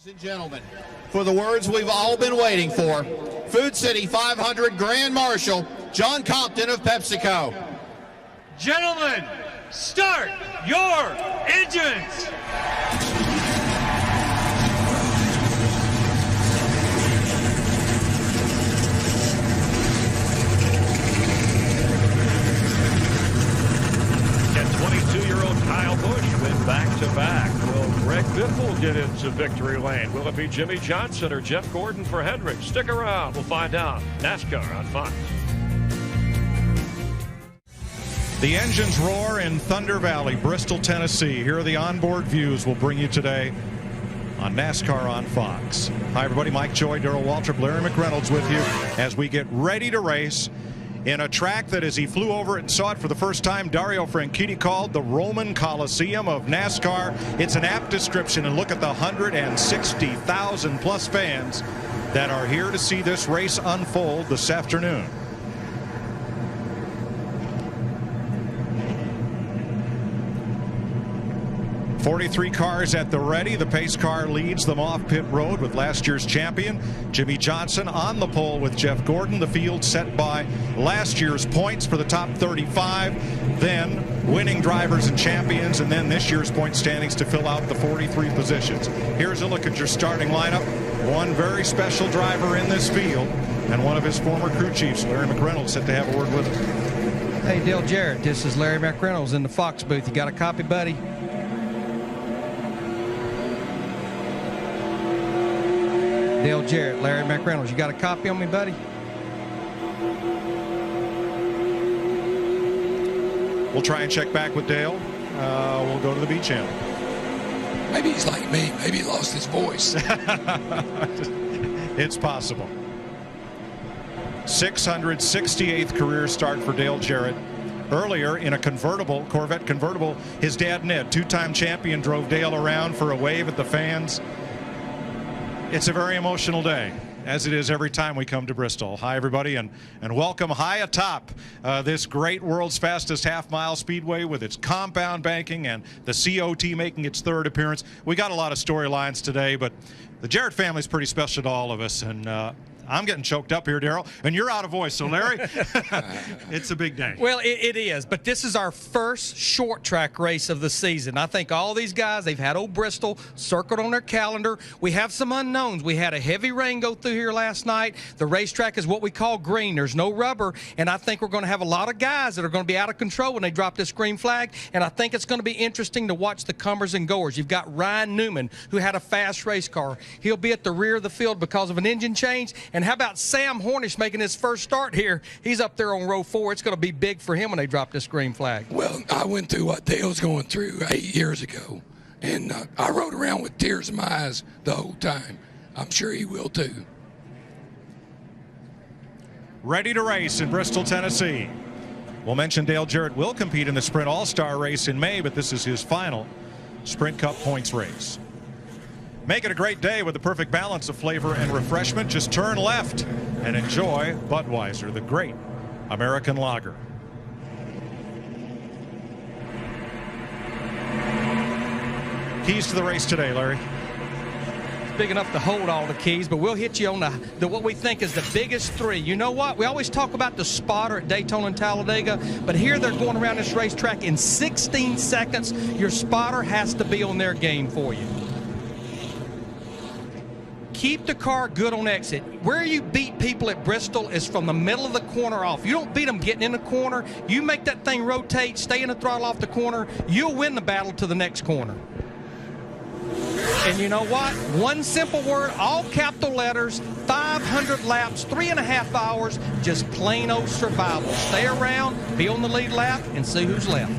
Ladies and gentlemen, for the words we've all been waiting for, Food City 500 Grand Marshal, John Compton of PepsiCo. Gentlemen, start your engines! And 22-year-old Kyle Busch went back-to-back. Will Greg Biffle get into victory lane? Will it be Jimmie Johnson or Jeff Gordon for Hendrick? Stick around. We'll find out. NASCAR on Fox. The engines roar in Thunder Valley, Bristol, Tennessee. Here are the onboard views we'll bring you today on NASCAR on Fox. Hi, everybody. Mike Joy, Darrell Waltrip, Larry McReynolds with you as we get ready to race in a track that, as he flew over it and saw it for the first time, Dario Franchitti called the Roman Coliseum of NASCAR. It's an apt description, and look at the 160,000 plus fans that are here to see this race unfold this afternoon. .43 cars at the ready. The pace car leads them off pit road with last year's champion Jimmie Johnson on the pole with Jeff Gordon. The field set by last year's points for the top 35, then winning drivers and champions, and then this year's point standings to fill out the 43 positions. Here's a look at your starting lineup. One very special driver in this field and one of his former crew chiefs, Larry McReynolds, set to have a word with us. Hey, Dale Jarrett, this is Larry McReynolds in the Fox booth. You got a copy, buddy? Dale Jarrett, Larry McReynolds, you got a copy on me, buddy? We'll try and check back with Dale. We'll go to the B channel. Maybe he's like me. Maybe he lost his voice. It's possible. 668th career start for Dale Jarrett. Earlier in a convertible, Corvette convertible, his dad Ned, two-time champion, drove Dale around for a wave at the fans. It's a very emotional day, as it is every time we come to Bristol. Hi, everybody, and welcome high atop this great world's fastest half-mile speedway with its compound banking and the COT making its third appearance. We got a lot of storylines today, but the Jarrett family is pretty special to all of us, and I'm getting choked up here, Darrell, and you're out of voice. So, Larry, it's a big day. Well, it is, but this is our first short track race of the season. I think all these guys, they've had old Bristol circled on their calendar. We have some unknowns. We had a heavy rain go through here last night. The racetrack is what we call green. There's no rubber, and I think we're going to have a lot of guys that are going to be out of control when they drop this green flag, and I think it's going to be interesting to watch the comers and goers. You've got Ryan Newman, who had a fast race car. He'll be at the rear of the field because of an engine change. And how about Sam Hornish making his first start here? He's up there on row 4. It's going to be big for him when they drop this green flag. Well, I went through what Dale's going through 8 years ago, and I rode around with tears in my eyes the whole time. I'm sure he will too. Ready to race in Bristol, Tennessee. We'll mention Dale Jarrett will compete in the Sprint All-Star race in May, but this is his final Sprint Cup points race. Make it a great day with the perfect balance of flavor and refreshment. Just turn left and enjoy Budweiser, the great American lager. Keys to the race today, Larry. It's big enough to hold all the keys, but we'll hit you on the what we think is the biggest three. You know what? We always talk about the spotter at Daytona and Talladega, but here they're going around this racetrack in 16 seconds. Your spotter has to be on their game for you. Keep the car good on exit. Where you beat people at Bristol is from the middle of the corner off. You don't beat them getting in the corner. You make that thing rotate, stay in the throttle off the corner, you'll win the battle to the next corner. And you know what? One simple word, all capital letters, 500 laps, 3.5 hours, just plain old survival. Stay around, be on the lead lap, and see who's left.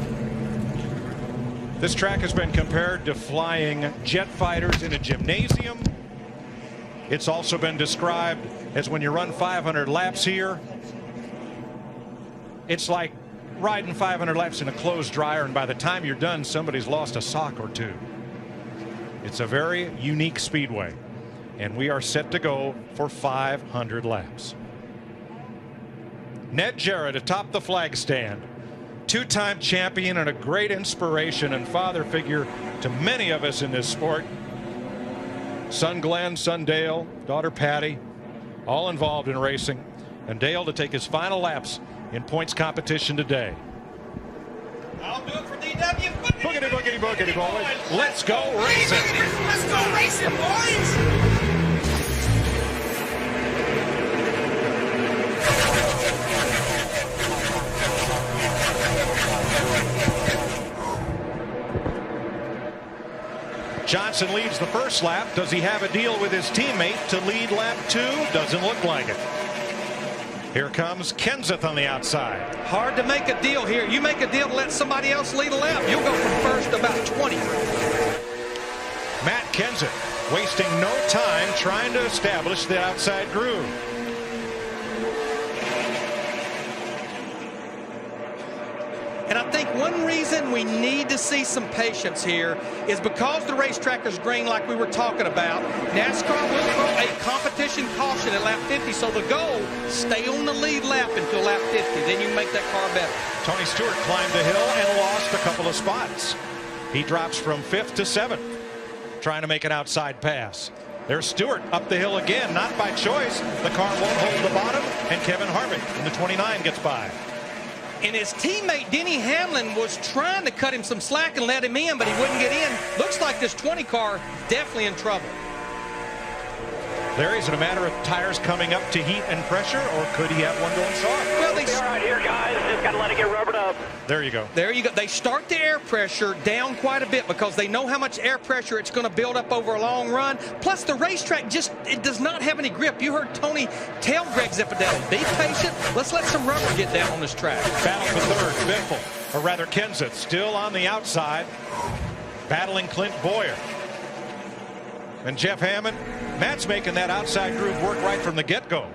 This track has been compared to flying jet fighters in a gymnasium. It's also been described as when you run 500 laps here, it's like riding 500 laps in a clothes dryer, and by the time you're done, somebody's lost a sock or two. It's a very unique speedway, and we are set to go for 500 laps. Ned Jarrett atop the flag stand, two-time champion and a great inspiration and father figure to many of us in this sport. Son Glenn, son Dale, daughter Patty, all involved in racing. And Dale to take his final laps in points competition today. I'll do it for DW. Boogity, boogity, boogity, boys. Let's go racing. Let's go racing, boys. Johnson leads the first lap. Does he have a deal with his teammate to lead lap 2? Doesn't look like it. Here comes Kenseth on the outside. Hard to make a deal here. You make a deal to let somebody else lead a lap, you'll go from first to about 20. Matt Kenseth wasting no time trying to establish the outside groove. And I think one reason we need to see some patience here is because the racetrack is green like we were talking about. NASCAR will throw a competition caution at lap 50. So the goal, stay on the lead lap until lap 50. Then you can make that car better. Tony Stewart climbed the hill and lost a couple of spots. He drops from 5th to 7th, trying to make an outside pass. There's Stewart up the hill again, not by choice. The car won't hold the bottom, and Kevin Harvick in the 29 gets by. And his teammate Denny Hamlin was trying to cut him some slack and let him in, but he wouldn't get in. Looks like this 20 car definitely in trouble. Larry, is it a matter of tires coming up to heat and pressure, or could he have one going soft? Well, Be all right here, guys. Just got to let it get rubbered up. There you go. There you go. They start the air pressure down quite a bit because they know how much air pressure it's going to build up over a long run. Plus, the racetrack it does not have any grip. You heard Tony tell Greg Zipadelli, be patient. Let's let some rubber get down on this track. Battle for third, Biffle, or rather Kenseth, still on the outside, battling Clint Bowyer. And Jeff Hammond, Matt's making that outside groove work right from the get-go.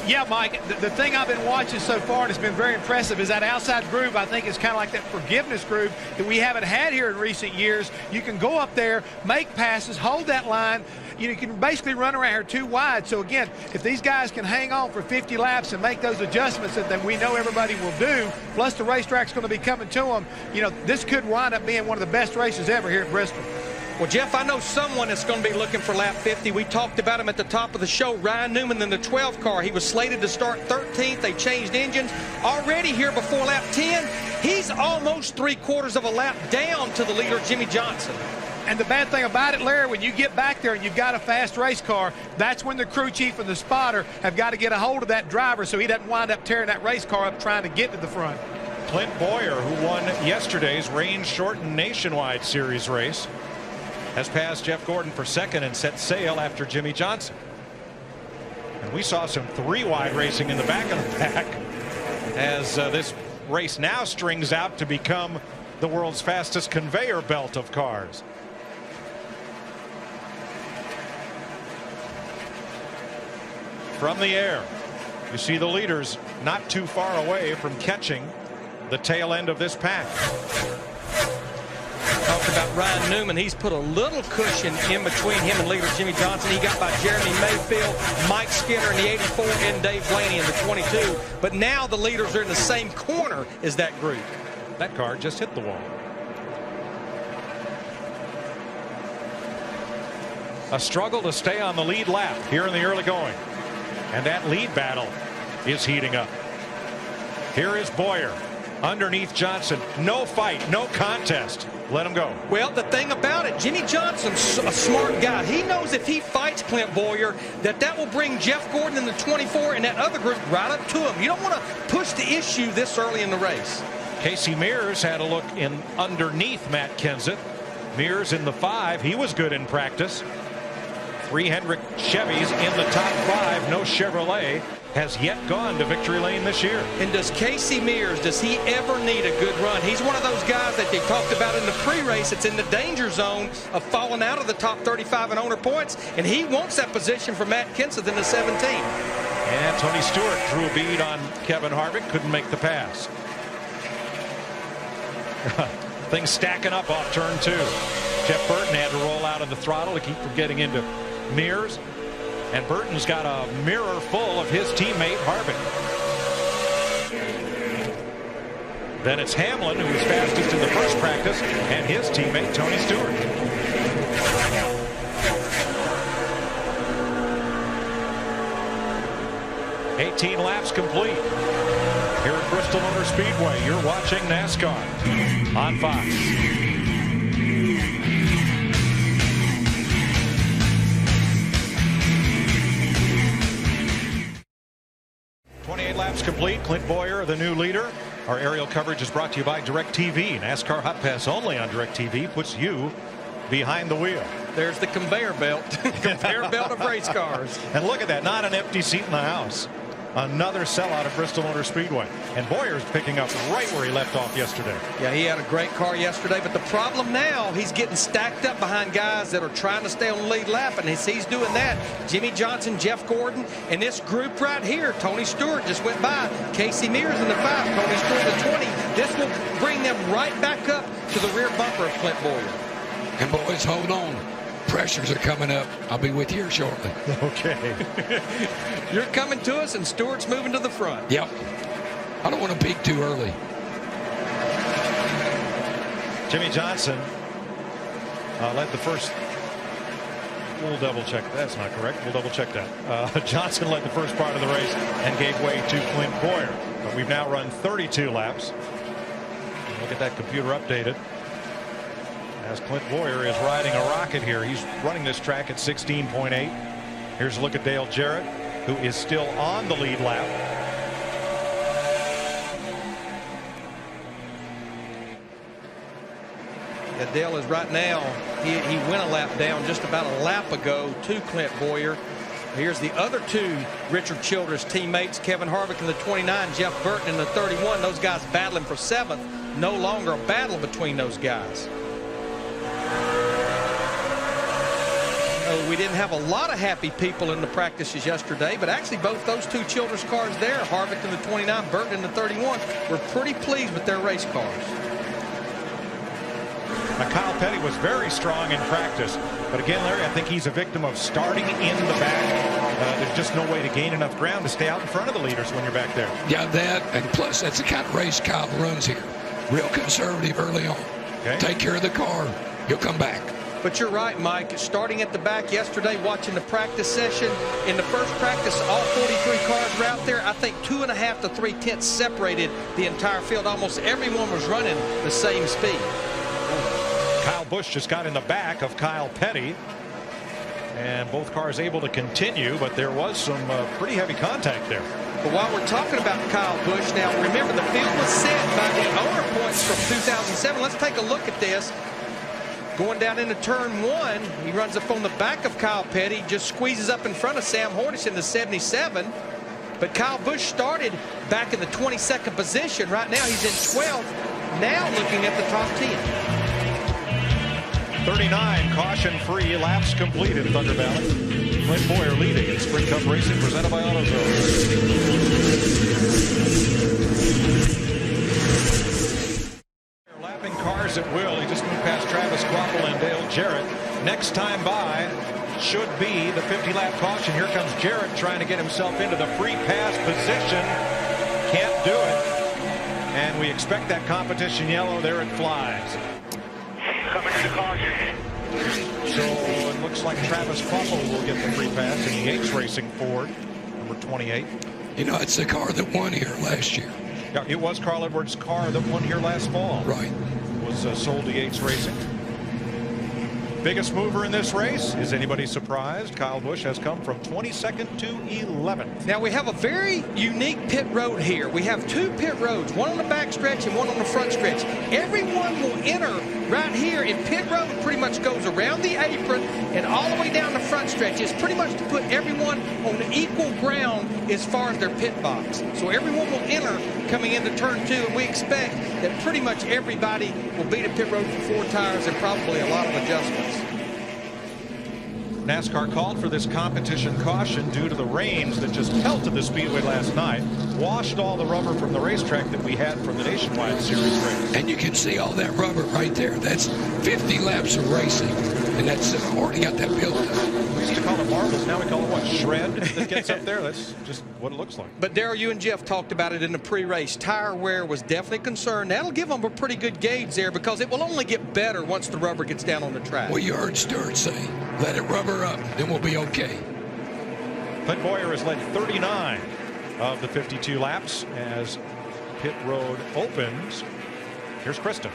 Yeah, Mike, the thing I've been watching so far and it's been very impressive is that outside groove. I think is kind of like that forgiveness groove that we haven't had here in recent years. You can go up there, make passes, hold that line. You can basically run around here too wide. So, again, if these guys can hang on for 50 laps and make those adjustments that we know everybody will do, plus the racetrack's going to be coming to them, this could wind up being one of the best races ever here at Bristol. Well, Jeff, I know someone that's going to be looking for lap 50. We talked about him at the top of the show, Ryan Newman in the 12 car. He was slated to start 13th. They changed engines. Already here before lap 10, he's almost 3/4 of a lap down to the leader, Jimmie Johnson. And the bad thing about it, Larry, when you get back there and you've got a fast race car, that's when the crew chief and the spotter have got to get a hold of that driver so he doesn't wind up tearing that race car up trying to get to the front. Clint Bowyer, who won yesterday's rain-shortened Nationwide Series race, has passed Jeff Gordon for second and set sail after Jimmie Johnson. And we saw some 3-wide racing in the back of the pack as this race now strings out to become the world's fastest conveyor belt of cars. From the air, you see the leaders not too far away from catching the tail end of this pack. Talked about Ryan Newman. He's put a little cushion in between him and leader Jimmie Johnson. He got by Jeremy Mayfield, Mike Skinner in the 84, and Dave Blaney in the 22. But now the leaders are in the same corner as that group. That car just hit the wall. A struggle to stay on the lead lap here in the early going. And that lead battle is heating up. Here is Bowyer underneath Johnson. No fight, no contest. Let him go. Well, the thing about it, Jimmie Johnson's a smart guy. He knows if he fights Clint Bowyer, that will bring Jeff Gordon in the 24 and that other group right up to him. You don't want to push the issue this early in the race. Casey Mears had a look in underneath Matt Kenseth. Mears in the 5. He was good in practice. 3 Hendrick Chevys in the top 5. No Chevrolet has yet gone to victory lane this year. And does Casey Mears, does he ever need a good run? He's one of those guys that they talked about in the pre-race. It's in the danger zone of falling out of the top 35 in owner points, and he wants that position for Matt Kenseth in the 17. And Tony Stewart drew a bead on Kevin Harvick, couldn't make the pass. Things stacking up off turn 2. Jeff Burton had to roll out of the throttle to keep from getting into Mears. And Burton's got a mirror full of his teammate Harvick. Then it's Hamlin, who was fastest in the first practice, and his teammate Tony Stewart. 18 laps complete. Here at Bristol Motor Speedway, you're watching NASCAR on Fox. Laps complete. Clint Bowyer, the new leader. Our aerial coverage is brought to you by DirecTV. NASCAR Hot Pass only on DirecTV puts you behind the wheel. There's the conveyor belt. Conveyor belt of race cars. And look at that, not an empty seat in the house. Another sellout of Bristol Motor Speedway. And Boyer's picking up right where he left off yesterday. Yeah, he had a great car yesterday, but the problem now, he's getting stacked up behind guys that are trying to stay on the lead lap, and as he's doing that, Jimmie Johnson, Jeff Gordon, and this group right here, Tony Stewart just went by, Casey Mears in the 5, Tony Stewart in the 20. This will bring them right back up to the rear bumper of Clint Bowyer. And boys, hold on. Pressures are coming up. I'll be with you here shortly. Okay. You're coming to us, and Stewart's moving to the front. Yep. I don't want to peak too early. Jimmie Johnson led the first. We'll double check. That's not correct. We'll double check that. Johnson led the first part of the race and gave way to Clint Bowyer. But we've now run 32 laps. Look at that computer updated. As Clint Bowyer is riding a rocket here. He's running this track at 16.8. Here's a look at Dale Jarrett, who is still on the lead lap. Yeah, Dale is right now, he went a lap down just about a lap ago to Clint Bowyer. Here's the other two Richard Childress teammates, Kevin Harvick in the 29, Jeff Burton in the 31. Those guys battling for 7th. No longer a battle between those guys. We didn't have a lot of happy people in the practices yesterday, but actually both those two Childress cars there, Harvick in the 29, Burton in the 31, were pretty pleased with their race cars. Now, Kyle Petty was very strong in practice, but again, Larry, I think he's a victim of starting in the back. There's just no way to gain enough ground to stay out in front of the leaders when you're back there. Yeah, that, and plus that's the kind of race Kyle runs here. Real conservative early on. Okay. Take care of the car. You'll come back. But you're right, Mike. Starting at the back yesterday, watching the practice session. In the first practice, all 43 cars were out there. I think 2.5 to 3 tenths separated the entire field. Almost everyone was running the same speed. Kyle Busch just got in the back of Kyle Petty. And both cars able to continue, but there was some pretty heavy contact there. But while we're talking about Kyle Busch, now remember the field was set by the owner points from 2007. Let's take a look at this. Going down into turn 1, he runs up on the back of Kyle Petty, just squeezes up in front of Sam Hornish in the 77. But Kyle Busch started back in the 22nd position. Right now he's in 12th, now looking at the top 10. 39 caution-free laps completed at Thunder Valley. Clint Bowyer leading in Sprint Cup racing presented by AutoZone. Lapping cars at will. He just moved past Travis Kvapil and Dale Jarrett. Next time by should be the 50-lap caution. Here comes Jarrett trying to get himself into the free pass position. Can't do it. And we expect that competition yellow. There it flies. Coming to the caution. So it looks like Travis Kvapil will get the free pass in the Yates Racing Ford, number 28. You know, it's the car that won here last year. Yeah, it was Carl Edwards' car that won here last fall. Right. Was sold to Yates Racing. Biggest mover in this race. Is anybody surprised? Kyle Busch has come from 22nd to 11th. Now we have a very unique pit road here. We have 2 pit roads, one on the back stretch and one on the front stretch. Everyone will enter right here, and pit road pretty much goes around the apron and all the way down the front stretch. It's pretty much to put everyone on equal ground as far as their pit box. So everyone will enter coming into turn 2, and we expect that pretty much everybody will beat a pit road for 4 tires and probably a lot of adjustments. NASCAR called for this competition caution due to the rains that just pelted the speedway last night, washed all the rubber from the racetrack that we had from the Nationwide Series race. And you can see all that rubber right there. That's 50 laps of racing, and that's already got that built up. We used to call it marbles. Now we call it what? Shred that gets up there. That's just what it looks like. But Darrell, you and Jeff talked about it in the pre-race. Tire wear was definitely a concern. That'll give them a pretty good gauge there because it will only get better once the rubber gets down on the track. Well, you heard Stewart say, let it rubber up, then we'll be okay. Clint Bowyer has led 39 of the 52 laps as pit road opens. Here's Kristen.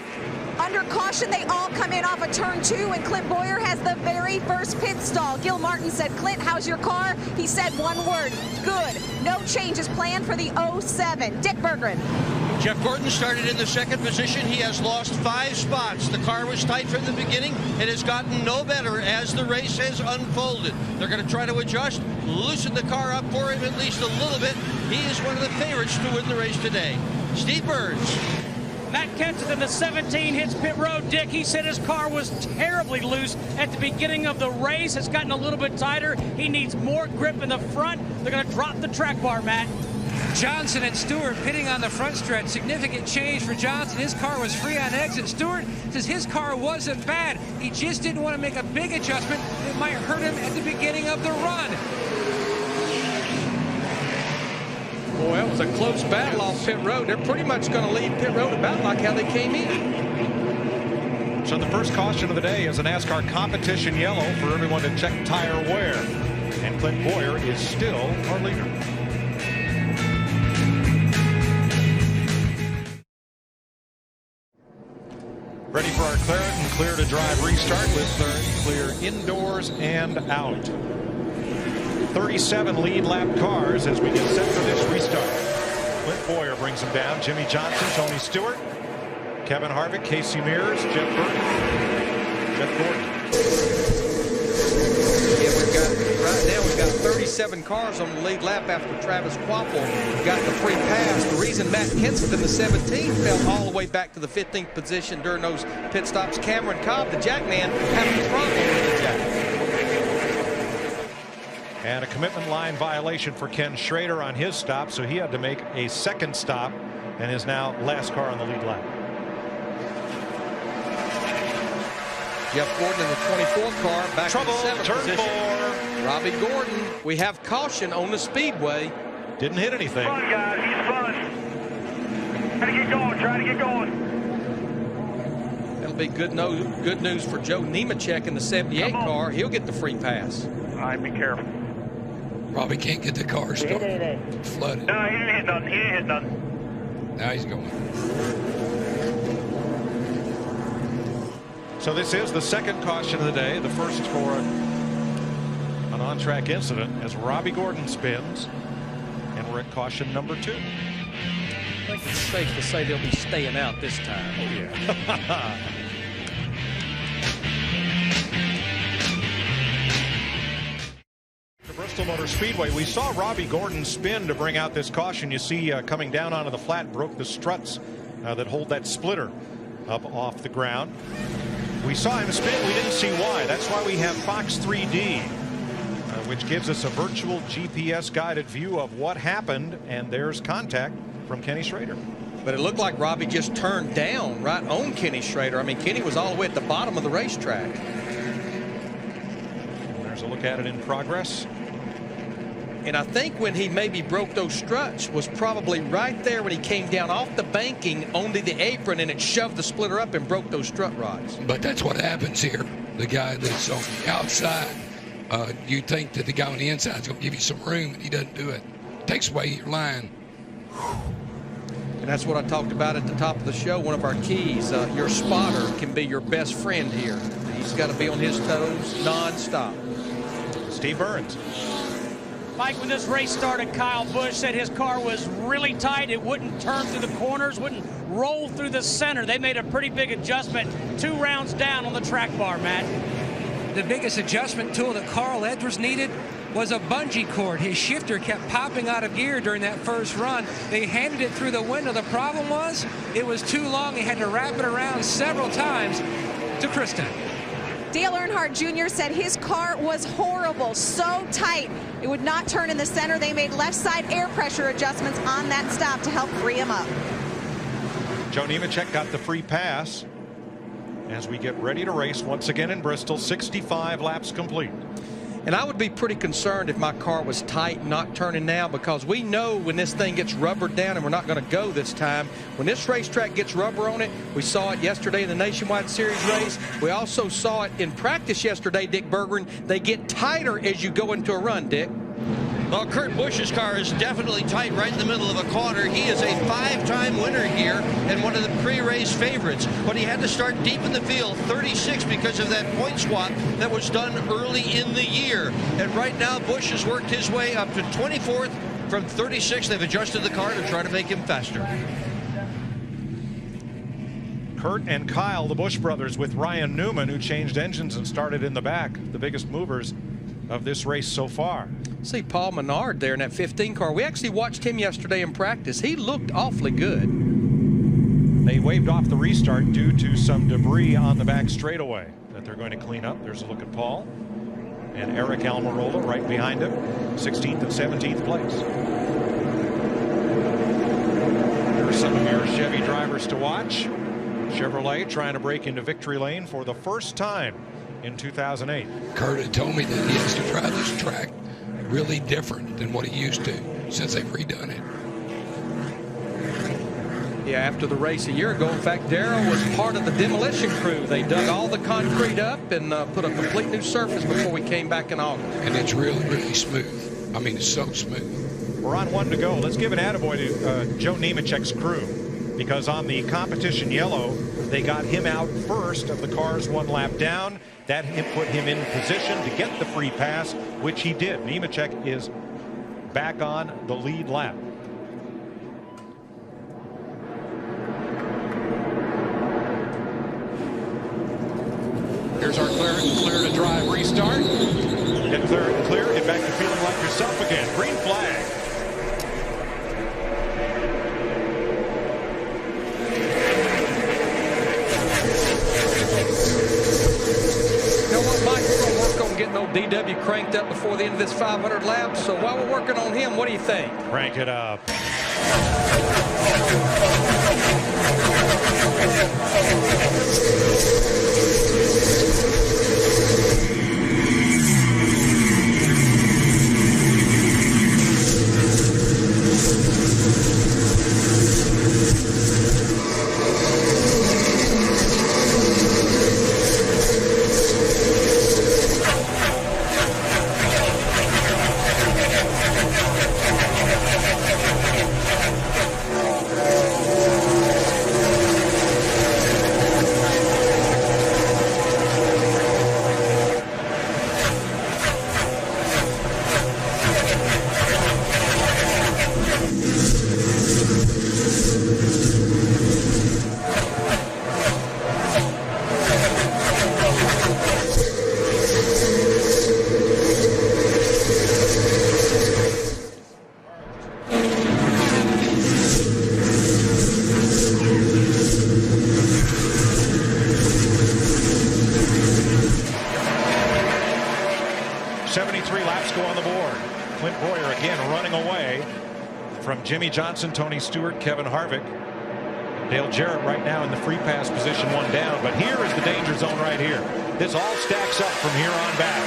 Under caution, they all come in off of turn 2, and Clint Bowyer has the very first pit stall. Gil Martin said, "Clint, how's your car?" He said one word: good. No changes planned for the 07. Dick Berggren. Jeff Gordon started in the second position. He has lost 5 spots. The car was tight from the beginning. It has gotten no better as the race has unfolded. They're going to try to adjust, loosen the car up for him at least a little bit. He is one of the favorites to win the race today. Steve Burns. Matt Kenseth in the 17 hits pit road. Dick, he said his car was terribly loose at the beginning of the race. It's gotten a little bit tighter. He needs more grip in the front. They're going to drop the track bar, Matt. Johnson and Stewart pitting on the front stretch. Significant change for Johnson. His car was free on exit. Stewart says his car wasn't bad. He just didn't want to make a big adjustment that might hurt him at the beginning of the run. Boy, that was a close battle off pit road. They're pretty much going to leave pit road about like how they came in. So the first caution of the day is a NASCAR competition yellow for everyone to check tire wear. And Clint Bowyer is still our leader. Ready for our Claret and Clear to Drive restart with Claret and Clear indoors and out. 37 lead lap cars as we get set for this restart. Clint Bowyer brings them down. Jimmie Johnson, Tony Stewart, Kevin Harvick, Casey Mears, Jeff Burton, Jeff Gordon. Yeah, right now we've got 37 cars on the lead lap after Travis Kvapil got the free pass. The reason Matt Kenseth in the 17 fell all the way back to the 15th position during those pit stops, Cameron Cobb, the Jackman, having a problem with the Jack. And a commitment line violation for Ken Schrader on his stop, so he had to make a second stop and is now last car on the lead lap. Jeff Gordon in the 24th car back Trouble, in the 7th turn position. 4. Robbie Gordon, we have caution on the speedway. Didn't hit anything. Fun, guys. He's fun. Try to get going. Try to get going. That'll be good news for Joe Nemechek in the 78 car. He'll get the free pass. All right, be careful. Probably can't get the car started. Flooded. No, he didn't hit nothing. He didn't hit nothing. Now he's going. So this is the second caution of the day, the first for an on-track incident as Robbie Gordon spins, and we're at caution number 2. I think it's safe to say they'll be staying out this time. Oh, yeah. Bristol Motor Speedway, we saw Robbie Gordon spin to bring out this caution. You see coming down onto the flat, broke the struts that hold that splitter up off the ground. We saw him spin. We didn't see why. That's why we have Fox 3D, which gives us a virtual GPS guided view of what happened. And there's contact from Kenny Schrader. But it looked like Robbie just turned down right on Kenny Schrader. I mean, Kenny was all the way at the bottom of the racetrack. There's a look at it in progress. And I think when he maybe broke those struts was probably right there when he came down off the banking onto the apron, and it shoved the splitter up and broke those strut rods. But that's what happens here. The guy that's on the outside, you think that the guy on the inside is going to give you some room, and he doesn't do it. Takes away your line. And that's what I talked about at the top of the show. One of our keys, your spotter can be your best friend here. He's got to be on his toes nonstop. Steve Burns. Mike, when this race started, Kyle Busch said his car was really tight. It wouldn't turn through the corners, wouldn't roll through the center. They made a pretty big adjustment 2 rounds down on the track bar, Matt. The biggest adjustment tool that Carl Edwards needed was a bungee cord. His shifter kept popping out of gear during that first run. They handed it through the window. The problem was it was too long. He had to wrap it around several times to Kristen. Dale Earnhardt Jr. said his car was horrible, so tight it would not turn in the center. They made left side air pressure adjustments on that stop to help free him up. Joe Nemechek got the free pass as we get ready to race once again in Bristol. 65 laps complete. And I would be pretty concerned if my car was tight and not turning now, because we know when this thing gets rubbered down, and we're not going to go this time. When this racetrack gets rubber on it, we saw it yesterday in the Nationwide Series race. We also saw it in practice yesterday, Dick Berggren. They get tighter as you go into a run, Dick. Well, Kurt Busch's car is definitely tight right in the middle of a corner. He is a 5-time winner here and one of the pre-race favorites. But he had to start deep in the field, 36, because of that point swap that was done early in the year. And right now, Busch has worked his way up to 24th from 36. They've adjusted the car to try to make him faster. Kurt and Kyle, the Busch brothers, with Ryan Newman, who changed engines and started in the back, the biggest movers of this race so far. See Paul Menard there in that 15 car. We actually watched him yesterday in practice. He looked awfully good. They waved off the restart due to some debris on the back straightaway that they're going to clean up. There's a look at Paul and Eric Almirola right behind him, 16th and 17th place. Here's some of your Chevy drivers to watch. Chevrolet trying to break into victory lane for the first time in 2008. Kurt had told me that he has to drive this track really different than what he used to since they've redone it. Yeah, after the race a year ago, in fact, Darrell was part of the demolition crew. They dug all the concrete up and put a complete new surface before we came back in August. And it's really, really smooth. I mean, it's so smooth. We're on 1 to go. Let's give an attaboy to Joe Nemechek's crew, because on the competition yellow, they got him out first of the cars 1 lap down. That put him in position to get the free pass, which he did. Nemechek is back on the lead lap. Here's our clear to drive restart. Get clear, get back to feeling like yourself again. Green flag. Getting old DW cranked up before the end of this 500 laps. So while we're working on him, what do you think? Crank it up. Jimmie Johnson, Tony Stewart, Kevin Harvick. Dale Jarrett right now in the free pass position, 1 down. But here is the danger zone right here. This all stacks up from here on back.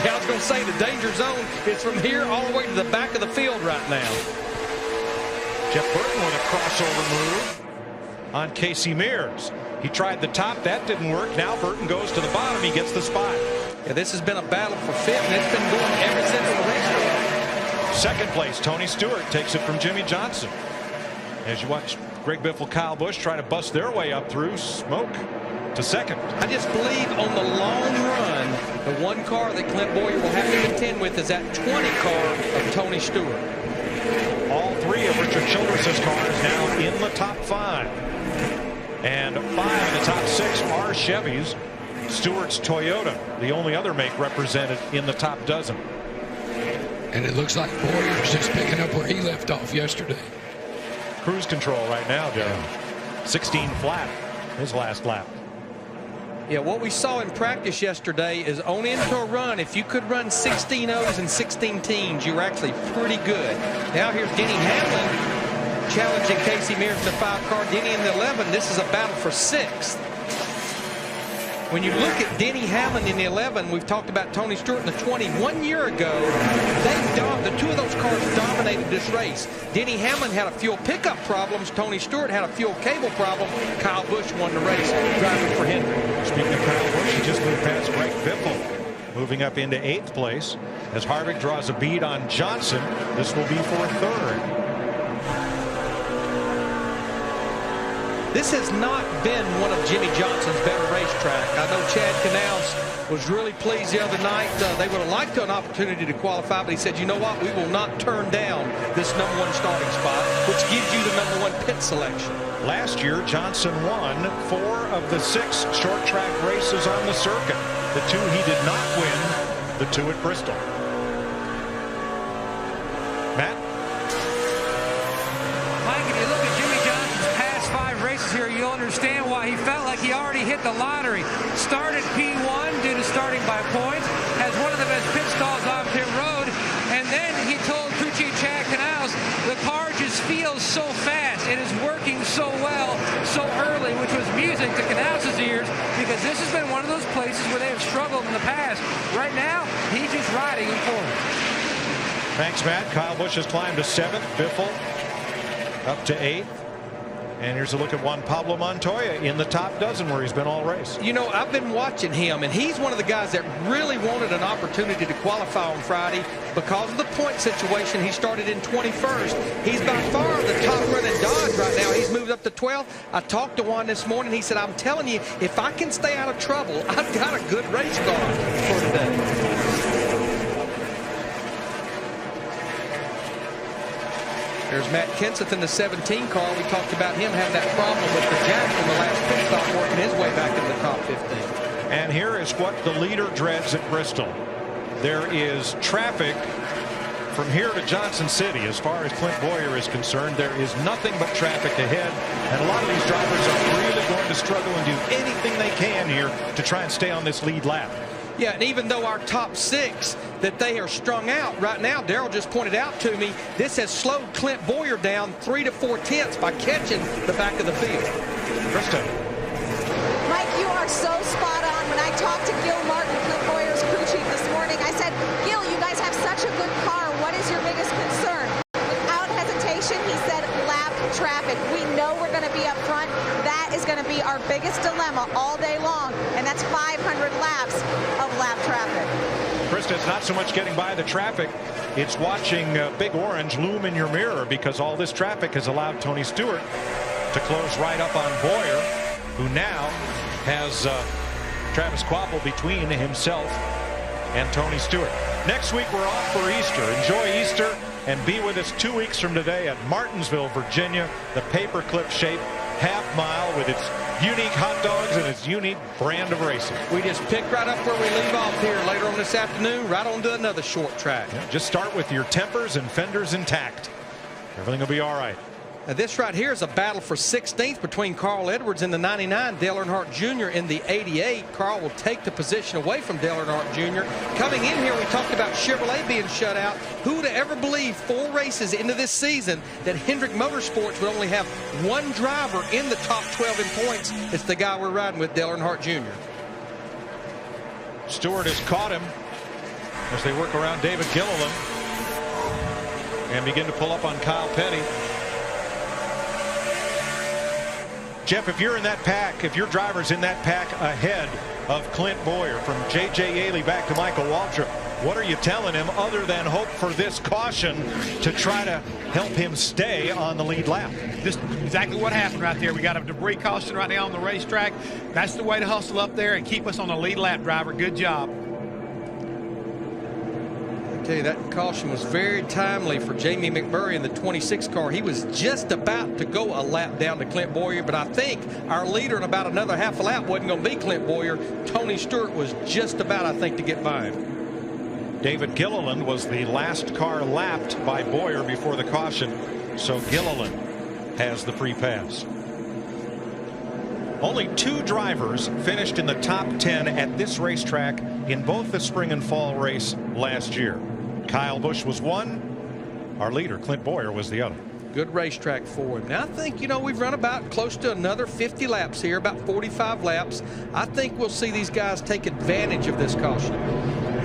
Yeah, I was going to say the danger zone is from here all the way to the back of the field right now. Jeff Burton with a crossover move on Casey Mears. He tried the top. That didn't work. Now Burton goes to the bottom. He gets the spot. Yeah, this has been a battle for fifth, and it's been going ever since the race started. Second place, Tony Stewart takes it from Jimmie Johnson. As you watch Greg Biffle, Kyle Busch try to bust their way up through smoke to second. I just believe on the long run, the one car that Clint Bowyer will have to contend with is that 20 car of Tony Stewart. All 3 of Richard Childress's cars now in the top 5. And 5 in the top 6 are Chevys. Stewart's Toyota, the only other make represented in the top dozen. And it looks like Bowyer's just picking up where he left off yesterday. Cruise control right now, Darrell. 16 flat, his last lap. Yeah, what we saw in practice yesterday is on into a run. If you could run 16 O's and 16 teens, you were actually pretty good. Now here's Denny Hamlin challenging Casey Mears in the 5 car. Denny in the 11. This is a battle for 6th. When you look at Denny Hamlin in the 11, we've talked about Tony Stewart in the 20. 1 year ago, the 2 of those cars dominated this race. Denny Hamlin had a fuel pickup problems. Tony Stewart had a fuel cable problem. Kyle Busch won the race driving for Hendrick. Speaking of Kyle Busch, he just moved past Greg Biffle. moving up into 8th place as Harvick draws a bead on Johnson. This will be for 3rd. This has not been one of Jimmie Johnson's better racetrack. I know Chad Canals was really pleased the other night. They would have liked an opportunity to qualify, but he said, you know what, we will not turn down this #1 starting spot, which gives you the #1 pit selection. Last year, Johnson won 4 of the 6 short track races on the circuit. The 2 he did not win, the 2 at Bristol. Matt? Mike, if you look at Jimmie Johnson's past 5 races here, you'll understand why he felt like he already hit the lottery. Started P1 due to starting by points, has one of the best pit stalls on pit road, and then he told crew chief Chad Canals, the car just feels so fast. It is working so well, so early, which was music to Canals' ears, because this has been one of those places where they have struggled in the past. Right now, he's just riding in forward. Thanks, Matt. Kyle Busch has climbed to 7th. Biffle up to 8th. And here's a look at Juan Pablo Montoya in the top dozen where he's been all race. You know, I've been watching him, and he's one of the guys that really wanted an opportunity to qualify on Friday. Because of the point situation, he started in 21st. He's by far the top running Dodge right now. He's moved up to 12th. I talked to Juan this morning. He said, I'm telling you, if I can stay out of trouble, I've got a good race car for today. There's Matt Kenseth in the 17 car. We talked about him having that problem with the jack in the last pit stop, working his way back into the top 15. And here is what the leader dreads at Bristol. There is traffic from here to Johnson City. As far as Clint Bowyer is concerned, there is nothing but traffic ahead. And a lot of these drivers are really going to struggle and do anything they can here to try and stay on this lead lap. Yeah, and even though our top 6 that they are strung out right now, Darrell just pointed out to me, this has slowed Clint Bowyer down 3 to 4 tenths by catching the back of the field. Krista. Mike, you are so spot on. When I talked to Gil Martin, Clint Bowyer's crew chief this morning, I said, Gil, you guys have such a good car. What is your biggest concern? Without hesitation, he said lap traffic. We know we're going to be up front. That is going to be our biggest dilemma all day long, and that's 500 laps of lap traffic. Krista, it's not so much getting by the traffic, it's watching Big Orange loom in your mirror, because all this traffic has allowed Tony Stewart to close right up on Bowyer, who now has Travis Kvapil between himself and Tony Stewart. Next week we're off for Easter. Enjoy Easter and be with us 2 weeks from today at Martinsville, Virginia, the paperclip shaped half mile with its unique hot dogs and its unique brand of racing. We just pick right up where we leave off here later on this afternoon, right on to another short track. Yeah, just start with your tempers and fenders intact. Everything will be all right. Now this right here is a battle for 16th between Carl Edwards in the 99, Dale Earnhardt Jr. in the 88. Carl will take the position away from Dale Earnhardt Jr. Coming in here, we talked about Chevrolet being shut out. Who would have ever believed 4 races into this season that Hendrick Motorsports would only have 1 driver in the top 12 in points? It's the guy we're riding with, Dale Earnhardt Jr. Stewart has caught him as they work around David Gilliland and begin to pull up on Kyle Petty. Jeff, if you're in that pack, if your driver's in that pack ahead of Clint Bowyer, from J.J. Yeley back to Michael Waltrip, what are you telling him other than hope for this caution to try to help him stay on the lead lap? This is exactly what happened right there. We got a debris caution right now on the racetrack. That's the way to hustle up there and keep us on the lead lap, driver. Good job. I tell you, that caution was very timely for Jamie McMurray in the 26 car. He was just about to go a lap down to Clint Bowyer, but I think our leader in about another half a lap wasn't going to be Clint Bowyer. Tony Stewart was just about, I think, to get by him. David Gilliland was the last car lapped by Bowyer before the caution, so Gilliland has the free pass. Only 2 drivers finished in the top 10 at this racetrack in both the spring and fall race last year. Kyle Busch was one. Our leader, Clint Bowyer, was the other. Good racetrack for him. Now, I think, you know, we've run about close to another 50 laps here, about 45 laps. I think we'll see these guys take advantage of this caution.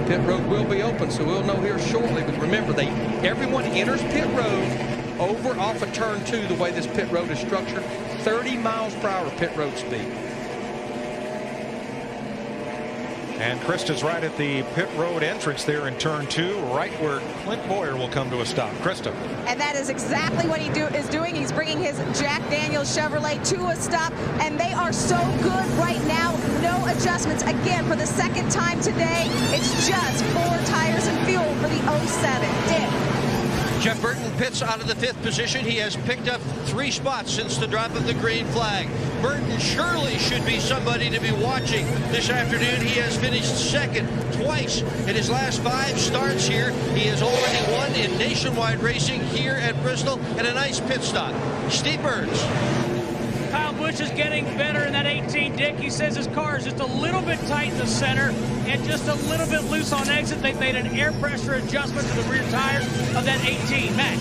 Pit road will be open, so we'll know here shortly. But remember, everyone enters pit road over off of turn 2 the way this pit road is structured. 30 miles per hour pit road speed. And Krista's right at the pit road entrance there in turn 2, right where Clint Bowyer will come to a stop. Krista. And that is exactly what he is doing. He's bringing his Jack Daniels Chevrolet to a stop, and they are so good right now. No adjustments. Again, for the second time today, it's just 4 tires and fuel for the 07. Dick. Jeff Burton pits out of the 5th position. He has picked up 3 spots since the drop of the green flag. Burton surely should be somebody to be watching this afternoon. He has finished 2nd twice in his last 5 starts here. He has already won in nationwide racing here at Bristol, and a nice pit stop. Steve Burns. Kyle Busch is getting better in that 18, Dick. He says his car is just a little bit tight in the center and just a little bit loose on exit. They've made an air pressure adjustment to the rear tires of that 18. Matt.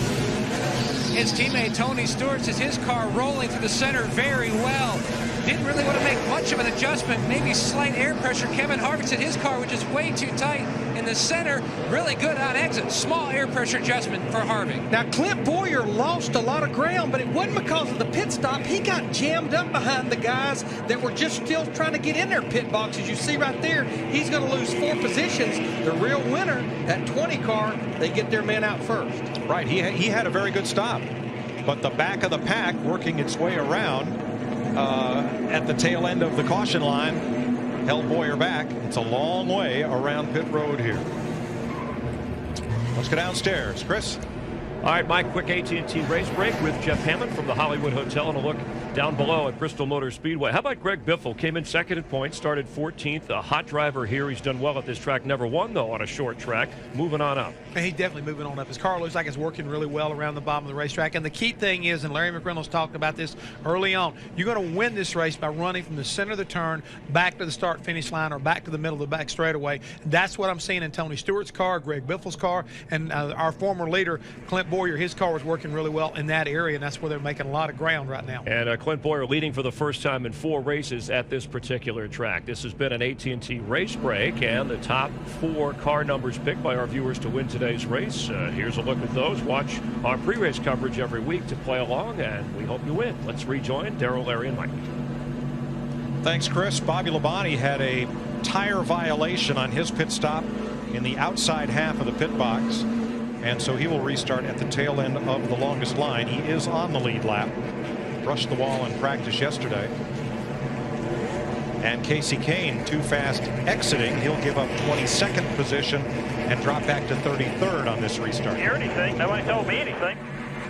His teammate Tony Stewart says his car rolling through the center very well. Didn't really want to make much of an adjustment, maybe slight air pressure. Kevin Harvick said his car was just way too tight in the center, really good on exit. Small air pressure adjustment for Harvick. Now, Clint Bowyer lost a lot of ground, but it wasn't because of the pit stop. He got jammed up behind the guys that were just still trying to get in their pit box. As you see right there, he's going to lose 4 positions. The real winner, that 20 car, they get their man out first. Right, he had a very good stop, but the back of the pack working its way around at the tail end of the caution line held Bowyer back. It's a long way around pit road here. Let's go downstairs. Chris. All right, Mike, quick AT&T race break with Jeff Hammond from the Hollywood Hotel and a look down below at Bristol Motor Speedway. How about Greg Biffle? Came in 2nd at points, started 14th. A hot driver here. He's done well at this track. Never won, though, on a short track. Moving on up. And he's definitely moving on up. His car looks like it's working really well around the bottom of the racetrack. And the key thing is, and Larry McReynolds talked about this early on, you're going to win this race by running from the center of the turn back to the start-finish line or back to the middle of the back straightaway. That's what I'm seeing in Tony Stewart's car, Greg Biffle's car, and our former leader, Clint Bowyer. His car was working really well in that area, and that's where they're making a lot of ground right now. And Clint Bowyer leading for the first time in 4 races at this particular track. This has been an AT&T race break, and the top 4 car numbers picked by our viewers to win today's race. Here's a look at those. Watch our pre-race coverage every week to play along, and we hope you win. Let's rejoin Darrell, Larry, and Mike. Thanks, Chris. Bobby Labonte had a tire violation on his pit stop in the outside half of the pit box, and so he will restart at the tail end of the longest line. He is on the lead lap. Brushed the wall in practice yesterday. And Casey Kane too fast exiting. He'll give up 22nd position and drop back to 33rd on this restart. Hear anything? Nobody told me anything.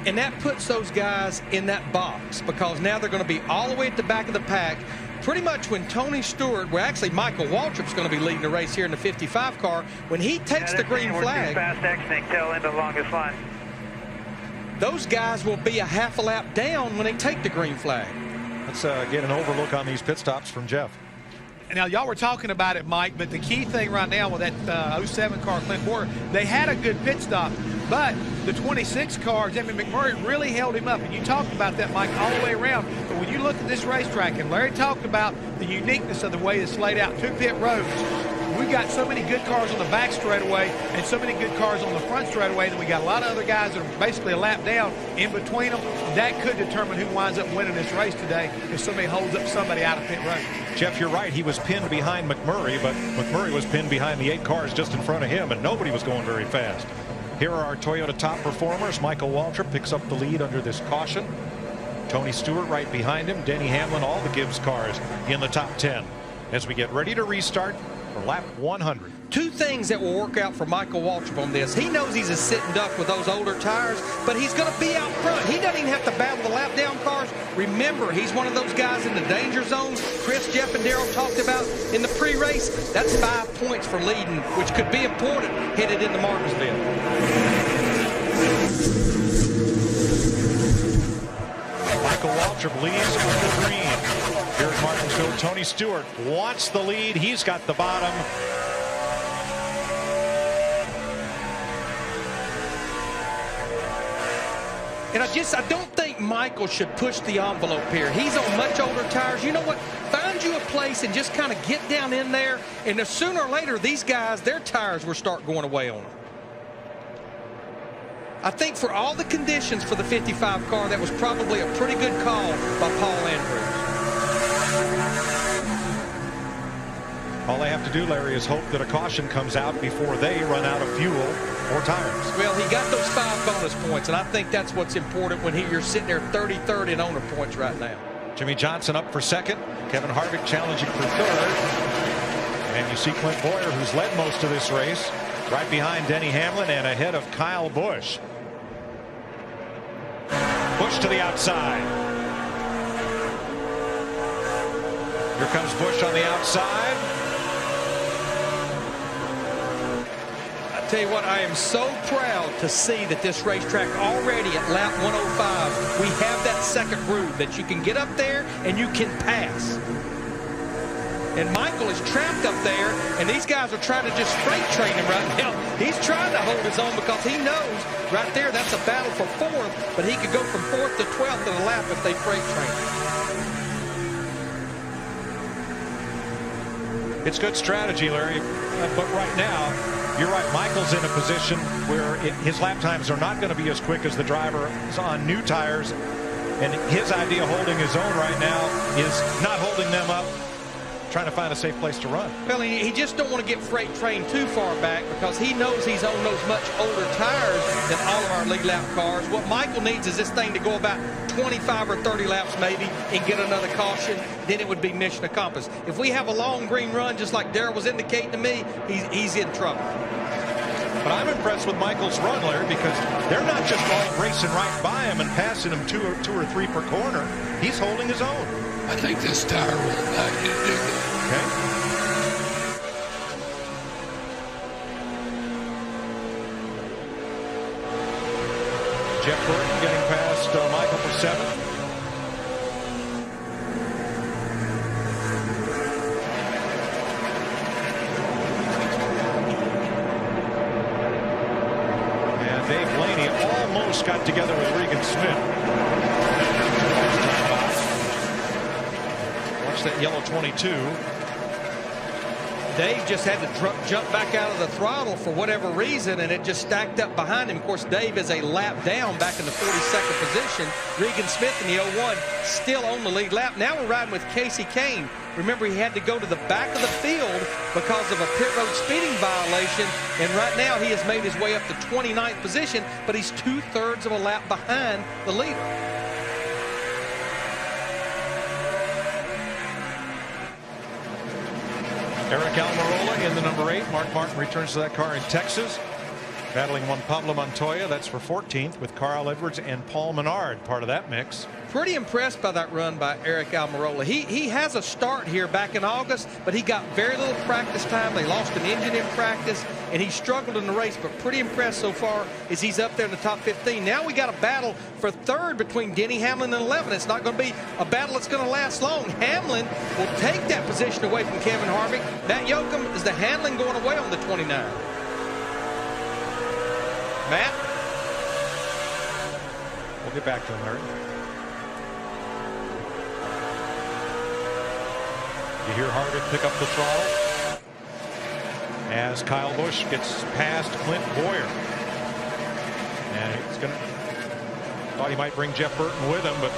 And that puts those guys in that box because now they're going to be all the way at the back of the pack. Pretty much when Tony Stewart, well, actually Michael Waltrip's going to be leading the race here in the 55 car. When he takes the green flag, fast exiting tail end of longest line. Those guys will be a half a lap down when they take the green flag. Let's get an overlook on these pit stops from Jeff. Now, y'all were talking about it, Mike, but the key thing right now with that 07 car, Clint Bowyer, they had a good pit stop, but the 26 car, Jimmy McMurray, really held him up. And you talked about that, Mike, all the way around. But when you look at this racetrack, and Larry talked about the uniqueness of the way it's laid out, 2 pit roads. We got so many good cars on the back straightaway and so many good cars on the front straightaway that we got a lot of other guys that are basically a lap down in between them. That could determine who winds up winning this race today if somebody holds up somebody out of pit road. Jeff, you're right. He was pinned behind McMurray, but McMurray was pinned behind the 8 cars just in front of him, and nobody was going very fast. Here are our Toyota top performers. Michael Waltrip picks up the lead under this caution. Tony Stewart right behind him. Denny Hamlin, all the Gibbs cars in the top 10 as we get ready to restart for lap 100. 2 things that will work out for Michael Waltrip on this. He knows he's a sitting duck with those older tires, but he's going to be out front. He doesn't even have to battle the lap down cars. Remember, he's one of those guys in the danger zone. Chris, Jeff, and Darrell talked about in the pre-race. That's 5 points for leading, which could be important headed into Martinsville. Michael Waltrip leads with the green. Here at Martinsville, Tony Stewart wants the lead. He's got the bottom. And I don't think Michael should push the envelope here. He's on much older tires. You know what? Find you a place and just kind of get down in there. And sooner or later, these guys, their tires will start going away on them. I think for all the conditions for the 55 car, that was probably a pretty good call by Paul Andrews. All they have to do, Larry, is hope that a caution comes out before they run out of fuel or tires. Well, he got those 5 bonus points, and I think that's what's important when you're sitting there 33rd in owner points right now. Jimmie Johnson up for second. Kevin Harvick challenging for third. And you see Clint Bowyer, who's led most of this race, right behind Denny Hamlin and ahead of Kyle Busch. Busch to the outside. Here comes Busch on the outside. I tell you what, I am so proud to see that this racetrack already at lap 105, we have that second groove that you can get up there and you can pass. And Michael is trapped up there, and these guys are trying to just freight train him right now. He's trying to hold his own because he knows right there that's a battle for 4th, but he could go from 4th to 12th in a lap if they freight train him. It's good strategy, Larry, but right now, you're right, Michael's in a position where his lap times are not going to be as quick as the driver is on new tires, and his idea of holding his own right now is not holding them up, trying to find a safe place to run. Well, he just don't want to get freight trained too far back because he knows he's on those much older tires than all of our lead lap cars. What Michael needs is this thing to go about 25 or 30 laps maybe and get another caution. Then it would be mission accomplished. If we have a long green run, just like Darrell was indicating to me, he's in trouble. But I'm impressed with Michael's run, Larry, because they're not just all racing right by him and passing him two or three per corner. He's holding his own. I think this tire will allow you to do that. Okay. Jeff Burton getting past Michael for 7th. And Dave Blaney almost got together with Regan Smith. That yellow 22. Dave just had to jump back out of the throttle for whatever reason, and it just stacked up behind him. Of course, Dave is a lap down back in the 42nd position. Regan Smith in the 01 still on the lead lap. Now we're riding with Casey Kane. Remember, he had to go to the back of the field because of a pit road speeding violation, and right now he has made his way up to 29th position, but he's 2/3 of a lap behind the leader. Eric Almirola in the number 8. Mark Martin returns to that car in Texas. Battling Juan Pablo Montoya. That's for 14th with Carl Edwards and Paul Menard part of that mix. Pretty impressed by that run by Eric Almirola. He has a start here back in August, but he got very little practice time. They lost an engine in practice, and he struggled in the race, but pretty impressed so far as he's up there in the top 15. Now we got a battle for 3rd between Denny Hamlin and 11. It's not going to be a battle that's going to last long. Hamlin will take that position away from Kevin Harvick. Matt Yoakum is the Hamlin going away on the 29. Matt? We'll get back to him, Larry. You hear Harvick pick up the throttle as Kyle Busch gets past Clint Bowyer. And he's going to, thought he might bring Jeff Burton with him, but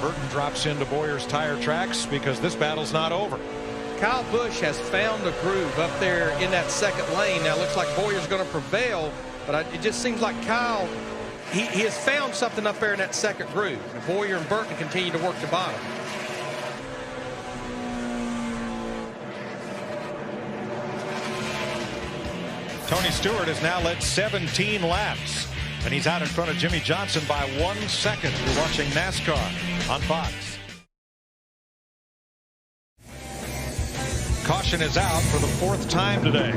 Burton drops into Bowyer's tire tracks because this battle's not over. Kyle Busch has found a groove up there in that second lane. Now it looks like Bowyer's going to prevail, but it just seems like Kyle, he has found something up there in that second groove. And Bowyer and Burton continue to work the bottom. Tony Stewart has now led 17 laps, and he's out in front of Jimmie Johnson by 1 second. You're watching NASCAR on Fox. Caution is out for the 4th time today.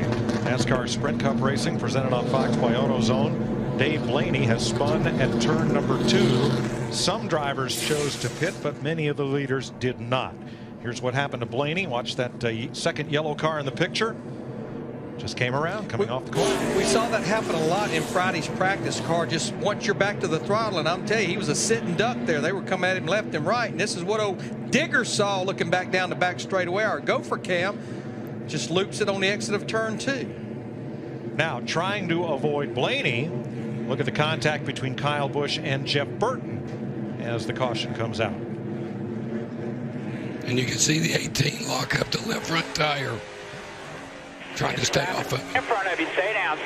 NASCAR Sprint Cup Racing presented on Fox by AutoZone. Dave Blaney has spun at turn number 2. Some drivers chose to pit, but many of the leaders did not. Here's what happened to Blaney. Watch that second yellow car in the picture. Just came around, coming off the corner. We saw that happen a lot in Friday's practice car. Just once you're back to the throttle, and I'm telling you, he was a sitting duck there. They were coming at him left and right, and this is what old Digger saw looking back down the back straightaway. Our Gopher Cam just loops it on the exit of turn 2. Now trying to avoid Blaney. Look at the contact between Kyle Busch and Jeff Burton as the caution comes out. And you can see the 18 lock up the left front tire, trying to stay off of it. In front of you, stay down,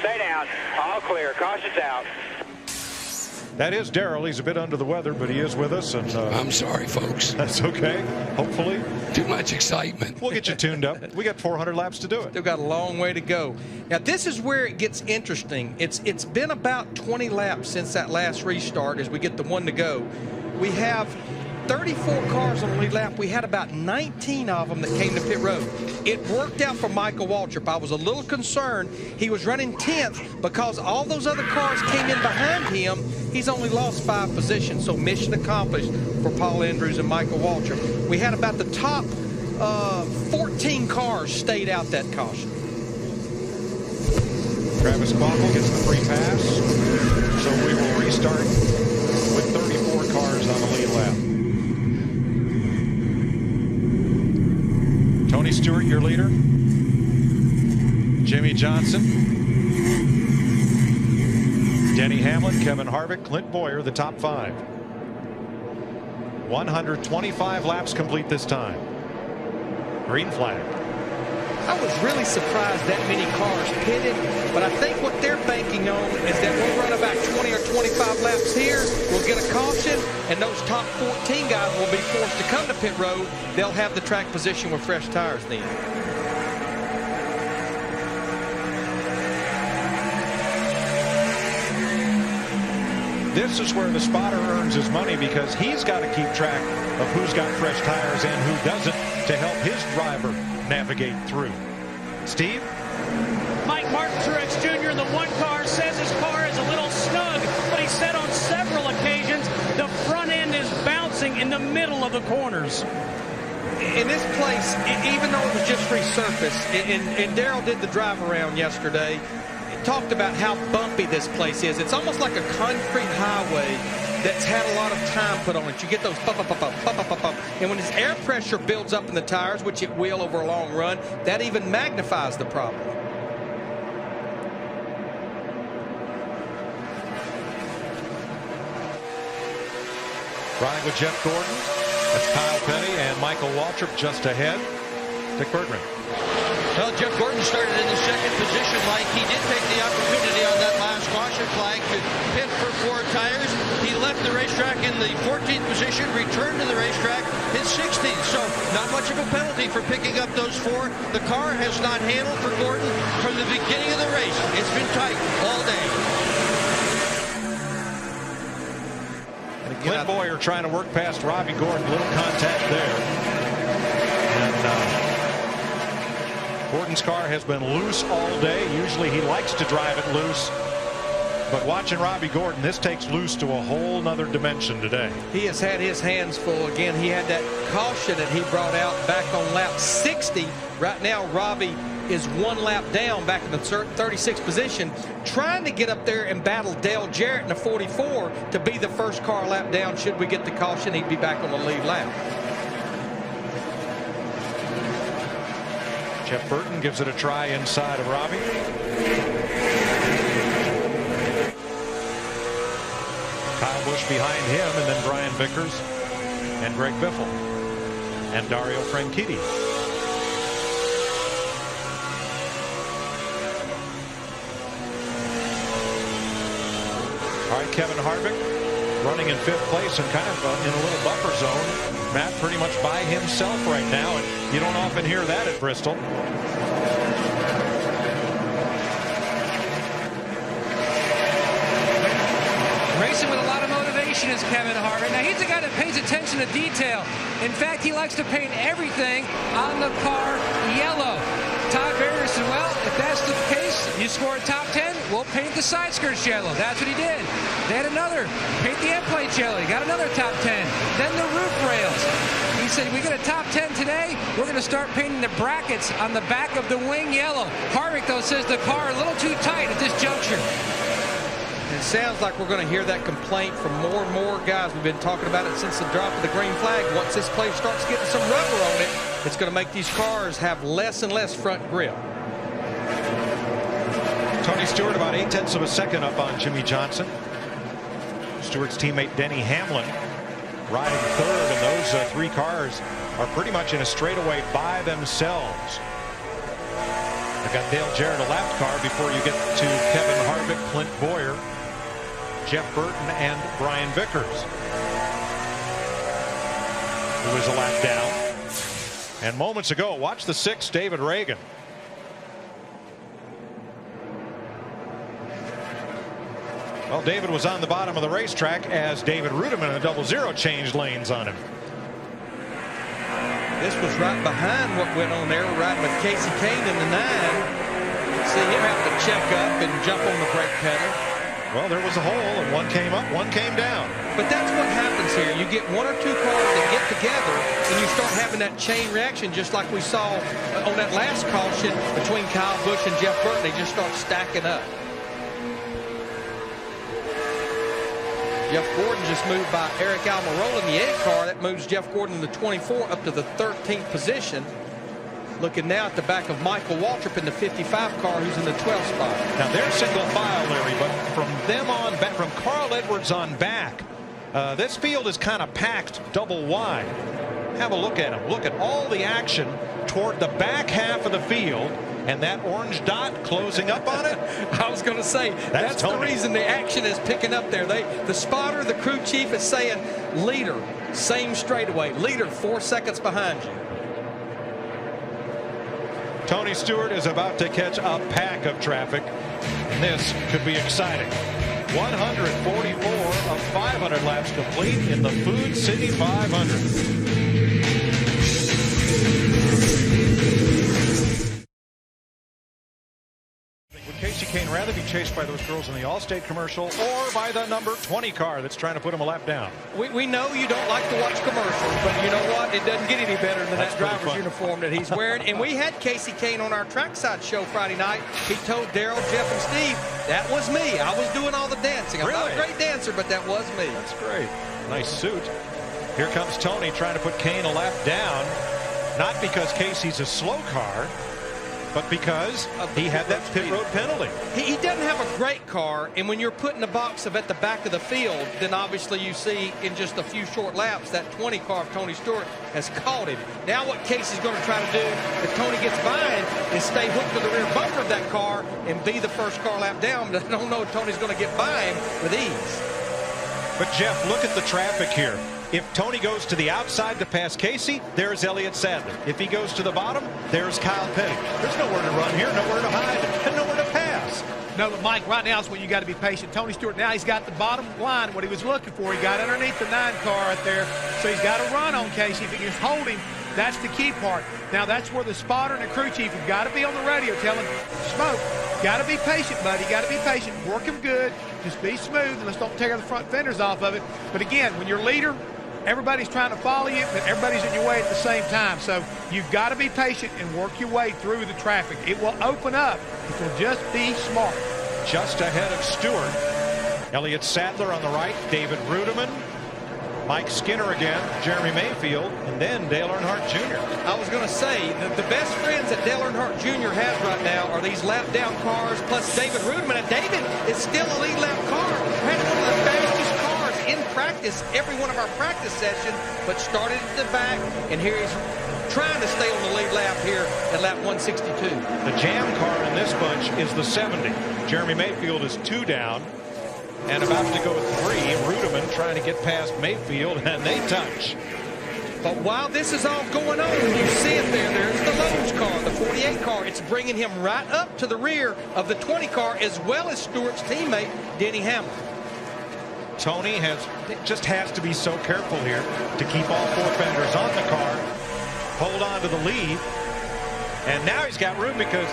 all clear, caution's out. That is Darrell. He's a bit under the weather, but he is with us. And I'm sorry, folks. That's okay. Hopefully. Too much excitement. We'll get you tuned up. We got 400 laps to do it. Still got a long way to go. Now, this is where it gets interesting. It's been about 20 laps since that last restart as we get the one to go. We have 34 cars on the lead lap. We had about 19 of them that came to pit road. It worked out for Michael Waltrip. I was a little concerned. He was running 10th because all those other cars came in behind him. He's only lost 5 positions, so mission accomplished for Paul Andrews and Michael Waltrip. We had about the top 14 cars stayed out that caution. Travis Kvapil gets the free pass, so we will restart with 34 cars on the lead lap. Tony Stewart, your leader. Jimmie Johnson. Denny Hamlin, Kevin Harvick, Clint Bowyer, the top 5. 125 laps complete this time. Green flag. I was really surprised that many cars pitted, but I think what they're banking on is that we'll run about 20 or 25 laps here, we'll get a caution, and those top 14 guys will be forced to come to pit road. They'll have the track position with fresh tires then. This is where the spotter earns his money because he's got to keep track of who's got fresh tires and who doesn't to help his driver navigate through. Steve? Mike Martin Truex Jr. in the one car says his car is a little snug, but he said on several occasions the front end is bouncing in the middle of the corners. In this place, even though it was just resurfaced, and Darrell did the drive around yesterday, talked about how bumpy this place is. It's almost like a concrete highway that's had a lot of time put on it. You get those bump, bump, bump, bump, bump, bump. And when this air pressure builds up in the tires, which it will over a long run, that even magnifies the problem. Riding with Jeff Gordon. That's Kyle Petty and Michael Waltrip just ahead. Dick Bergman. Well, Jeff Gordon started in the second position, Mike. He did take the opportunity on that last caution flag to pit for 4 tires. He left the racetrack in the 14th position, returned to the racetrack in 16th. So not much of a penalty for picking up those 4. The car has not handled for Gordon from the beginning of the race. It's been tight all day. Clint Bowyer trying to work past Robbie Gordon. Little contact there. And Gordon's car has been loose all day. Usually he likes to drive it loose. But watching Robbie Gordon, this takes loose to a whole nother dimension today. He has had his hands full. Again, he had that caution that he brought out back on lap 60. Right now, Robbie is 1 lap down back in the 36th position, trying to get up there and battle Dale Jarrett in the 44 to be the first car a lap down. Should we get the caution, he'd be back on the lead lap. Jeff Burton gives it a try inside of Robbie. Kyle Busch behind him, and then Brian Vickers and Greg Biffle and Dario Franchitti. All right, Kevin Harvick running in 5th place and kind of in a little buffer zone. Matt pretty much by himself right now, and you don't often hear that at Bristol. Racing with a lot of motivation is Kevin Harvick. Now, he's a guy that pays attention to detail. In fact, he likes to paint everything on the car yellow. Todd Berger said, well, if that's the case, you score a top 10, we'll paint the side skirts yellow. That's what he did. They had another, paint the end plates yellow. He got another top 10. Then the roof rails. He said, we get a top 10 today, we're going to start painting the brackets on the back of the wing yellow. Harvick, though, says the car a little too tight at this juncture. It sounds like we're going to hear that complaint from more and more guys. We've been talking about it since the drop of the green flag. Once this place starts getting some rubber on it, it's going to make these cars have less and less front grip. Tony Stewart about 0.8 of a second up on Jimmie Johnson. Stewart's teammate Denny Hamlin riding 3rd, and those 3 cars are pretty much in a straightaway by themselves. They've got Dale Jarrett, a lap car, before you get to Kevin Harvick, Clint Bowyer, Jeff Burton, and Brian Vickers, who is a lap down. And moments ago, watch the 6, David Ragan. Well, David was on the bottom of the racetrack as David Rudiman in a 00 changed lanes on him. This was right behind what went on there, right with Kasey Kahne in the 9. See him have to check up and jump on the brake pedal. Well, there was a hole, and one came up, one came down. But that's what happens here. You get 1 or 2 cars that get together, and you start having that chain reaction, just like we saw on that last caution between Kyle Busch and Jeff Burton. They just start stacking up. Jeff Gordon just moved by Eric Almirola in the 8 car. That moves Jeff Gordon in the 24 up to the 13th position. Looking now at the back of Michael Waltrip in the 55 car, who's in the 12th spot. Now they're single file, Larry, but from them on back, from Carl Edwards on back, this field is kind of packed double wide. Have a look at them. Look at all the action toward the back half of the field. And that orange dot closing up on it. I was going to say, that's the reason the action is picking up there. The spotter, the crew chief is saying, leader, same straightaway. Leader, 4 seconds behind you. Tony Stewart is about to catch a pack of traffic. This could be exciting. 144 of 500 laps complete in the Food City 500. Kasey Kahne rather be chased by those girls in the Allstate commercial or by the number 20 car that's trying to put him a lap down? We know you don't like to watch commercials, but you know what? It doesn't get any better than that driver's uniform that he's wearing. And we had Kasey Kahne on our trackside show Friday night. He told Daryl, Jeff, and Steve, that was me. I was doing all the dancing. I'm not a great dancer, but that was me. That's great. Nice suit. Here comes Tony trying to put Kahne a lap down. Not because Kasey's a slow car, but because he had that pit road penalty. He doesn't have a great car, and when you're put in the box of at the back of the field, then obviously you see in just a few short laps that 20 car of Tony Stewart has caught him. Now what Kasey's going to try to do if Tony gets by him is stay hooked to the rear bumper of that car and be the first car lap down. But I don't know if Tony's going to get by him with ease. But Jeff, look at the traffic here. If Tony goes to the outside to pass Kasey, there's Elliott Sadler. If he goes to the bottom, there's Kyle Petty. There's nowhere to run here, nowhere to hide, and nowhere to pass. No, but Mike, right now is when you got to be patient. Tony Stewart, now he's got the bottom line, what he was looking for. He got underneath the 9 car right there, so he's got to run on Kasey. If he can hold him, that's the key part. Now, that's where the spotter and the crew chief have got to be on the radio telling Smoke, got to be patient, buddy. Got to be patient. Work him good. Just be smooth, and let's don't tear the front fenders off of it. But again, when you're leader, everybody's trying to follow you, but everybody's in your way at the same time. So you've got to be patient and work your way through the traffic. It will open up. It will just be smart. Just ahead of Stewart, Elliott Sadler on the right, David Rudiman, Mike Skinner again, Jeremy Mayfield, and then Dale Earnhardt Jr. I was going to say, the best friends that Dale Earnhardt Jr. has right now are these lap-down cars, plus David Rudiman. And David is still a lead lap car. Had one of the fastest cars in practice, every one of our practice sessions, but started at the back, and here he's trying to stay on the lead lap here at lap 162. The jam car in this bunch is the 70. Jeremy Mayfield is 2 down and about to go 3. Rudiman trying to get past Mayfield, and they touch. But while this is all going on, you see it there. There's the Lowe's car, the 48 car. It's bringing him right up to the rear of the 20 car, as well as Stewart's teammate, Denny Hamlin. Tony just has to be so careful here to keep all 4 fenders on the car, hold on to the lead, and now he's got room because,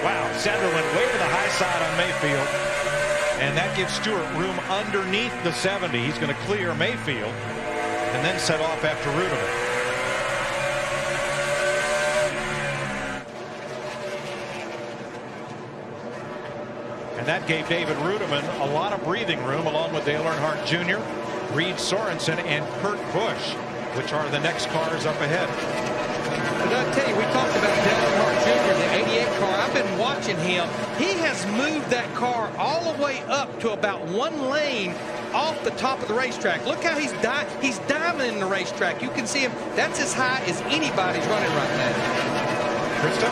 wow, Sadler went way to the high side on Mayfield, and that gives Stewart room underneath the 70. He's going to clear Mayfield and then set off after Rudiman. And that gave David Rudiman a lot of breathing room, along with Dale Earnhardt Jr., Reed Sorensen, and Kurt Busch, which are the next cars up ahead. But I'll tell you, we talked about Dale Earnhardt Jr., the 88 car. I've been watching watching him, he has moved that car all the way up to about 1 lane off the top of the racetrack. Look how he's diamonding the racetrack. You can see him. That's as high as anybody's running right now. Krista?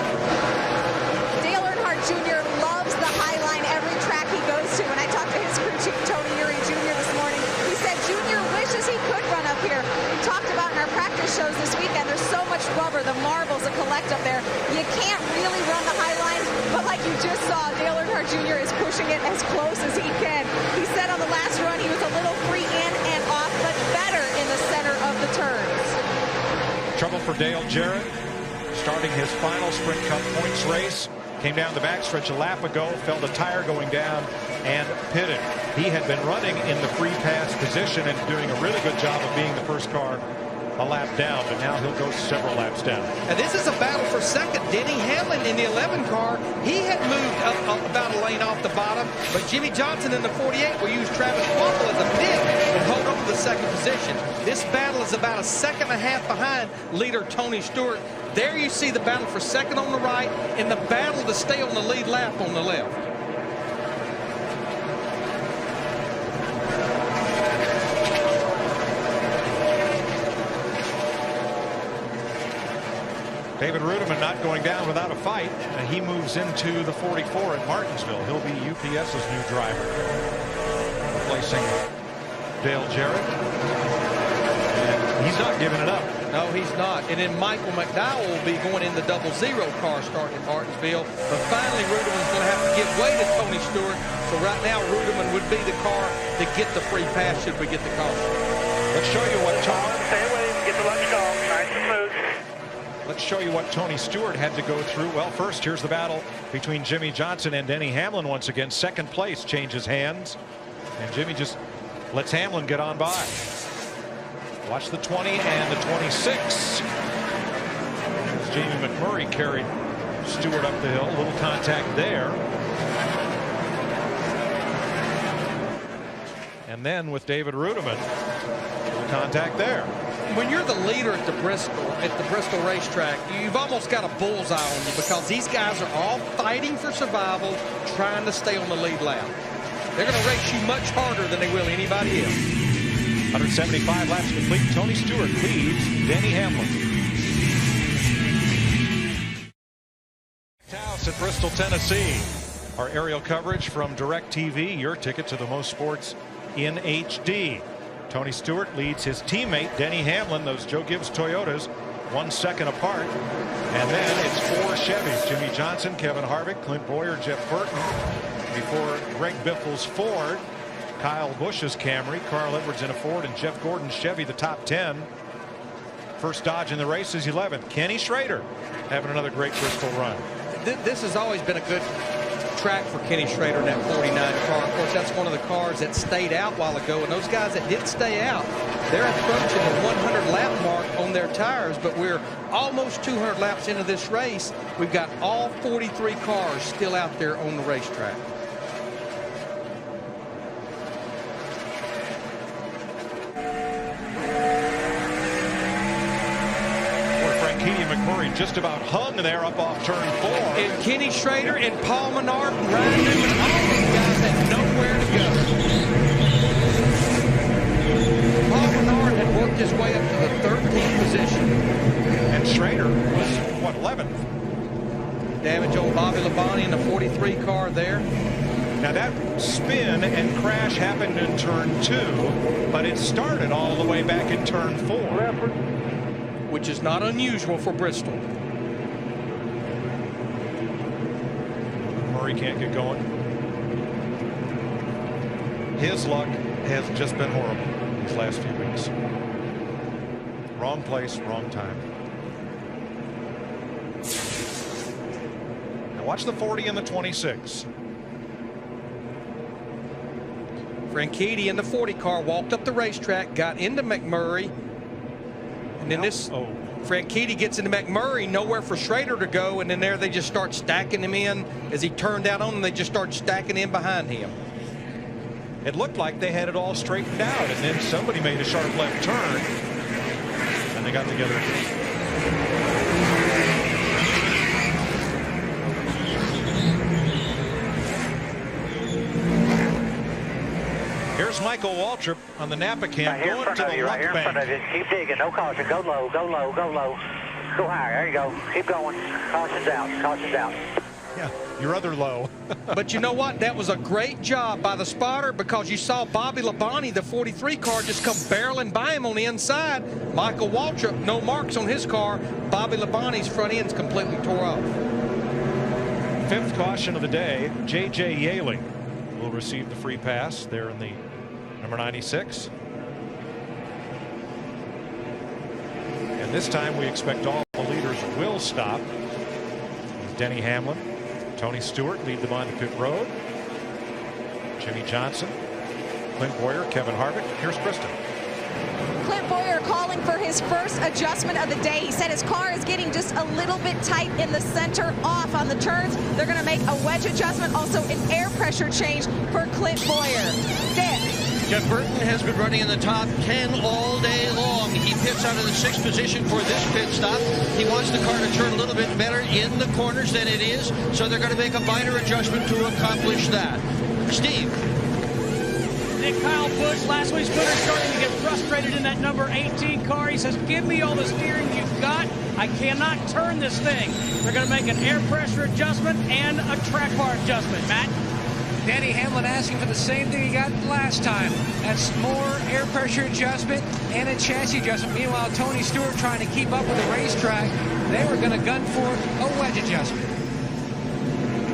Dale Earnhardt Jr. loves the High Line every track he goes to. And I talked to his crew chief, Tony Eury Jr. this morning. He said Jr. wishes he could run up here. We talked about in our practice shows this weekend, there's so much rubber, the marbles that collect up there. You can't really run the High Line, but like you just saw, Dale Earnhardt Jr. is pushing it as close as he can. He said on the last run he was a little free in and off, but better in the center of the turns. Trouble for Dale Jarrett, starting his final Sprint Cup points race. Came down the backstretch a lap ago, felt a tire going down, and pitted. He had been running in the free pass position and doing a really good job of being the first car a lap down, but now he'll go several laps down. And this is a battle for second. Denny Hamlin in the 11 car, he had moved up about a lane off the bottom, but Jimmy Johnson in the 48 will use Travis Kvapil as a pit and hold on to the second position. This battle is about a second and a half behind leader Tony Stewart. There you see the battle for second on the right and the battle to stay on the lead lap on the left. David Rudiman not going down without a fight. He moves into the 44 at Martinsville. He'll be UPS's new driver, replacing Dale Jarrett. And he's not giving it up. No, he's not. And then Michael McDowell will be going in the 00 car starting at Martinsville. But finally, Rudiman's going to have to give way to Tony Stewart. So right now, Rudiman would be the car to get the free pass should we get the caution. Let's show you what Stay away, get the lunch call, nice and smooth. Let's show you what Tony Stewart had to go through. Well, first, here's the battle between Jimmy Johnson and Denny Hamlin once again. Second place changes hands. And Jimmy just lets Hamlin get on by. Watch the 20 and the 26. As Jamie McMurray carried Stewart up the hill. A little contact there. And then with David Rudiman, a little contact there. When you're the leader at the Bristol racetrack, you've almost got a bullseye on you because these guys are all fighting for survival, trying to stay on the lead lap. They're going to race you much harder than they will anybody else. 175 laps complete. Tony Stewart leads Denny Hamlin. House at Bristol, Tennessee. Our aerial coverage from DirecTV, your ticket to the most sports in HD. Tony Stewart leads his teammate Denny Hamlin, those Joe Gibbs Toyotas, 1 second apart. And then it's 4 Chevys. Jimmy Johnson, Kevin Harvick, Clint Bowyer, Jeff Burton. Before Greg Biffle's Ford, Kyle Busch's Camry, Carl Edwards in a Ford, and Jeff Gordon's Chevy, the top 10. First Dodge in the race is 11th. Kenny Schrader having another great Bristol run. This has always been a good track for Kenny Schrader in that 49 car. Of course, that's one of the cars that stayed out a while ago, and those guys that did stay out, they're approaching the 100 lap mark on their tires, but we're almost 200 laps into this race. We've got all 43 cars still out there on the racetrack. McMurray just about hung there up off turn 4. And Kenny Schrader and Paul Menard and Ryan Newman, all these guys had nowhere to go. Paul Menard had worked his way up to the 13th position. And Schrader was, what, 11th? Damage on Bobby Labonte in the 43 car there. Now that spin and crash happened in turn 2, but it started all the way back in turn 4. Which is not unusual for Bristol. Murray can't get going. His luck has just been horrible these last few weeks. Wrong place, wrong time. Now watch the 40 and the 26. Franchitti in the 40 car walked up the racetrack, got into McMurray. And then Franchitti gets into McMurray, nowhere for Schrader to go, and then there they just start stacking him in. As he turned out on them, they just start stacking in behind him. It looked like they had it all straightened out, and then somebody made a sharp left turn, and they got together. Here's Michael Waltrip on the Napa cam going to the left bank. Keep digging. No caution. Go low. Go low. Go low. Go higher. There you go. Keep going. Caution's out. Caution's out. Yeah, your other low. But you know what? That was a great job by the spotter, because you saw Bobby Labonte, the 43 car, just come barreling by him on the inside. Michael Waltrip, no marks on his car. Bobby Labonte's front end's completely tore off. Fifth caution of the day. J.J. Yaley will receive the free pass there in the number 96. And this time we expect all the leaders will stop. Denny Hamlin, Tony Stewart lead them on to pit road. Jimmy Johnson, Clint Bowyer, Kevin Harvick. Here's Kristen. Clint Bowyer calling for his first adjustment of the day. He said his car is getting just a little bit tight in the center, off on the turns. They're going to make a wedge adjustment, also an air pressure change for Clint Bowyer. Dan. Jeff Burton has been running in the top 10 all day long. He pits out of the 6th position for this pit stop. He wants the car to turn a little bit better in the corners than it is, so they're going to make a minor adjustment to accomplish that. Steve. Kyle Busch, last week's winner, starting to get frustrated in that number 18 car. He says, give me all the steering you've got. I cannot turn this thing. They're going to make an air pressure adjustment and a track bar adjustment. Matt? Denny Hamlin asking for the same thing he got last time. That's more air pressure adjustment and a chassis adjustment. Meanwhile, Tony Stewart trying to keep up with the racetrack. They were going to gun for a wedge adjustment.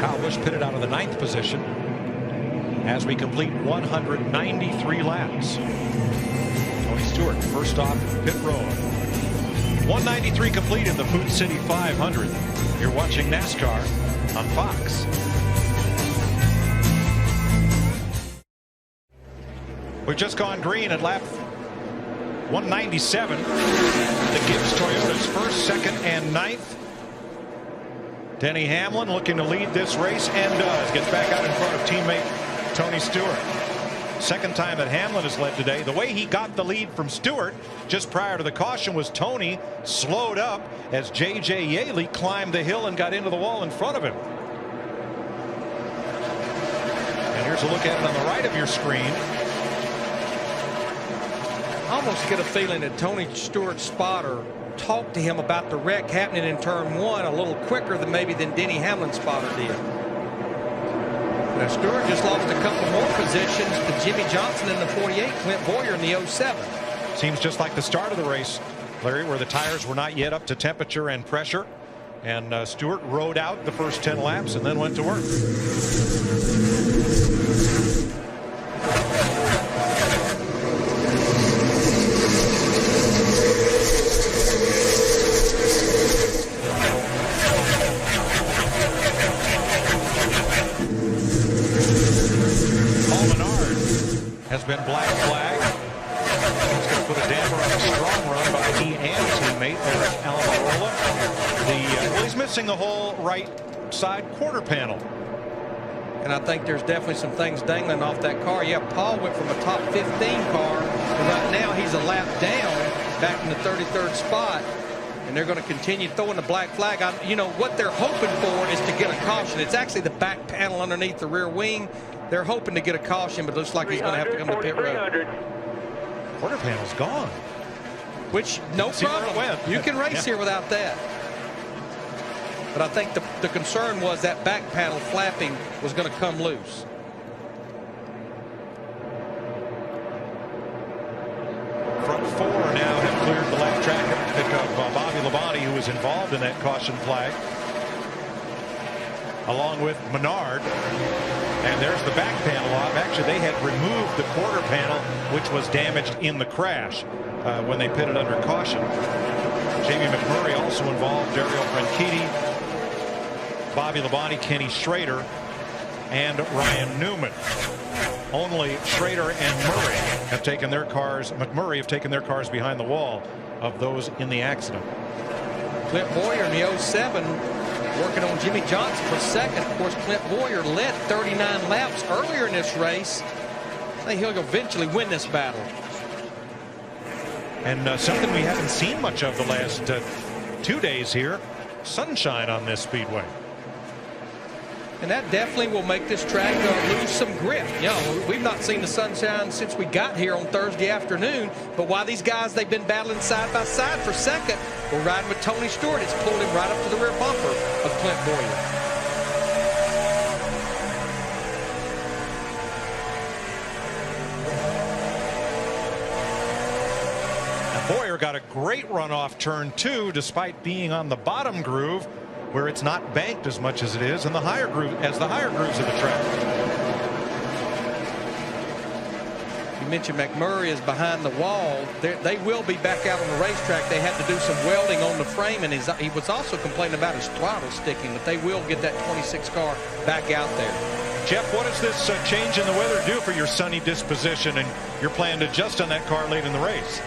Kyle Busch pitted out of the 9th position as we complete 193 laps. Tony Stewart first off pit road. 193 complete in the Food City 500. You're watching NASCAR on Fox. We've just gone green at lap 197. The Gibbs Toyota's first, second, and 9th. Denny Hamlin looking to lead this race, and does. Gets back out in front of teammate Tony Stewart. Second time that Hamlin has led today. The way he got the lead from Stewart just prior to the caution was Tony slowed up as J.J. Yaley climbed the hill and got into the wall in front of him. And here's a look at it on the right of your screen. I almost get a feeling that Tony Stewart's spotter talked to him about the wreck happening in turn 1 a little quicker than Denny Hamlin's spotter did. Now Stewart just lost a couple more positions to Jimmy Johnson in the 48, Clint Bowyer in the 07. Seems just like the start of the race, Larry, where the tires were not yet up to temperature and pressure. And Stewart rode out the first 10 laps and then went to work. Has been black flagged. It's going to put a damper on a strong run by he and teammate Eric Almirola. Well, he's missing the whole right side quarter panel. And I think there's definitely some things dangling off that car. Yeah, Paul went from a top 15 car to right now he's a lap down back in the 33rd spot. And they're going to continue throwing the black flag. You know, what they're hoping for is to get a caution. It's actually the back panel underneath the rear wing. They're hoping to get a caution, but it looks like he's going to have to come to pit road. Quarter panel's gone. Which, no problem. You can race here without that. But I think the concern was that back panel flapping was going to come loose. Front 4 now have cleared the left track to pick up Bobby Labonte, who was involved in that caution flag, along with Menard. And there's the back panel off. Actually, they had removed the quarter panel, which was damaged in the crash when they pitted under caution. Jamie McMurray also involved, Dario Franchitti, Bobby Labonte, Kenny Schrader, and Ryan Newman. Only Schrader and Murray have taken their cars. McMurray have taken their cars behind the wall of those in the accident. Clint Bowyer in the 07 working on Jimmy Johnson for second. Of course, Clint Bowyer led 39 laps earlier in this race. I think he'll eventually win this battle. And something we haven't seen much of the last 2 days here, sunshine on this speedway. And that definitely will make this track lose some grip. You know, we've not seen the sunshine since we got here on Thursday afternoon. But while these guys, they've been battling side by side for second, we're riding with Tony Stewart. It's pulled him right up to the rear bumper of Clint Bowyer. Bowyer got a great run off turn 2 despite being on the bottom groove where it's not banked as much as it is in the higher groove of the track. You mentioned McMurray is behind the wall. They will be back out on the racetrack. They had to do some welding on the frame, and he was also complaining about his throttle sticking, but they will get that 26 car back out there. Jeff, what does this change in the weather do for your sunny disposition and your plan to adjust on that car late in the race?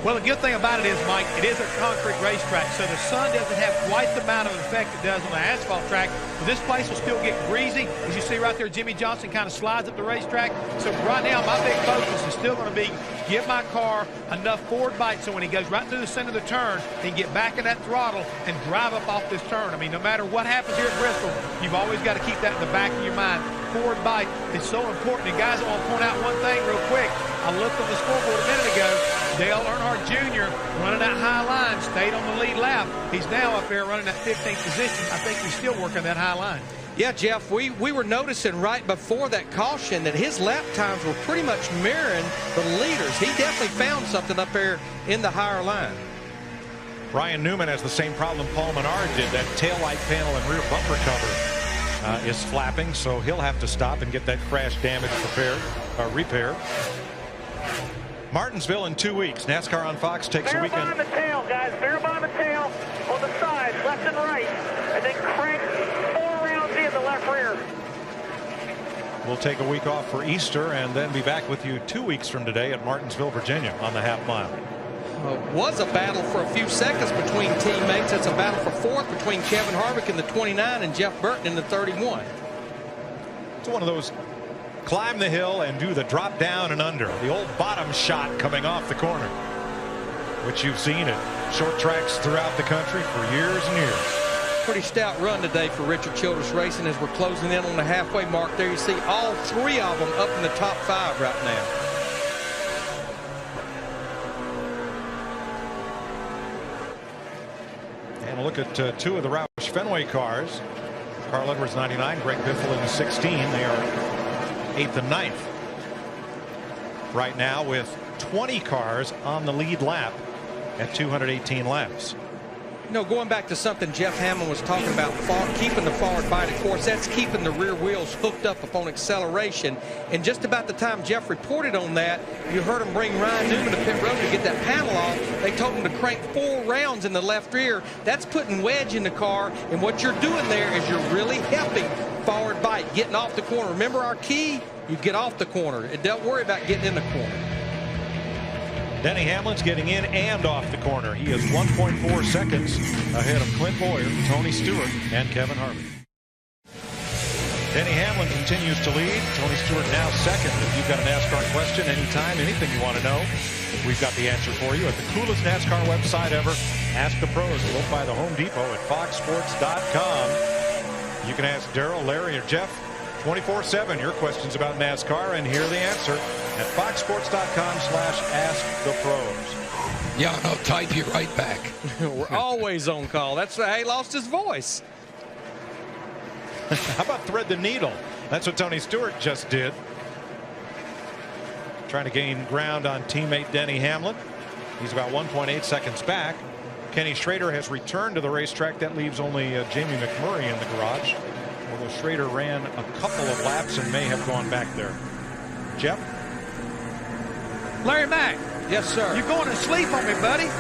Well, the good thing about it is, Mike, it is a concrete racetrack, so the sun doesn't have quite the amount of effect it does on the asphalt track. But this place will still get greasy. As you see right there, Jimmie Johnson kind of slides up the racetrack. So right now, my big focus is still going to be give my car enough forward bite so when he goes right through the center of the turn, he can get back in that throttle and drive up off this turn. I mean, no matter what happens here at Bristol, you've always got to keep that in the back of your mind. Forward bite is so important. And guys, I want to point out one thing real quick. I looked on the scoreboard a minute ago. Dale Earnhardt Jr. running that high line, stayed on the lead lap. He's now up there running that 15th position. I think he's still working that high line. Yeah, Jeff, we were noticing right before that caution that his lap times were pretty much mirroring the leaders. He definitely found something up there in the higher line. Ryan Newman has the same problem Paul Menard did. That taillight panel and rear bumper cover is flapping, so he'll have to stop and get that crash damage repaired. Martinsville in 2 weeks. NASCAR on Fox takes a weekend. Bear by the tail, guys. Bear by the tail on the side, left and right. And then crank 4 rounds in the left rear. We'll take a week off for Easter and then be back with you 2 weeks from today at Martinsville, Virginia on the half mile. Was a battle for a few seconds between teammates. It's a battle for fourth between Kevin Harvick in the 29 and Jeff Burton in the 31. It's one of those climb the hill and do the drop down and under. The old bottom shot coming off the corner, which you've seen at short tracks throughout the country for years and years. Pretty stout run today for Richard Childress Racing as we're closing in on the halfway mark there. You see all 3 of them up in the top 5 right now. And a look at 2 of the Roush Fenway cars. Carl Edwards 99, Greg Biffle in the 16. They are 8th and 9th right now with 20 cars on the lead lap at 218 laps. You know, going back to something Jeff Hammond was talking about, keeping the forward bite, of course, that's keeping the rear wheels hooked up upon acceleration. And just about the time Jeff reported on that, you heard him bring Ryan Newman to pit road to get that panel off. They told him to crank 4 rounds in the left rear. That's putting wedge in the car. And what you're doing there is you're really helping forward bite, getting off the corner. Remember our key? You get off the corner. And don't worry about getting in the corner. Denny Hamlin's getting in and off the corner. He is 1.4 seconds ahead of Clint Bowyer, Tony Stewart, and Kevin Harvick. Denny Hamlin continues to lead. Tony Stewart now second. If you've got a NASCAR question anytime, anything you want to know, we've got the answer for you at the coolest NASCAR website ever, Ask the Pros, built by the Home Depot at foxsports.com. You can ask Daryl, Larry, or Jeff 24/7 your questions about NASCAR and hear the answer at foxsports.com/askthepros. Yeah, and I'll type you right back. We're always on call. That's why he lost his voice. How about thread the needle? That's what Tony Stewart just did. Trying to gain ground on teammate Denny Hamlin. He's about 1.8 seconds back. Kenny Schrader has returned to the racetrack. That leaves only Jamie McMurray in the garage. Although Schrader ran a couple of laps and may have gone back there. Jeff? Larry Mack. Yes, sir. You're going to sleep on me, buddy.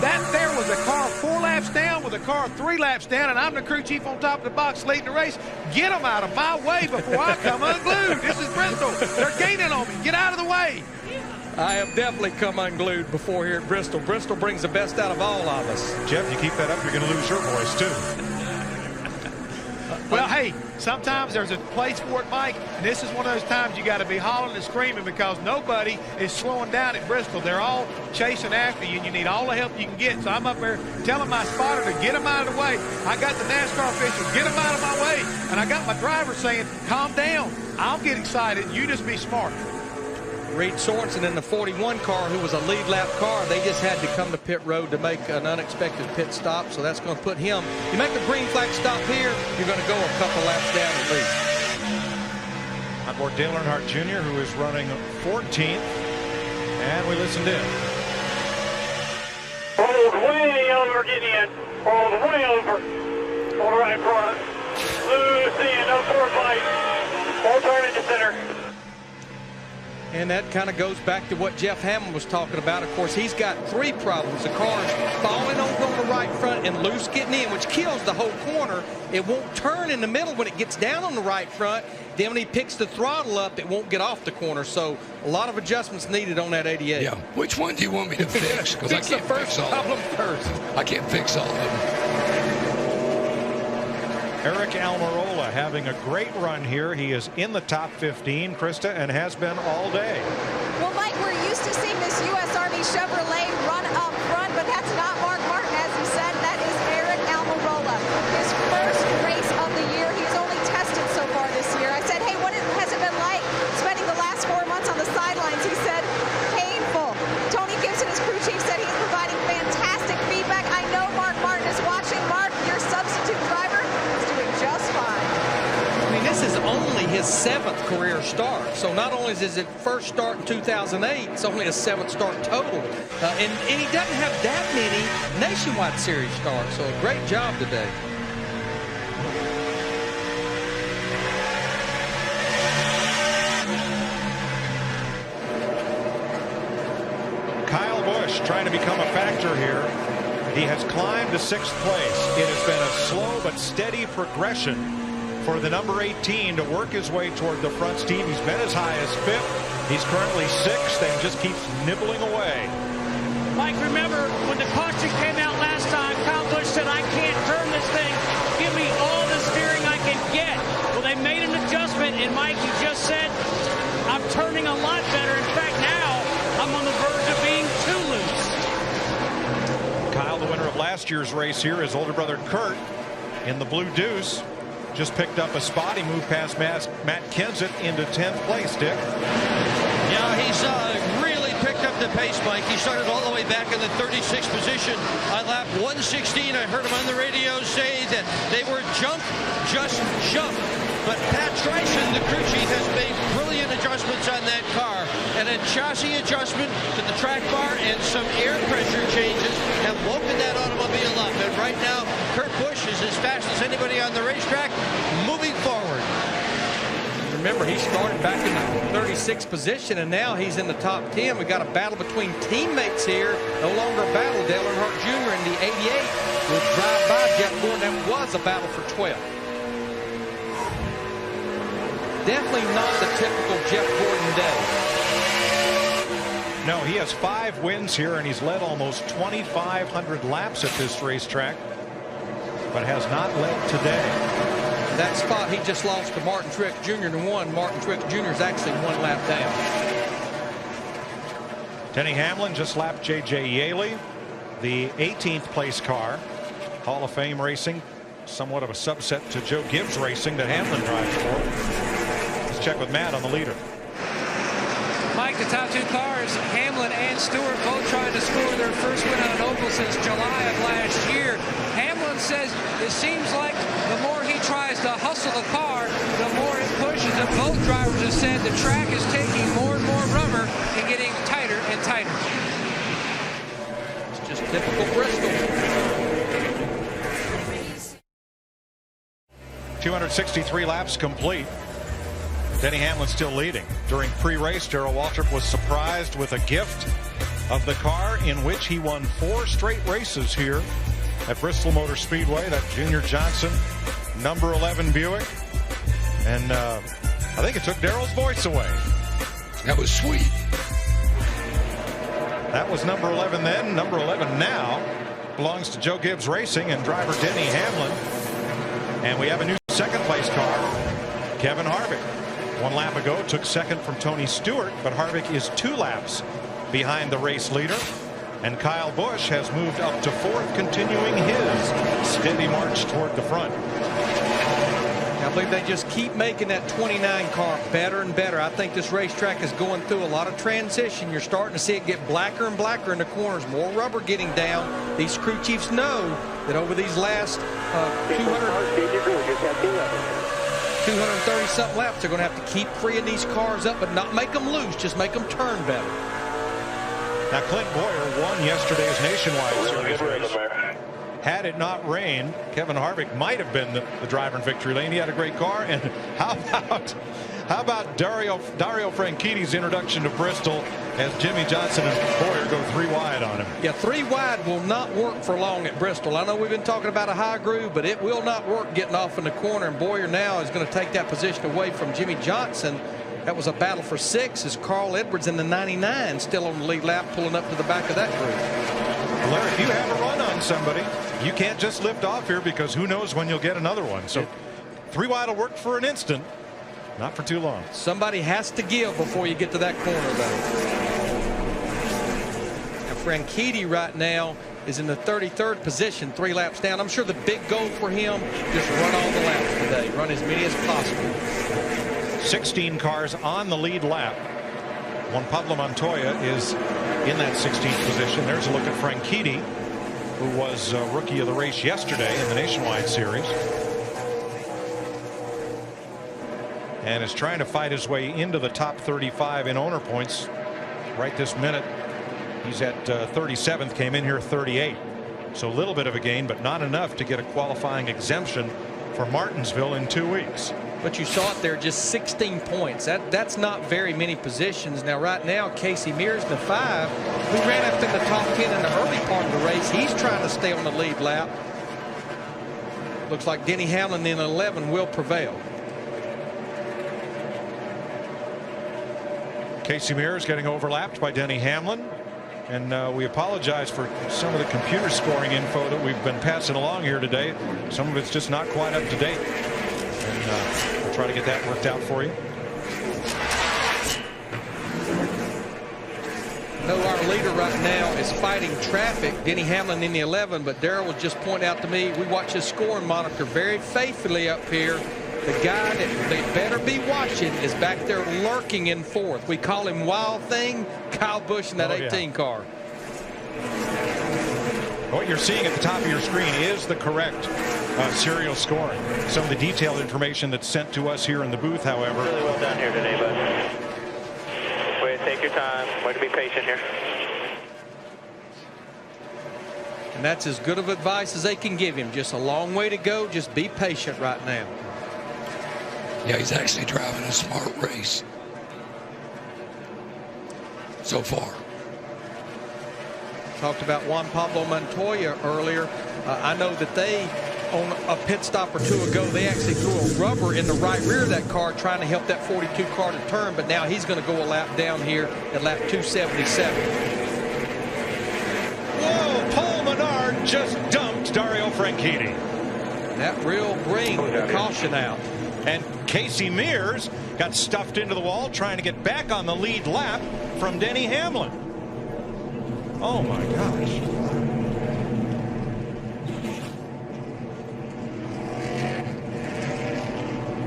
That there was a car 4 laps down with a car 3 laps down, and I'm the crew chief on top of the box leading the race. Get them out of my way before I come unglued. This is Bristol. They're gaining on me. Get out of the way. I have definitely come unglued before here at Bristol. Bristol brings the best out of all of us. Jeff, you keep that up, you're going to lose your voice, too. Well, hey, sometimes there's a place for it, Mike, and this is one of those times you got to be hollering and screaming because nobody is slowing down at Bristol. They're all chasing after you, and you need all the help you can get. So I'm up there telling my spotter to get them out of the way. I got the NASCAR officials, get them out of my way, and I got my driver saying, calm down. I'll get excited. You just be smart. Reed Sorensen in the 41 car, who was a lead lap car, they just had to come to pit road to make an unexpected pit stop, so that's going to put him. You make a green flag stop here, you're going to go a couple laps down at least. On board Dale Earnhardt Jr., who is running 14th, and we listened in. Rolled way over, getting in. Rolled way over. On the right front. Loose in, no forward light. Full turn into center. And that kind of goes back to what Jeff Hamlin was talking about. Of course, he's got three problems. The car's falling over on the right front and loose getting in, which kills the whole corner. It won't turn in the middle when it gets down on the right front. Then when he picks the throttle up, it won't get off the corner. So a lot of adjustments needed on that 88. Yeah. Which one do you want me to fix? Because I can't fix all of them. First. I can't fix all of them. Eric Almirola having a great run here. He is in the top 15, Krista, and has been all day. Well, Mike, we're used to seeing this U.S. Army Chevrolet run up front, but that's not Mark Martin, as you said. That is Eric Almirola. His first race of the year. He's only tested so far this year. I said, hey, what has it been like spending the last 4 months on the sidelines? He said, painful. Tony Gibson, his crew chief, said he's providing fantastic feedback. I know Mark Martin is watching. Mark, your substitute driver, is doing just fine. I mean, this is only his 7th career start. So not only is his first start in 2008, it's only a 7th start total. And he doesn't have that many Nationwide Series starts. So a great job today. Kyle Busch trying to become a factor here. He has climbed to 6th place. It has been a slow but steady progression for the number 18 to work his way toward the front. Steve, he's been as high as 5th. He's currently 6th and just keeps nibbling away. Mike, remember when the caution came out last time, Kyle Busch said, I can't turn this thing. Give me all the steering I can get. Well, they made an adjustment, and Mike, you just said, I'm turning a lot better. In fact, now I'm on the verge of being too loose. Kyle, the winner of last year's race here, his older brother Kurt in the Blue Deuce. Just picked up a spot. He moved past Matt Kenseth into 10th place, Dick. Yeah, he's really picked up the pace, Mike. He started all the way back in the 36th position on lap 116. I heard him on the radio say that they were jump, just jump. But Pat Tryson, the crew chief, has made brilliant adjustments on that car. And a chassis adjustment to the track bar and some air pressure changes have woken that automobile up. And right now, Kurt Busch is as fast as anybody on the racetrack moving forward. Remember, he started back in the 36th position, and now he's in the top 10. We got a battle between teammates here. No longer a battle. Dale Earnhardt Jr. in the 88 will drive by Jeff Gordon. That was a battle for 12th. Definitely not the typical Jeff Gordon day. No, he has 5 wins here, and he's led almost 2,500 laps at this racetrack, but has not led today. That spot he just lost to Martin Truex Jr. to 1. Martin Truex Jr. is actually 1 lap down. Denny Hamlin just lapped J.J. Yaley, the 18th place car. Hall of Fame Racing, somewhat of a subset to Joe Gibbs Racing that Hamlin drives for. Let's check with Matt on the leader. Mike, the top 2 cars, Hamlin and Stewart, both trying to score their first win on an oval since July of last year. Hamlin says it seems like the more he tries to hustle the car, the more it pushes it. Both drivers have said the track is taking more and more rubber and getting tighter and tighter. It's just typical Bristol. 263 laps complete. Denny Hamlin still leading. During pre-race, Darrell Waltrip was surprised with a gift of the car in which he won 4 straight races here at Bristol Motor Speedway. That Junior Johnson number 11 Buick. And I think it took Darrell's voice away. That was sweet. That was number 11 then. Number 11 now belongs to Joe Gibbs Racing and driver Denny Hamlin. And we have a new second place car Kevin Harvick. 1 lap ago took second from Tony Stewart, but Harvick is 2 laps behind the race leader. And Kyle Busch has moved up to 4th, continuing his steady march toward the front. I believe they just keep making that 29 car better and better. I think this racetrack is going through a lot of transition. You're starting to see it get blacker and blacker in the corners, more rubber getting down. These crew chiefs know that over these last 230 something laps, they're going to have to keep freeing these cars up, but not make them loose, just make them turn better. Now, Clint Bowyer won yesterday's Nationwide Series race. Had it not rained, Kevin Harvick might have been the driver in victory lane. He had a great car. And how about Dario Franchitti's introduction to Bristol as Jimmy Johnson and Bowyer go 3 wide on him? Yeah, 3 wide will not work for long at Bristol. I know we've been talking about a high groove, but it will not work getting off in the corner. And Bowyer now is going to take that position away from Jimmy Johnson. That was a battle for 6 as Carl Edwards in the 99 still on the lead lap, pulling up to the back of that group. Larry, if you have a run on somebody, you can't just lift off here, because who knows when you'll get another one. So 3 wide will work for an instant, not for too long. Somebody has to give before you get to that corner, though. Now, Franchitti right now is in the 33rd position, 3 laps down. I'm sure the big goal for him, just run all the laps today, run as many as possible. 16 cars on the lead lap. Juan Pablo Montoya is in that 16th position. There's a look at Franchitti, who was rookie of the race yesterday in the Nationwide Series, and is trying to fight his way into the top 35 in owner points right this minute. He's at 37th, came in here 38, so a little bit of a gain, but not enough to get a qualifying exemption for Martinsville in 2 weeks. But you saw it there, just 16 points. That's not very many positions. Now, right now, Casey Mears, the 5, who ran up in the top 10 in the early part of the race. He's trying to stay on the lead lap. Looks like Denny Hamlin in 11 will prevail. Casey Mears getting overlapped by Denny Hamlin. And we apologize for some of the computer scoring info that we've been passing along here today. Some of it's just not quite up to date. And we'll try to get that worked out for you. No, our leader right now is fighting traffic. Denny Hamlin in the 11, but Darrell was just pointing out to me, we watch his scoring monitor very faithfully up here. The guy that they better be watching is back there lurking in 4th. We call him Wild Thing, Kyle Busch in that 18 car. What you're seeing at the top of your screen is the correct serial scoring. Some of the detailed information that's sent to us here in the booth, however. Really well done here today, bud. Way to take your time. Way to be patient here. And that's as good of advice as they can give him. Just a long way to go. Just be patient right now. Yeah, he's actually driving a smart race so far. Talked about Juan Pablo Montoya earlier. I know that they, on a pit stop or 2 ago, they actually threw a rubber in the right rear of that car trying to help that 42 car to turn, but now he's going to go a lap down here at lap 277. Whoa, Paul Menard just dumped Dario Franchitti. That will bring the caution out. And Casey Mears got stuffed into the wall trying to get back on the lead lap from Denny Hamlin. Oh my gosh.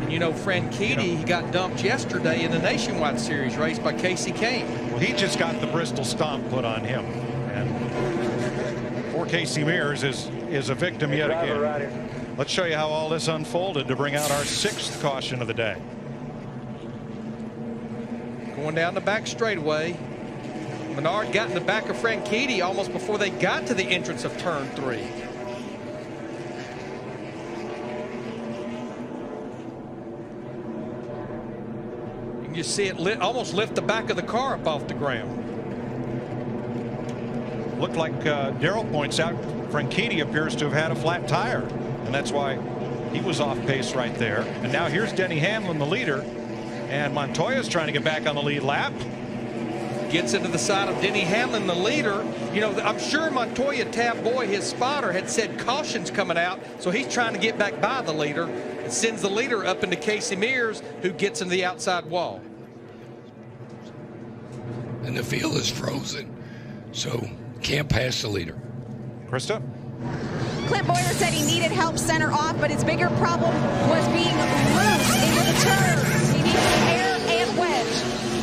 And you know, Franchitti, he got dumped yesterday in the Nationwide Series race by Casey Kane. Well, he just got the Bristol stomp put on him. And poor Casey Mears is a victim yet again. Let's show you how all this unfolded to bring out our 6th caution of the day. Going down the back straightaway. Menard got in the back of Franchitti almost before they got to the entrance of turn 3. You can just see it almost lift the back of the car up off the ground. Looked like Darrell points out, Franchitti appears to have had a flat tire, and that's why he was off pace right there. And now here's Denny Hamlin, the leader, and Montoya's trying to get back on the lead lap. Gets into the side of Denny Hamlin, the leader. You know, I'm sure Montoya Tab Boy, his spotter, had said caution's coming out, so he's trying to get back by the leader. It sends the leader up into Casey Mears, who gets into the outside wall. And the field is frozen, so can't pass the leader. Krista? Clint Boyer said he needed help center off, but his bigger problem was being loose into the turns. He needs air and wedge.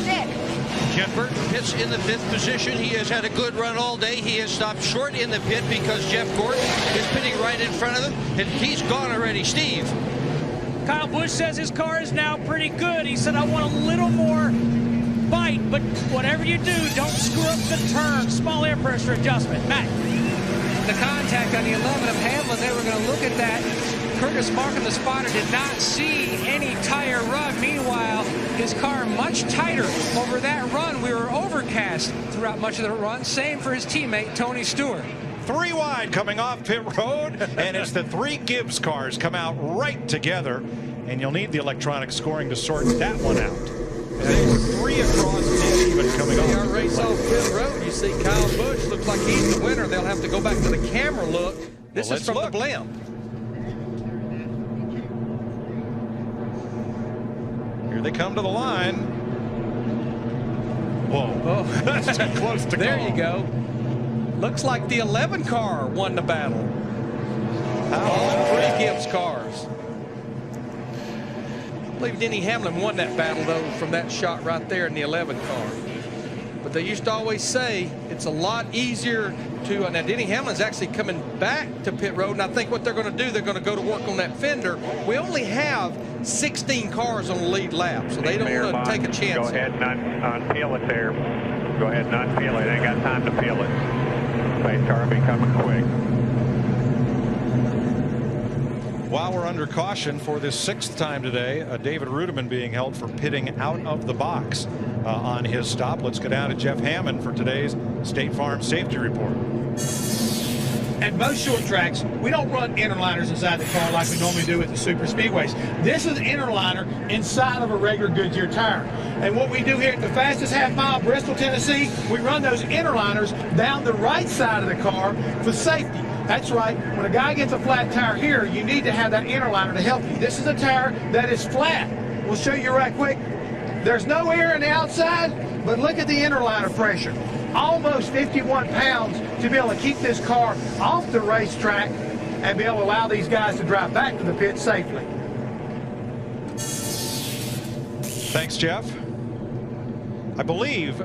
Nick. Jeff Burton pits in the 5th position. He has had a good run all day. He has stopped short in the pit because Jeff Gordon is pitting right in front of him, and he's gone already. Steve. Kyle Busch says his car is now pretty good. He said, I want a little more bite, but whatever you do, don't screw up the turn. Small air pressure adjustment. Matt. The contact on the 11 of Hamlin, they were going to look at that. Curtis Markham, the spotter, did not see any tire run. Meanwhile, his car much tighter over that run. We were overcast throughout much of the run. Same for his teammate, Tony Stewart. 3 wide coming off pit road, and it's the 3 Gibbs cars come out right together, and you'll need the electronic scoring to sort that one out. They were 3 across, dead even coming off. Our race off pit road, you see Kyle Busch looks like he's the winner. They'll have to go back to the camera look. This is from the blimp. Here they come to the line. Whoa. Oh. That's too close to There call. you go. Looks like the 11 car won the battle. All 3 Gibbs cars. I believe Denny Hamlin won that battle, though, from that shot right there in the 11 car. But they used to always say it's a lot easier to... now, Denny Hamlin's actually coming back to pit road, and I think what they're going to do, they're going to go to work on that fender. We only have 16 cars on the lead lap, so they don't want to take a chance. Go ahead and unpeel it there. Go ahead and unpeel it. Ain't got time to peel it. Pace car will be coming quick. While we're under caution for this 6th time today, David Rudiman being held for pitting out of the box on his stop. Let's go down to Jeff Hammond for today's State Farm Safety Report. At most short tracks, we don't run interliners inside the car like we normally do at the super speedways. This is an interliner inside of a regular Goodyear tire. And what we do here at the fastest half mile, Bristol, Tennessee, we run those interliners down the right side of the car for safety. That's right. When a guy gets a flat tire here, you need to have that interliner to help you. This is a tire that is flat. We'll show you right quick. There's no air in the outside, but look at the interliner pressure. Almost 51 pounds to be able to keep this car off the racetrack and be able to allow these guys to drive back to the pit safely. Thanks, Jeff. I believe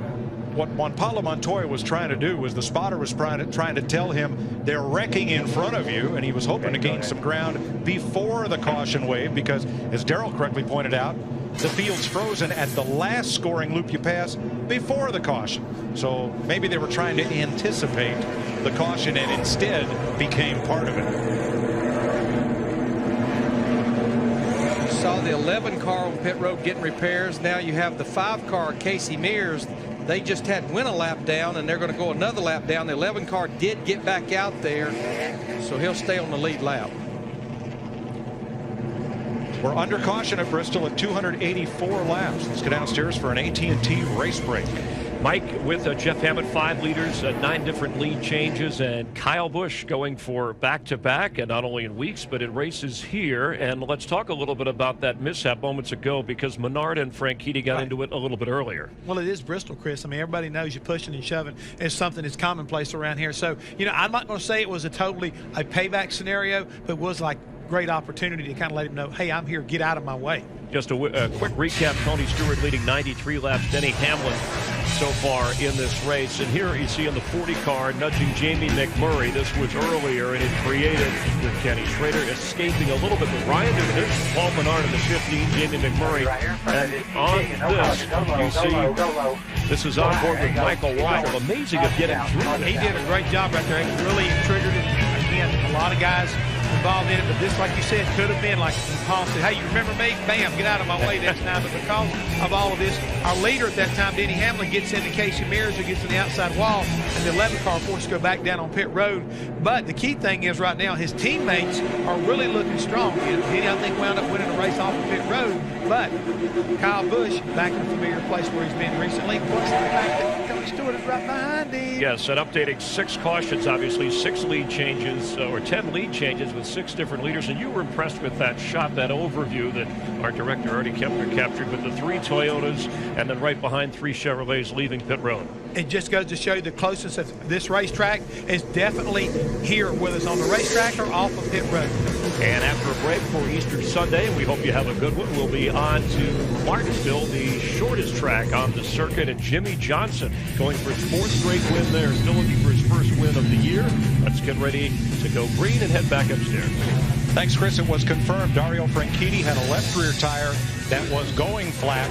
what Juan Pablo Montoya was trying to do was the spotter was trying to tell him they're wrecking in front of you, and he was hoping to gain some ground before the caution wave because, as Darrell correctly pointed out, the field's frozen at the last scoring loop you pass before the caution. So maybe they were trying to anticipate the caution and instead became part of it. You saw the 11 car on pit road getting repairs. Now you have the 5 car, Casey Mears. They just went a lap down, and they're going to go another lap down. The 11 car did get back out there, so he'll stay on the lead lap. We're under caution at Bristol at 284 laps. Let's go downstairs for an AT&T race break. Mike, with Jeff Hammond, 5 leaders, 9 different lead changes, and Kyle Busch going for back-to-back, and not only in weeks, but in races here. And let's talk a little bit about that mishap moments ago, because Menard and Franchitti got into it a little bit earlier. Well, it is Bristol, Chris. I mean, everybody knows you're pushing and shoving is something that's commonplace around here. So, you know, I'm not going to say it was a payback scenario, but it was like great opportunity to kind of let him know, hey, I'm here, get out of my way. Just a quick recap, Tony Stewart leading 93 laps, Denny Hamlin so far in this race. And here you see in the 40 car nudging Jamie McMurray. This was earlier, and it created with Kenny Schrader escaping a little bit. But Ryan, there's Paul Menard in the 15, Jamie McMurray. And on this, you see, this is on board with Michael Wile. Amazing of getting through. He did a great job right there. He really triggered it. Again, a lot of guys involved in it, but this, like you said, could have been like Paul said, hey, you remember me? Bam, get out of my way next time. But because of all of this, our leader at that time, Denny Hamlin, gets into Casey Mears, who gets in the outside wall, and the 11 car forced to go back down on pit road. But the key thing is right now, his teammates are really looking strong. Denny, I think, wound up winning the race off of pit road, But Kyle Busch back in a familiar place where he's been recently, plus the fact that Tony Stewart is right behind him. Yes, and updating 6 cautions, obviously 6 lead changes, or 10 lead changes with 6 different leaders. And you were impressed with that shot, that overview that our director Artie Kepner captured with the 3 Toyotas and then right behind 3 Chevrolets leaving pit road. It just goes to show you the closeness of this racetrack is definitely here with us on the racetrack or off of pit road. And after a break for Easter Sunday, we hope you have a good one. We'll be on to Martinsville, the shortest track on the circuit, and Jimmie Johnson going for his 4th straight win there, still looking for his 1st win of the year. Let's get ready to go green and head back upstairs. Thanks, Chris. It was confirmed Dario Franchitti had a left rear tire that was going flat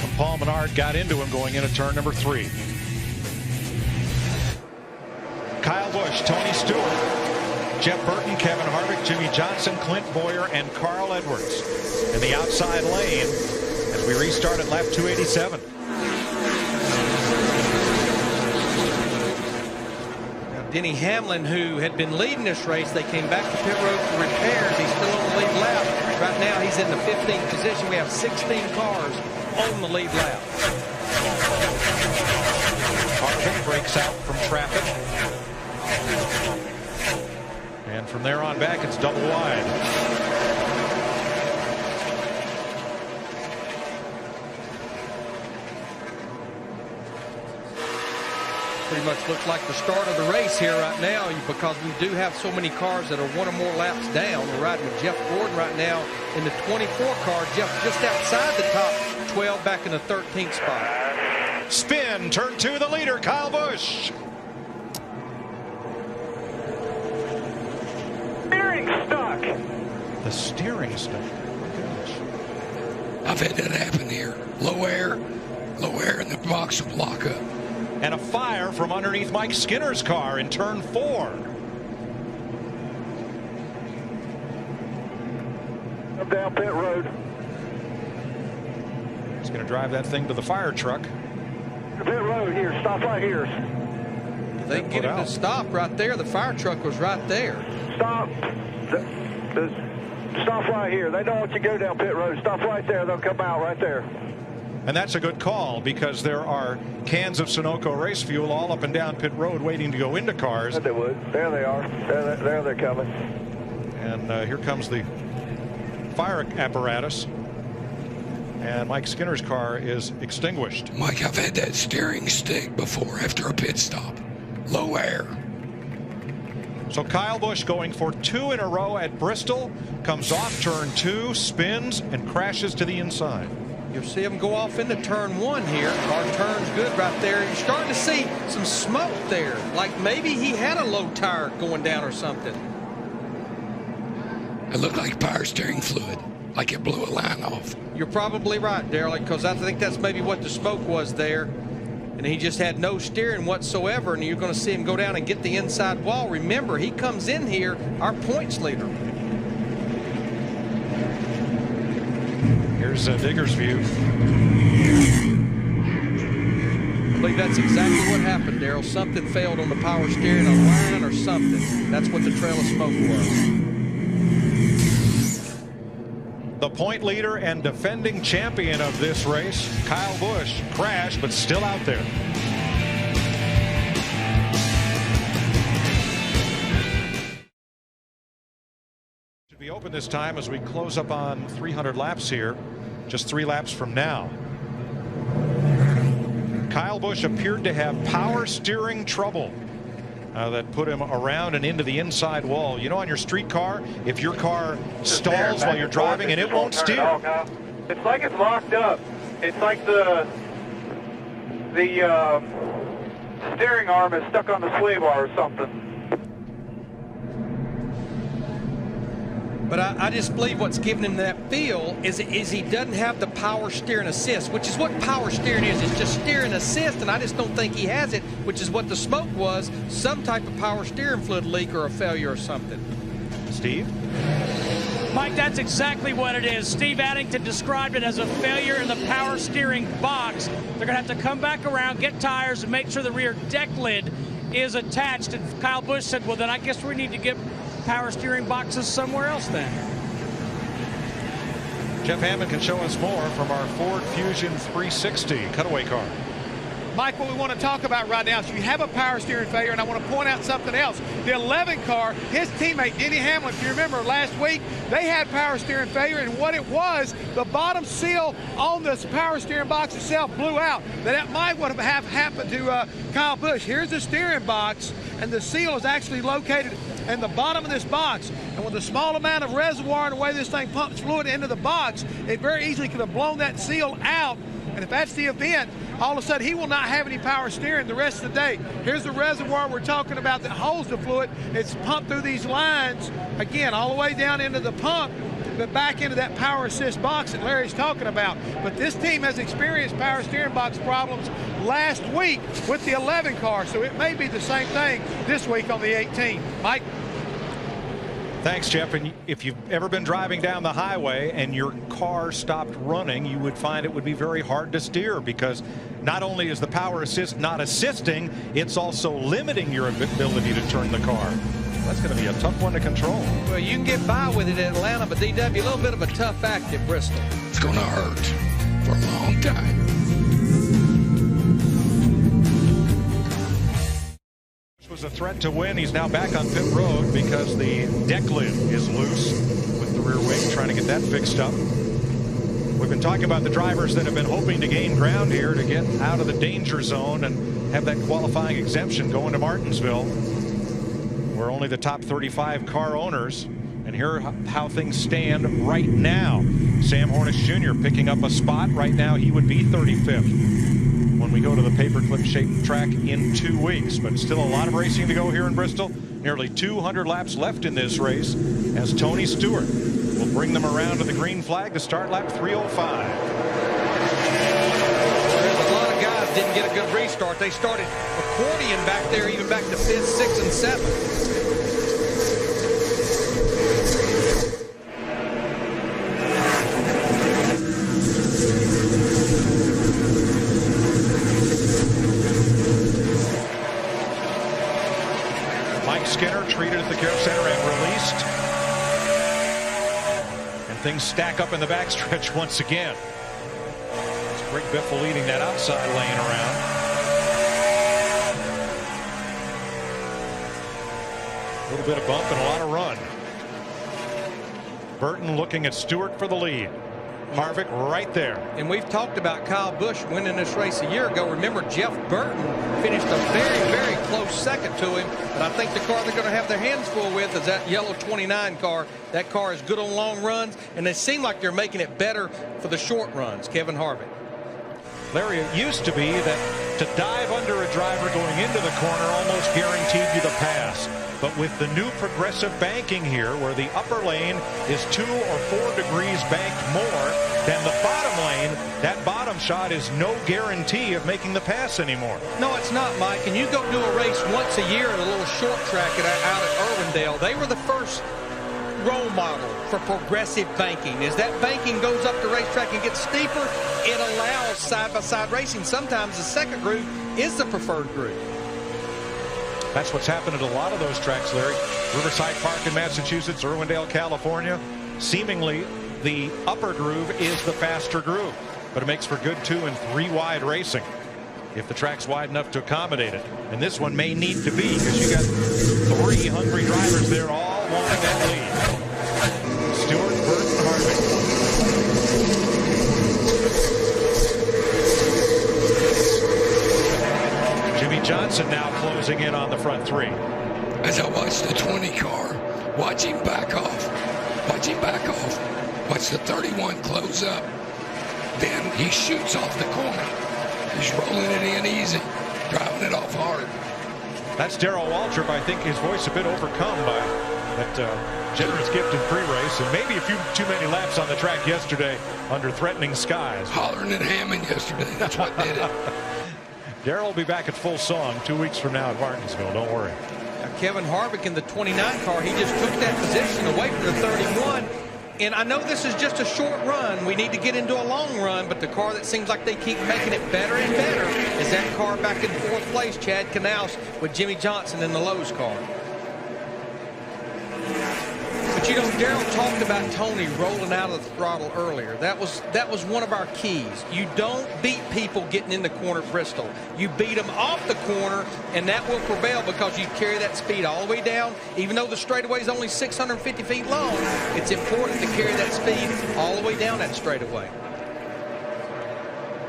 when Paul Menard got into him going into turn number 3. Kyle Busch, Tony Stewart, Jeff Burton, Kevin Harvick, Jimmie Johnson, Clint Bowyer, and Carl Edwards in the outside lane as we restart at lap 287. Denny Hamlin, who had been leading this race, they came back to pit road for repairs. He's still on the lead lap. Right now, he's in the 15th position. We have 16 cars on the lead lap. Harvick breaks out from traffic. And from there on back, it's double wide. Pretty much looks like the start of the race here right now because we do have so many cars that are 1 or more laps down. We're riding with Jeff Gordon right now in the 24 car. Jeff just outside the top 12, back in the 13th spot. Spin, turn 2, the leader, Kyle Busch. Steering stuck. The steering stuck. Oh my gosh. I've had that happen here. Low air, and the box will lock up. And a fire from underneath Mike Skinner's car in turn 4. Up down pit road. He's going to drive that thing to the fire truck. Pit road here. Stop right here. They can get him to stop right there. The fire truck was right there. Stop. Stop right here. They don't want you to go down pit road. Stop right there. They'll come out right there. And that's a good call because there are cans of Sunoco race fuel all up and down pit road waiting to go into cars. They would. There they are. There they're coming. And here comes the fire apparatus. And Mike Skinner's car is extinguished. Mike, I've had that steering stick before after a pit stop. Low air. So Kyle Busch going for 2 in a row at Bristol, comes off turn 2, spins, and crashes to the inside. You'll see him go off into turn 1 here. Car turns good right there. You're starting to see some smoke there, like maybe he had a low tire going down or something. It looked like power steering fluid, like it blew a line off. You're probably right, Darrell, because I think that's maybe what the smoke was there. And he just had no steering whatsoever, and you're going to see him go down and get the inside wall. Remember, he comes in here, our points leader. Here's Digger's view. I believe that's exactly what happened, Darrell. Something failed on the power steering, a line or something. That's what the trail of smoke was. The point leader and defending champion of this race, Kyle Busch, crashed but still out there. Should be open this time as we close up on 300 laps here, just 3 laps from now. Kyle Busch appeared to have power steering trouble that put him around and into the inside wall. You know, on your street car, if your car stalls while you're driving and it won't steer. It's like it's locked up. It's like the steering arm is stuck on the sway bar or something. But I just believe what's giving him that feel is he doesn't have the power steering assist, which is what power steering is. It's just steering assist, and I just don't think he has it, which is what the smoke was, some type of power steering fluid leak or a failure or something. Steve? Mike, that's exactly what it is. Steve Addington described it as a failure in the power steering box. They're going to have to come back around, get tires, and make sure the rear deck lid is attached. And Kyle Busch said, well, then I guess we need to get power steering boxes somewhere else then. Jeff Hammond can show us more from our Ford Fusion 360 cutaway car. Mike, what we want to talk about right now is you have a power steering failure, and I want to point out something else. The 11 car, his teammate Denny Hamlin, if you remember last week, they had power steering failure, and what it was, the bottom seal on this power steering box itself blew out. That might have happened to Kyle Busch. Here's the steering box, and the seal is actually located in the bottom of this box. And with the small amount of reservoir and the way this thing pumps fluid into the box, it very easily could have blown that seal out. And if that's the event, all of a sudden he will not have any power steering the rest of the day. Here's the reservoir we're talking about that holds the fluid. It's pumped through these lines, again, all the way down into the pump, but back into that power assist box that Larry's talking about. But this team has experienced power steering box problems last week with the 11 car, so it may be the same thing this week on the 18. Mike? Thanks, Jeff. And if you've ever been driving down the highway and your car stopped running, you would find it would be very hard to steer, because not only is the power assist not assisting, it's also limiting your ability to turn the car. That's going to be a tough one to control. Well, you can get by with it at Atlanta, but DW, a little bit of a tough act at Bristol. It's going to hurt for a long time. Was a threat to win. He's now back on pit road because the deck lid is loose with the rear wing, trying to get that fixed up. We've been talking about the drivers that have been hoping to gain ground here to get out of the danger zone and have that qualifying exemption going to Martinsville, where only the top 35 car owners. And here are how things stand right now. Sam Hornish Jr. picking up a spot. Right now he would be 35th when we go to the paperclip shaped track in 2 weeks. But still a lot of racing to go here in Bristol. Nearly 200 laps left in this race as Tony Stewart will bring them around to the green flag to start lap 305. There's a lot of guys didn't get a good restart. They started accordion back there, even back to 5th, 6th, and 7th. Skinner treated at the care center and released. And things stack up in the backstretch once again. It's Greg Biffle leading that outside lane around. A little bit of bump and a lot of run. Burton looking at Stewart for the lead. Harvick right there. And we've talked about Kyle Busch winning this race a year ago. Remember, Jeff Burton finished a very, very close second to him. But I think the car they're going to have their hands full with is that yellow 29 car. That car is good on long runs, and they seem like they're making it better for the short runs. Kevin Harvick. Larry, it used to be that to dive under a driver going into the corner almost guaranteed you the pass. But with the new progressive banking here, where the upper lane is 2 or 4 degrees banked more than the bottom lane, that bottom shot is no guarantee of making the pass anymore. No, it's not, Mike. And you go do a race once a year at a little short track out at Irwindale. They were the first role model for progressive banking. As that banking goes up the racetrack and gets steeper, it allows side-by-side racing. Sometimes the second groove is the preferred groove. That's what's happened at a lot of those tracks, Larry. Riverside Park in Massachusetts, Irwindale, California. Seemingly, the upper groove is the faster groove, but it makes for good 2 and 3 wide racing if the track's wide enough to accommodate it. And this one may need to be, because you got 3 hungry drivers there all wanting that lead. Stewart, Burton, Harvick. Jimmy Johnson now closing in on the front 3. As I watch the 20 car, watch him back off, watch the 31 close up, then he shoots off the corner. He's rolling it in easy, driving it off hard. That's Darrell Waltrip. I think his voice a bit overcome by that generous gift in pre-race, and maybe a few too many laps on the track yesterday under threatening skies. Hollering at Hammond yesterday, that's what did it. Darrell will be back at full song 2 weeks from now at Martinsville. Don't worry. Kevin Harvick in the 29 car, he just took that position away from the 31. And I know this is just a short run. We need to get into a long run, but the car that seems like they keep making it better and better is that car back in 4th place, Chad Knaus, with Jimmy Johnson in the Lowe's car. But you know, Darrell talked about Tony rolling out of the throttle earlier. That was one of our keys. You don't beat people getting in the corner at Bristol. You beat them off the corner, and that will prevail because you carry that speed all the way down. Even though the straightaway is only 650 feet long, it's important to carry that speed all the way down that straightaway.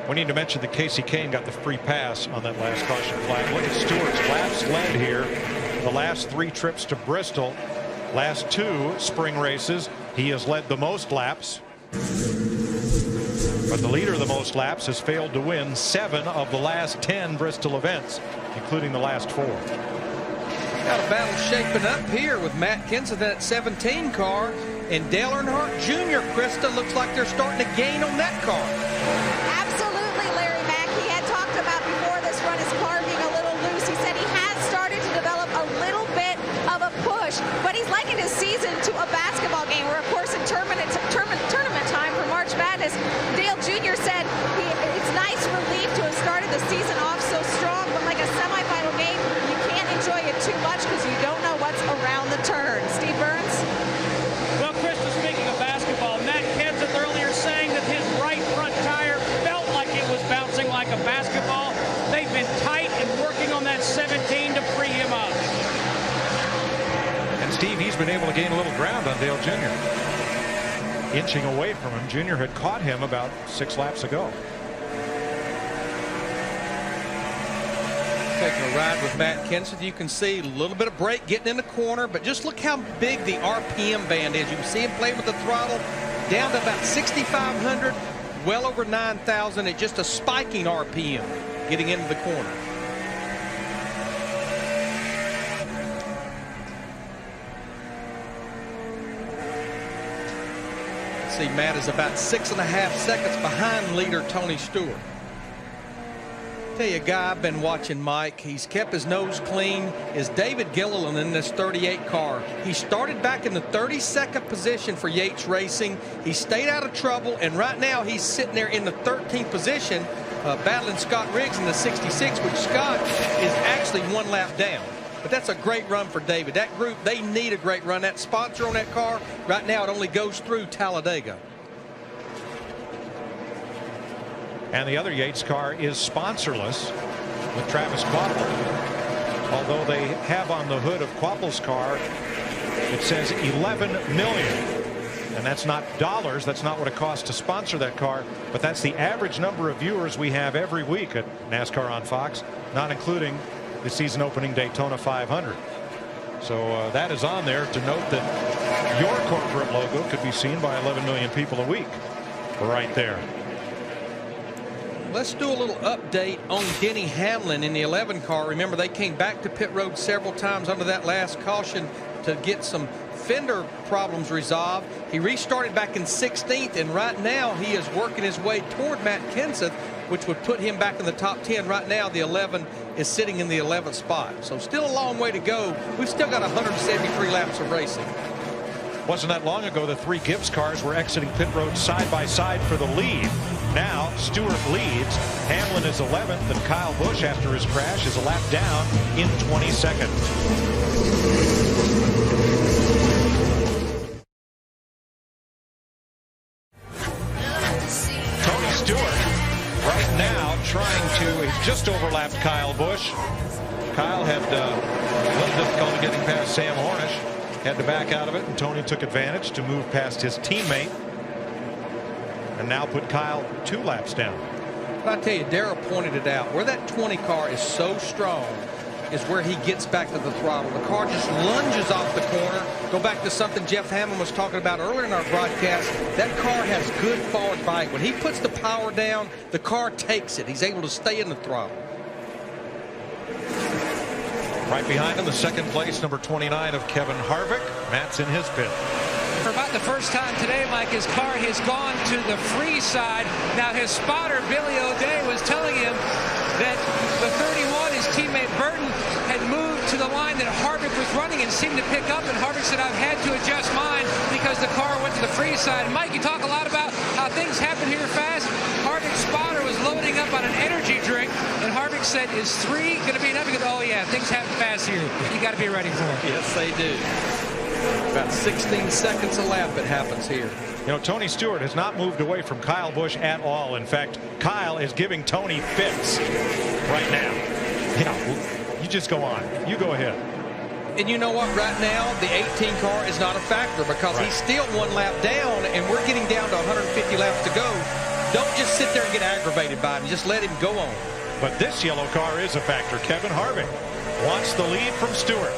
We need to mention that Casey Kane got the free pass on that last caution flag. Look at Stewart's laps led here. The last 3 trips to Bristol. Last 2 spring races, he has led the most laps. But the leader of the most laps has failed to win 7 of the last 10 Bristol events, including the last 4. Got a battle shaping up here with Matt Kenseth in that 17 car, and Dale Earnhardt Jr. Krista, looks like they're starting to gain on that car. Absolutely, Larry Mack. He had talked about before this run his car being a little loose. He said he has started to develop a little bit of a push, but he's likened his season to a basketball game where, of course, in tournament time for March Madness, Dale Jr. said it's nice relief to have started the season off so strong, but like a semifinal game, you can't enjoy it too much because you don't know what's around the turn. Steve Burns? Well, Krista, speaking of basketball, Matt Kenseth earlier saying that his right front tire felt like it was bouncing like a basketball. They've been tight and working on that 17 to free him up. And Steve, he's been able to gain a little ground on Dale Jr. Inching away from him. Jr. had caught him about 6 laps ago. Taking a ride with Matt Kenseth, you can see a little bit of brake getting in the corner, but just look how big the RPM band is. You can see him play with the throttle down to about 6,500, well over 9,000 at just a spiking RPM getting into the corner. See, Matt is about 6.5 seconds behind leader Tony Stewart. Tell you a guy I've been watching, Mike. He's kept his nose clean. Is David Gilliland in this 38 car. He started back in the 32nd position for Yates Racing. He stayed out of trouble, and right now he's sitting there in the 13th position, battling Scott Riggs in the 66, which Scott is actually 1 lap down. But that's a great run for David. That group, they need a great run. That sponsor on that car, right now it only goes through Talladega. And the other Yates car is sponsorless with Travis Kvapil. Although they have on the hood of Kvapil's car, it says 11 million. And that's not dollars. That's not what it costs to sponsor that car. But that's the average number of viewers we have every week at NASCAR on Fox, not including the season opening Daytona 500. So that is on there to note that your corporate logo could be seen by 11 million people a week right there. Let's do a little update on Denny Hamlin in the 11 car. Remember, they came back to pit road several times under that last caution to get some fender problems resolved. He restarted back in 16th, and right now he is working his way toward Matt Kenseth, which would put him back in the top 10. Right now, the 11 is sitting in the 11th spot. So still a long way to go. We've still got 173 laps of racing. Wasn't that long ago the 3 Gibbs cars were exiting pit road side by side for the lead. Now Stewart leads. Hamlin is 11th, and Kyle Busch, after his crash, is a lap down in 22nd. Tony Stewart right now trying to, he's just overlapped Kyle Busch. Kyle had a little difficulty getting past Sam Hornish. Had to back out of it, and Tony took advantage to move past his teammate and now put Kyle 2 laps down. But I tell you, Darrell pointed it out. Where that 20 car is so strong is where he gets back to the throttle. The car just lunges off the corner. Go back to something Jeff Hammond was talking about earlier in our broadcast. That car has good forward bite. When he puts the power down, the car takes it. He's able to stay in the throttle. Right behind him, the second place, number 29 of Kevin Harvick. Matt's in his pit. For about the first time today, Mike, his car has gone to the free side. Now his spotter, Billy O'Day, was telling him that the 31, his teammate Burton, had moved to the line that Harvick was running and seemed to pick up, and Harvick said, I've had to adjust mine because the car went to the free side. And Mike, you talk a lot about how things happen here fast. Harvick's spotter was loading up on an energy drink, and Harvick said, is 3 going to be enough? He goes, oh yeah, things happen fast here. You got to be ready for it. Yes, they do. About 16 seconds a lap it happens here. You know, Tony Stewart has not moved away from Kyle Busch at all. In fact, Kyle is giving Tony fits right now. Yeah, you just go on. You go ahead. And you know what? Right now, the 18 car is not a factor because he's still 1 lap down, and we're getting down to 150 laps to go. Don't just sit there and get aggravated by him. Just let him go on. But this yellow car is a factor. Kevin Harvick wants the lead from Stewart.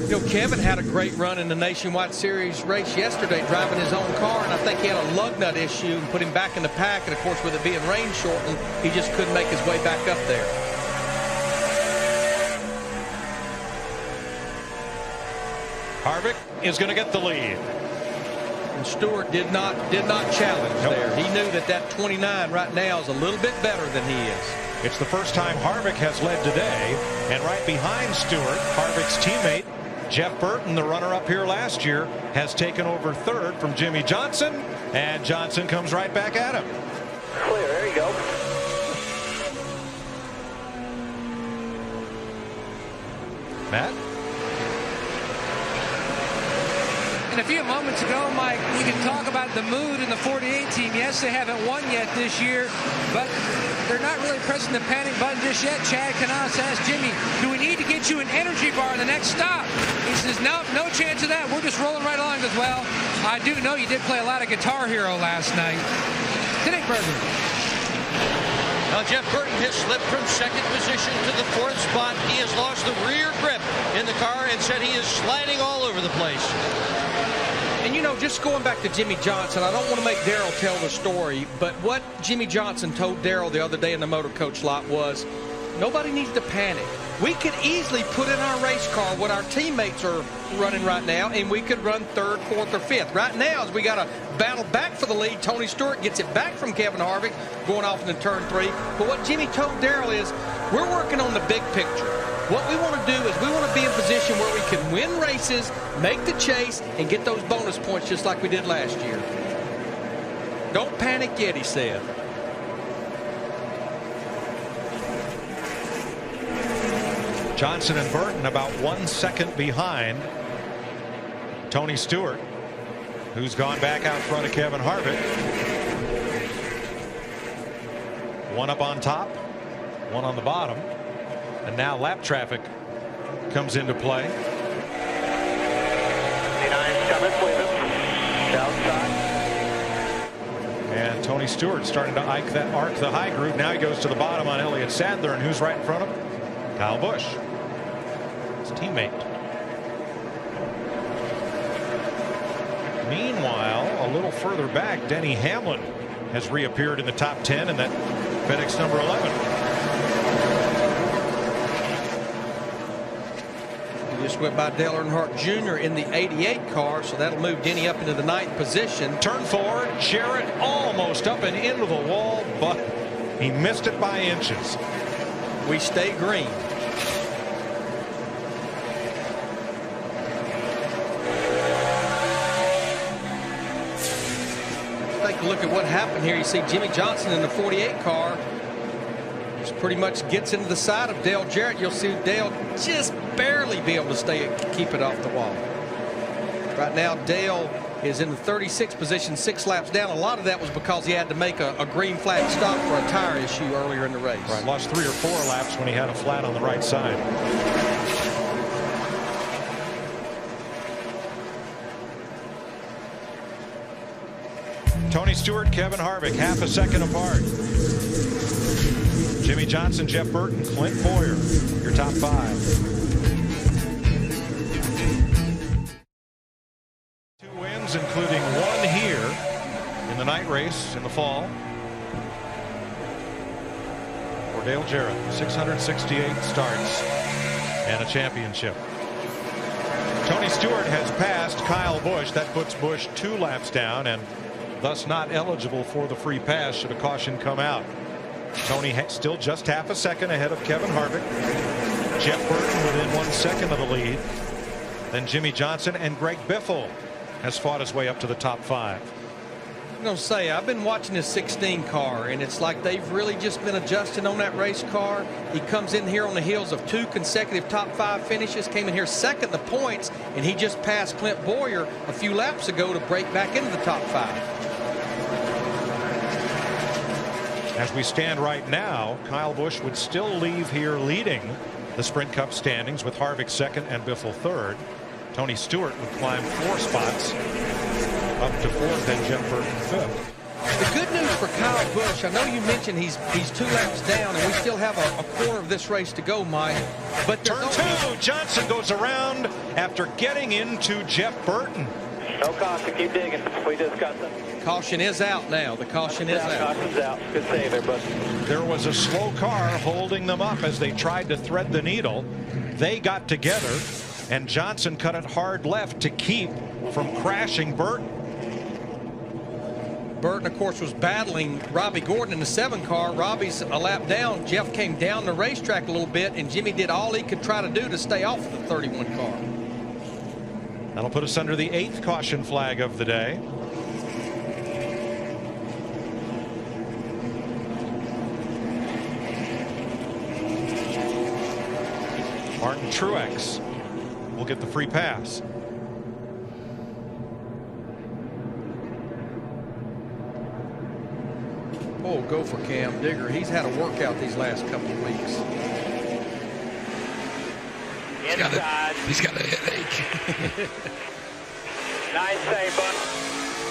You know, Kevin had a great run in the Nationwide Series race yesterday driving his own car, and I think he had a lug nut issue and put him back in the pack. And, of course, with it being rain shortened, he just couldn't make his way back up there. Harvick is going to get the lead. And Stewart did not challenge there. He knew that 29 right now is a little bit better than he is. It's the first time Harvick has led today, and right behind Stewart, Harvick's teammate Jeff Burton, the runner-up here last year, has taken over third from Jimmy Johnson, and Johnson comes right back at him. Clear, there you go. Matt? And a few moments ago, Mike, we can talk about the mood in the 48 team. Yes, they haven't won yet this year, but they're not really pressing the panic button just yet. Chad Knaus asked Jimmy, do we need to get you an energy bar in the next stop? He says, no chance of that. We're just rolling right along. He goes, well, I do know you did play a lot of Guitar Hero last night. Didn't Burton? Now Jeff Burton has slipped from second position to the 4th spot. He has lost the rear grip in the car and said he is sliding all over the place. And, you know, just going back to Jimmy Johnson, I don't want to make Darrell tell the story, but what Jimmy Johnson told Darrell the other day in the motor coach lot was, nobody needs to panic. We could easily put in our race car what our teammates are running right now, and we could run 3rd, 4th, or 5th. Right now, as we got to battle back for the lead, Tony Stewart gets it back from Kevin Harvick going off into turn 3. But what Jimmy told Darrell is, we're working on the big picture. What we want to do is we want to be in position where we can win races, make the chase, and get those bonus points just like we did last year. Don't panic yet, he said. Johnson and Burton about 1 second behind Tony Stewart, who's gone back out front of Kevin Harvick. One up on top, one on the bottom. And now lap traffic comes into play. 29 coming, outside. And Tony Stewart starting to arc the high groove. Now he goes to the bottom on Elliott Sadler, and who's right in front of him? Kyle Busch, his teammate. Meanwhile, a little further back, Denny Hamlin has reappeared in the top 10 in that FedEx number 11. Just went by Dale Earnhardt Jr. in the 88 car, so that'll move Denny up into the 9th position. Turn 4, Jarrett almost up and into the wall, but he missed it by inches. We stay green. Take a look at what happened here. You see Jimmy Johnson in the 48 car. Pretty much gets into the side of Dale Jarrett. You'll see Dale just barely be able to keep it off the wall. Right now, Dale is in the 36th position, 6 laps down. A lot of that was because he had to make a green flag stop for a tire issue earlier in the race. Right, lost 3 or 4 laps when he had a flat on the right side. Tony Stewart, Kevin Harvick, half a second apart. Jimmy Johnson, Jeff Burton, Clint Bowyer, your top 5. 2 wins, including 1 here in the night race in the fall. For Dale Jarrett, 668 starts and a championship. Tony Stewart has passed Kyle Busch. That puts Busch 2 laps down and thus not eligible for the free pass should a caution come out. Tony still just half a second ahead of Kevin Harvick. Jeff Burton within 1 second of the lead. Then Jimmy Johnson, and Greg Biffle has fought his way up to the top 5. I'm going to say, I've been watching this 16 car, and it's like they've really just been adjusting on that race car. He comes in here on the heels of 2 consecutive top 5 finishes, came in here second in the points, and he just passed Clint Bowyer a few laps ago to break back into the top 5. As we stand right now, Kyle Busch would still leave here leading the Sprint Cup standings with Harvick second and Biffle third. Tony Stewart would climb 4 spots up to 4th and Jeff Burton 5th. The good news for Kyle Busch, I know you mentioned he's 2 laps down, and we still have a quarter of this race to go, Mike. But turn 2, Johnson goes around after getting into Jeff Burton. No caution, keep digging. We discussed it. Caution is out now. The caution is out. Caution's out. Good save there, bud. There was a slow car holding them up as they tried to thread the needle. They got together, and Johnson cut it hard left to keep from crashing Burton. Burton, of course, was battling Robbie Gordon in the 7 car. Robbie's a lap down. Jeff came down the racetrack a little bit, and Jimmy did all he could try to do to stay off of the 31 car. That'll put us under the 8th caution flag of the day. Martin Truex will get the free pass. Oh, go for Cam Digger. He's had a workout these last couple of weeks. He's got a headache. Nice save, bud.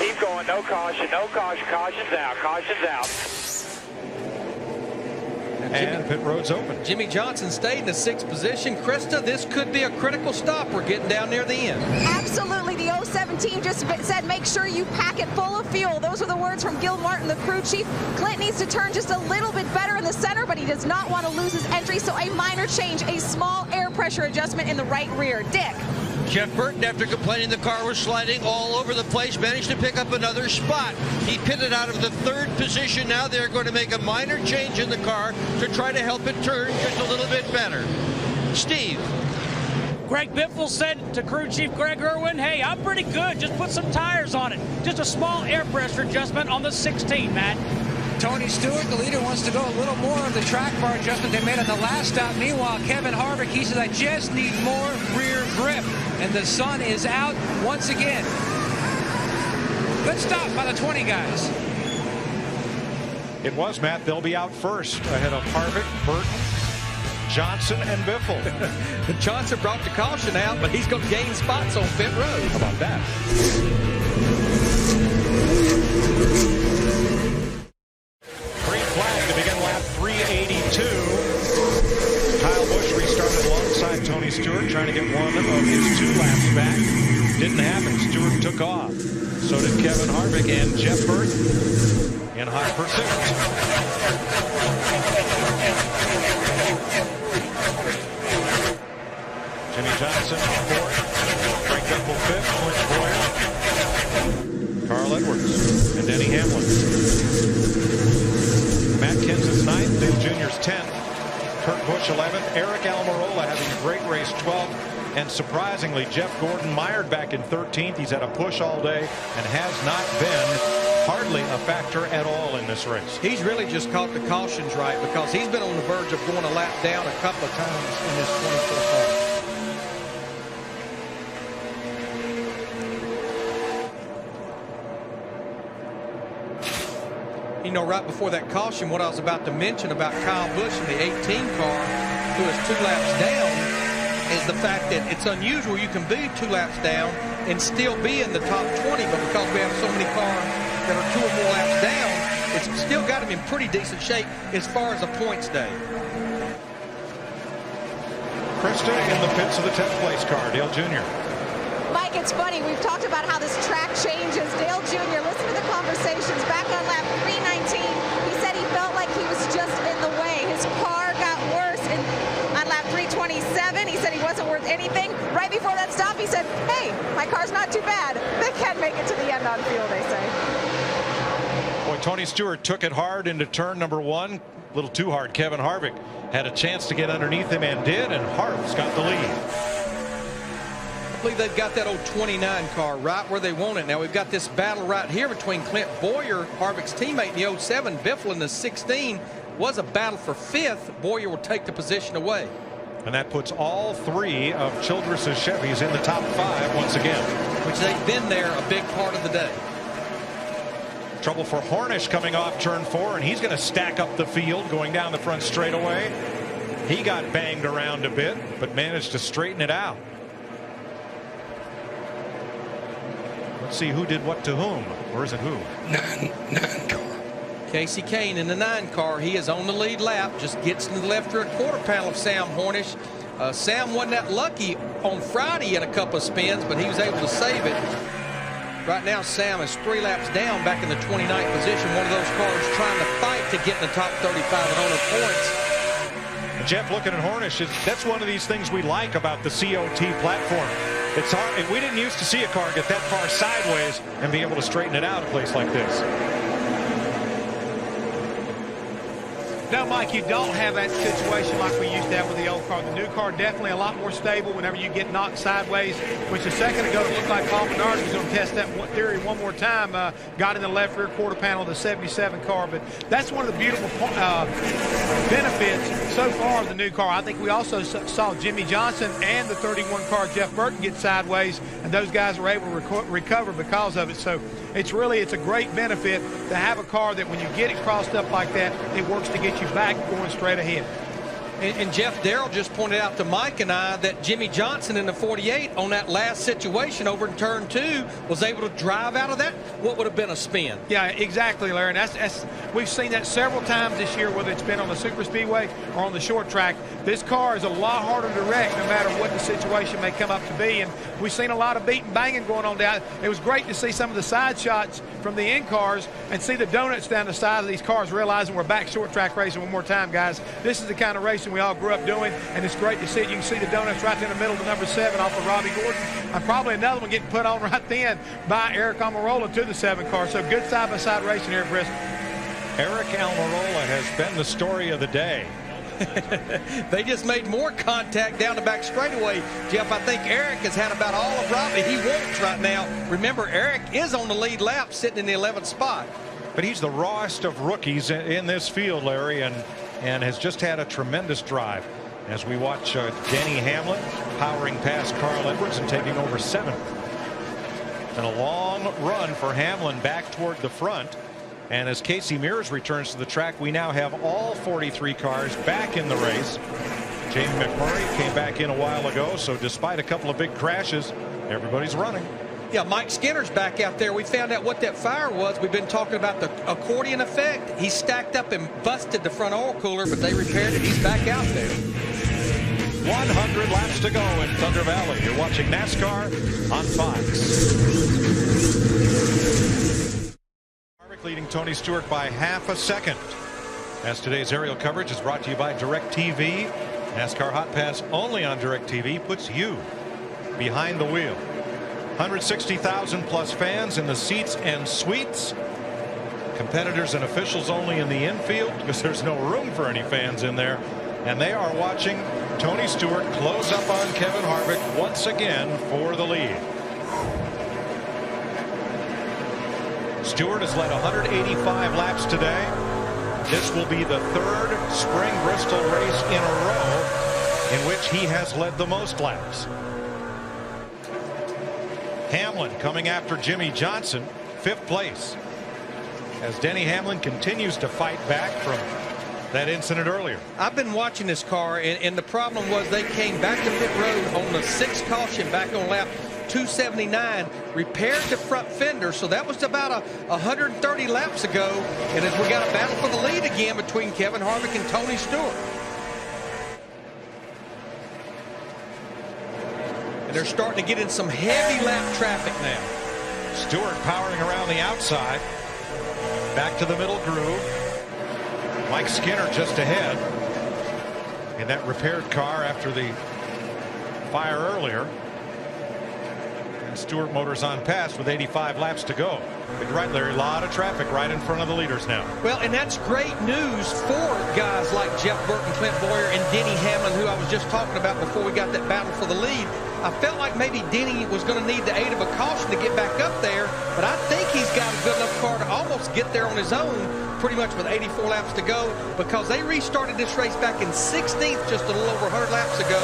Keep going. No caution. No caution. Caution's out. Caution's out. And pit road's open. Jimmy Johnson stayed in the 6th position. Krista, this could be a critical stop. We're getting down near the end. Absolutely. The 07 team just said make sure you pack it full of fuel. Those are the words from Gil Martin, the crew chief. Clint needs to turn just a little bit better in the center, but he does not want to lose his entry, so a minor change, a small air pressure adjustment in the right rear. Dick. Jeff Burton, after complaining the car was sliding all over the place, managed to pick up another spot. He pitted out of the 3rd position. Now they're going to make a minor change in the car to try to help it turn just a little bit better. Steve. Greg Biffle said to crew chief Greg Irwin, hey, I'm pretty good. Just put some tires on it. Just a small air pressure adjustment on the 16, Matt. Tony Stewart, the leader, wants to go a little more of the track bar adjustment they made on the last stop. Meanwhile, Kevin Harvick, he said, I just need more rear grip. And the sun is out once again. Good stop by the 20 guys. It was, Matt. They'll be out first ahead of Harvick, Burton, Johnson, and Biffle. Johnson brought the caution out, but he's going to gain spots on pit road. How about that? Green flag to begin lap 382. Kyle Busch restarted alongside Tony Stewart, trying to get one of his 2 laps back. Didn't happen. Stewart took off. So did Kevin Harvick and Jeff Burton in hot pursuit. Jimmy Johnson 4th, Frank Biffle 5th, Clint Bowyer, Carl Edwards, and Denny Hamlin. Matt Kenseth's 9th, Dale Jr.'s 10th. Kurt Busch 11th, Eric Almirola having a great race 12th, and surprisingly Jeff Gordon mired back in 13th. He's had a push all day and has not been hardly a factor at all in this race. He's really just caught the cautions right, because he's been on the verge of going a lap down a couple of times in this 24 car. You know, right before that caution, what I was about to mention about Kyle Busch in the 18 car, who is 2 laps down, is the fact that it's unusual you can be 2 laps down and still be in the top 20, but because we have so many cars that are 2 or more laps down, it's still got him in pretty decent shape as far as a points day. Krista in the pits of the 10th place car, Dale Jr. Mike, it's funny. We've talked about how this track changes. Dale Jr., listen to the conversations. Back on lap 319, he said he felt like he was just in the way. His car got worse. And on lap 327, he said he wasn't worth anything. Right before that stop, he said, hey, my car's not too bad. They can make it to the end on field, they say. Boy, Tony Stewart took it hard into turn number 1. A little too hard. Kevin Harvick had a chance to get underneath him and did, and Harv's got the lead. believe they've got that old 29 car right where they want it. Now we've got this battle right here between Clint Bowyer, Harvick's teammate in the 07, Biffle in the 16. Was a battle for 5th. Bowyer will take the position away. And that puts all 3 of Childress's Chevys in the top 5 once again. Which they've been there a big part of the day. Trouble for Hornish coming off turn 4, and he's going to stack up the field going down the front straightaway. He got banged around a bit, but managed to straighten it out. Let's see who did what to whom. Or is it who? 9 car. Casey Kane in the 9 car. He is on the lead lap. Just gets in the left rear quarter panel of Sam Hornish. Sam wasn't that lucky on Friday in a couple of spins, but he was able to save it. Right now, Sam is 3 laps down back in the 29th position. One of those cars trying to fight to get in the top 35 and on the points. Jeff, looking at Hornish, that's one of these things we like about the COT platform. It's hard. We didn't used to see a car get that far sideways and be able to straighten it out a place like this. No, Mike, you don't have that situation like we used to have with the old car. The new car definitely a lot more stable whenever you get knocked sideways, which a second ago it looked like Paul Menard was going to test that theory one more time. Got in the left rear quarter panel of the 77 car. But that's one of the beautiful benefits so far of the new car. I think we also saw Jimmy Johnson and the 31 car Jeff Burton get sideways, and those guys were able to recover because of it. So it's a great benefit to have a car that when you get it crossed up like that, it works to get you back going straight ahead. And Jeff, Darrell just pointed out to Mike and I that Jimmy Johnson in the 48 on that last situation over in turn 2 was able to drive out of that what would have been a spin. Yeah, exactly, Larry. And we've seen that several times this year, whether it's been on the super speedway or on the short track. This car is a lot harder to wreck no matter what the situation may come up to be. And we've seen a lot of beating banging going on down. It was great to see some of the side shots from the in cars and see the donuts down the side of these cars, realizing we're back short track racing one more time, guys. This is the kind of racing we all grew up doing, and it's great to see it. You can see the donuts right there in the middle of the number 7 off of Robbie Gordon, and probably another one getting put on right then by Eric Almirola to the 7 car. So good side-by-side racing here at Bristol. Eric Almirola has been the story of the day. They just made more contact down the back straightaway. Jeff, I think Eric has had about all of Robbie he wants right now. Remember, Eric is on the lead lap sitting in the 11th spot. But he's the rawest of rookies in this field, Larry, and has just had a tremendous drive as we watch Denny Hamlin powering past Carl Edwards and taking over 7th. And a long run for Hamlin back toward the front. And as Casey Mears returns to the track, we now have all 43 cars back in the race. Jamie McMurray came back in a while ago, so despite a couple of big crashes, everybody's running. Yeah, Mike Skinner's back out there. We found out what that fire was. We've been talking about the accordion effect. He stacked up and busted the front oil cooler, but they repaired it. He's back out there. 100 laps to go in Thunder Valley. You're watching NASCAR on Fox. Harvick leading Tony Stewart by half a second. As today's aerial coverage is brought to you by DirecTV. NASCAR Hot Pass only on DirecTV puts you behind the wheel. 160,000 plus fans in the seats and suites. Competitors and officials only in the infield because there's no room for any fans in there. And they are watching Tony Stewart close up on Kevin Harvick once again for the lead. Stewart has led 185 laps today. This will be the 3rd spring Bristol race in a row in which he has led the most laps. Hamlin coming after Jimmy Johnson, 5th place, as Denny Hamlin continues to fight back from that incident earlier. I've been watching this car, and the problem was they came back to pit road on the 6th caution back on lap 279, repaired the front fender, so that was about 130 laps ago, and as we got a battle for the lead again between Kevin Harvick and Tony Stewart. They're starting to get in some heavy lap traffic now. Stewart powering around the outside. Back to the middle groove. Mike Skinner just ahead in that repaired car after the fire earlier. And Stewart Motors on pass with 85 laps to go. But right there, a lot of traffic right in front of the leaders now. Well, and that's great news for guys like Jeff Burton, Clint Bowyer, and Denny Hamlin, who I was just talking about before we got that battle for the lead. I felt like maybe Denny was going to need the aid of a caution to get back up there, but I think he's got a good enough car to almost get there on his own, pretty much with 84 laps to go, because they restarted this race back in 16th just a little over 100 laps ago,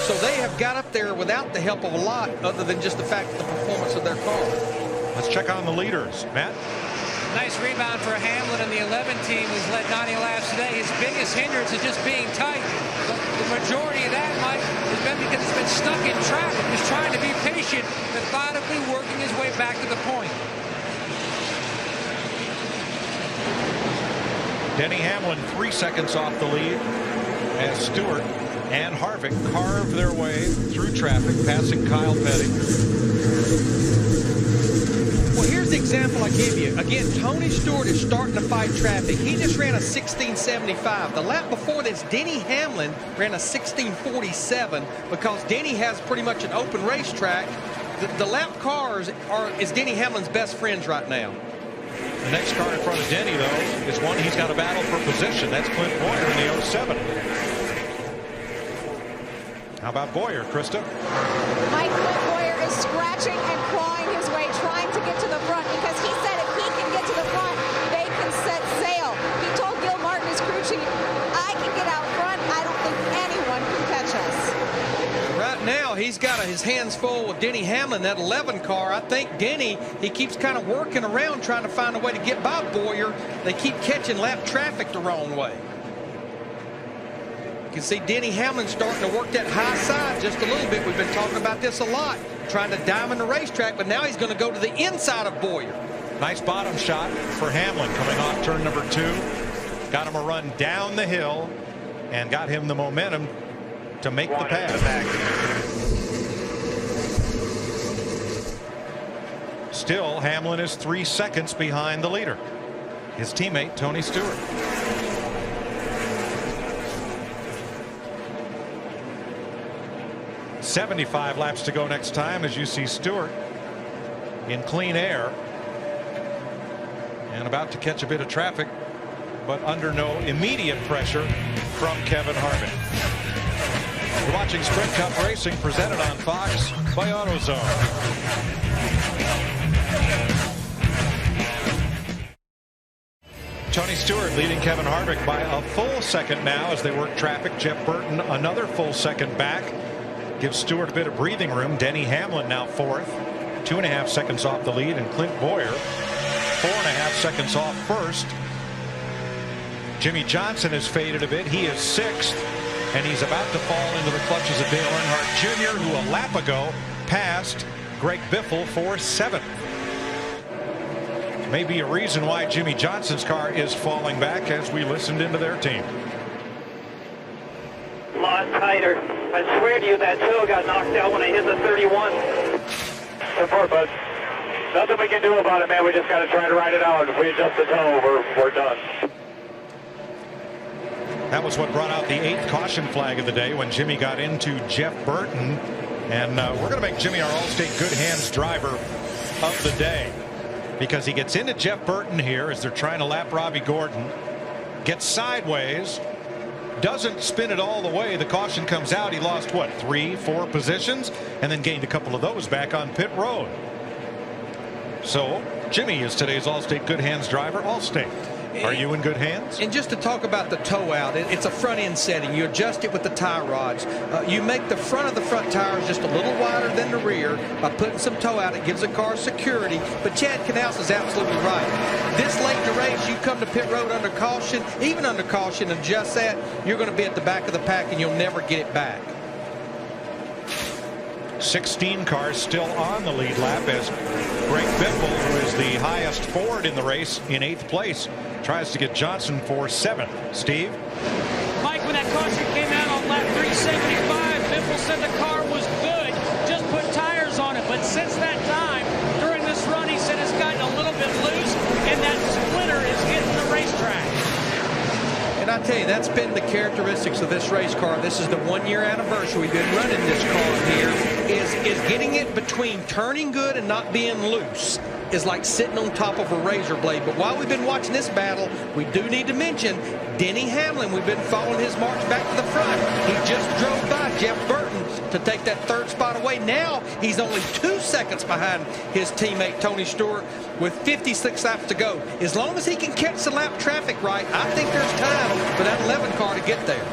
so they have got up there without the help of a lot other than just the fact of the performance of their car. Let's check on the leaders. Matt? Nice rebound for Hamlin and the 11 team, who's led 90 laps today. His biggest hindrance is just being tight. But the majority of that, Mike, has been because he's been stuck in traffic. He's trying to be patient, methodically working his way back to the point. Denny Hamlin 3 seconds off the lead as Stewart and Harvick carve their way through traffic, passing Kyle Petty. Well, here's the example I give you. Again, Tony Stewart is starting to fight traffic. He just ran a 16.75. The lap before this, Denny Hamlin ran a 16.47 because Denny has pretty much an open racetrack. The lap cars is Denny Hamlin's best friends right now. The next car in front of Denny, though, is one he's got a battle for position. That's Clint Bowyer in the 07. How about Bowyer, Krista? Mike, Clint Bowyer is scratching and clawing his way, trying to get to the front, because he said if he can get to the front, they can set sail. He told Gil Martin, his crew chief, I can get out front. I don't think anyone can catch us. Right now, he's got his hands full with Denny Hamlin, that 11 car. I think Denny, he keeps kind of working around trying to find a way to get by Bowyer. They keep catching lap traffic the wrong way. You can see Denny Hamlin starting to work that high side just a little bit. We've been talking about this a lot, trying to diamond the racetrack, but now he's going to go to the inside of Bowyer. Nice bottom shot for Hamlin coming off turn number 2. Got him a run down the hill and got him the momentum to make the pass. Still, Hamlin is 3 seconds behind the leader, his teammate Tony Stewart. "75 laps to go next time," as you see Stewart in clean air and about to catch a bit of traffic, but under no immediate pressure from Kevin Harvick. You're watching Sprint Cup Racing, presented on Fox by AutoZone. Tony Stewart leading Kevin Harvick by a full second now as they work traffic. Jeff Burton another full second back. Gives Stewart a bit of breathing room. Denny Hamlin now 4th. 2.5 seconds off the lead. And Clint Bowyer 4.5 seconds off 1st. Jimmie Johnson has faded a bit. He is 6th. And he's about to fall into the clutches of Dale Earnhardt Jr., who a lap ago passed Greg Biffle for 7th. Maybe a reason why Jimmie Johnson's car is falling back as we listened into their team. A lot tighter. I swear to you, that toe got knocked out when I hit the 31. Support, bud. Nothing we can do about it, man. We just got to try to ride it out. If we adjust the toe, we're done. That was what brought out the 8th caution flag of the day when Jimmy got into Jeff Burton. And we're going to make Jimmy our Allstate Good Hands driver of the day, because he gets into Jeff Burton here as they're trying to lap Robbie Gordon, gets sideways, doesn't spin it all the way. The caution comes out. He lost what, 3-4 positions, and then gained a couple of those back on pit road. So Jimmy is today's Allstate Good Hands driver. Allstate, are you in good hands? And just to talk about the toe out, it's a front end setting. You adjust it with the tie rods. You make the front of the front tires just a little wider than the rear by putting some toe out. It gives the car security. But Chad Knaus is absolutely right. This late in the race, you come to pit road under caution, even under caution, and adjust that, you're going to be at the back of the pack and you'll never get it back. 16 cars still on the lead lap as Greg Biffle, who is the highest Ford in the race, in 8th place, tries to get Johnson for 7th. Steve? Mike, when that caution came out on lap 375, Biffle said the car was good, just put tires on it. But since that time, during this run, he said it's gotten a little bit loose, and that splitter is hitting the racetrack. And I tell you, that's been the characteristics of this race car. This is the 1-year anniversary. We've been running this car here. Is getting it between turning good and not being loose is like sitting on top of a razor blade. But while we've been watching this battle, we do need to mention Denny Hamlin. We've been following his march back to the front. He just drove by Jeff Burton to take that third spot away. Now he's only 2 seconds behind his teammate Tony Stewart with 56 laps to go. As long as he can catch the lap traffic right, I think there's time for that 11 car to get there.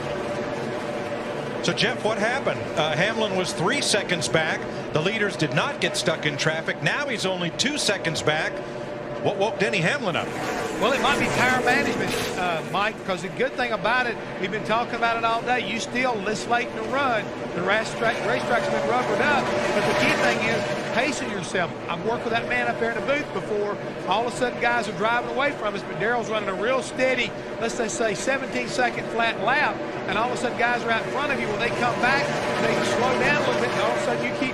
So, Jeff, what happened? Hamlin was 3 seconds back. The leaders did not get stuck in traffic. Now he's only 2 seconds back. What woke Denny Hamlin up? Well, it might be tire management, Mike, because the good thing about it, we've been talking about it all day. You still, this late in the run, the racetrack's been rubbered up. But the key thing is pacing yourself. I've worked with that man up there in the booth before. All of a sudden, guys are driving away from us, but Darrell's running a real steady, let's just say 17-second flat lap, and all of a sudden, guys are out in front of you. When they come back, they slow down a little bit, and all of a sudden, you keep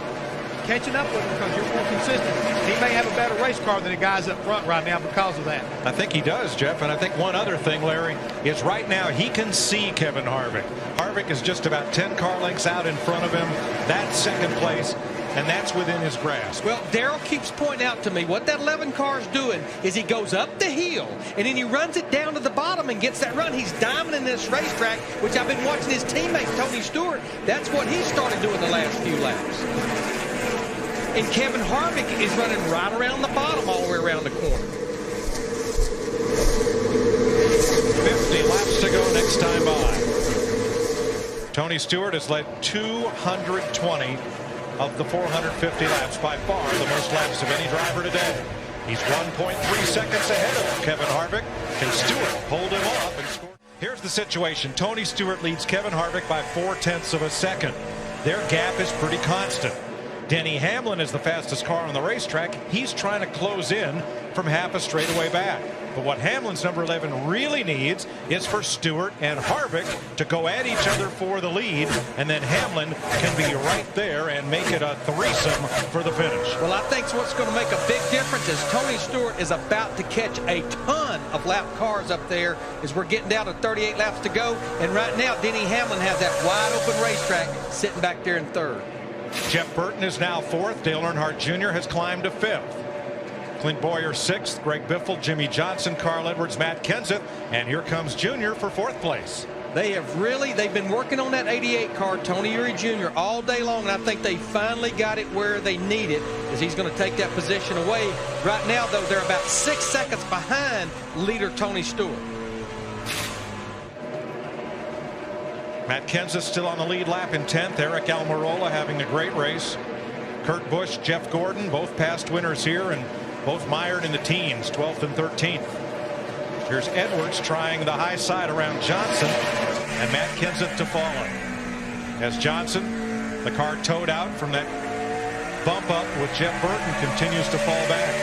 catching up with him because you're more consistent. He may have a better race car than the guys up front right now because of that. I think he does, Jeff, and I think one other thing, Larry, is right now he can see Kevin Harvick. Harvick is just about 10 car lengths out in front of him. That's second place, and that's within his grasp. Well, Darrell keeps pointing out to me what that 11 car is doing is he goes up the hill and then he runs it down to the bottom and gets that run. He's diamonding this racetrack, which I've been watching his teammate Tony Stewart. That's what he started doing the last few laps. And Kevin Harvick is running right around the bottom all the way around the corner. 50 laps to go next time by. Tony Stewart has led 220 of the 450 laps, by far the most laps of any driver today. He's 1.3 seconds ahead of Kevin Harvick. Can Stewart hold him off and score? Here's the situation. Tony Stewart leads Kevin Harvick by 0.4 of a second. Their gap is pretty constant. Denny Hamlin is the fastest car on the racetrack. He's trying to close in from half a straightaway back. But what Hamlin's number 11 really needs is for Stewart and Harvick to go at each other for the lead, and then Hamlin can be right there and make it a threesome for the finish. Well, I think what's going to make a big difference is Tony Stewart is about to catch a ton of lap cars up there as we're getting down to 38 laps to go. And right now, Denny Hamlin has that wide open racetrack sitting back there in third. Jeff Burton is now fourth. Dale Earnhardt Jr. has climbed to fifth. Clint Bowyer sixth. Greg Biffle, Jimmy Johnson, Carl Edwards, Matt Kenseth, and here comes Junior for fourth place. They've been working on that 88 car, Tony Eury Jr., all day long, and I think they finally got it where they need it, as he's going to take that position away. Right now, though, they're about 6 seconds behind leader Tony Stewart. Matt Kenseth still on the lead lap in 10th. Eric Almirola having a great race. Kurt Busch, Jeff Gordon, both past winners here, and both mired in the teens, 12th and 13th. Here's Edwards trying the high side around Johnson, and Matt Kenseth to follow. As Johnson, the car towed out from that bump up with Jeff Burton, continues to fall back.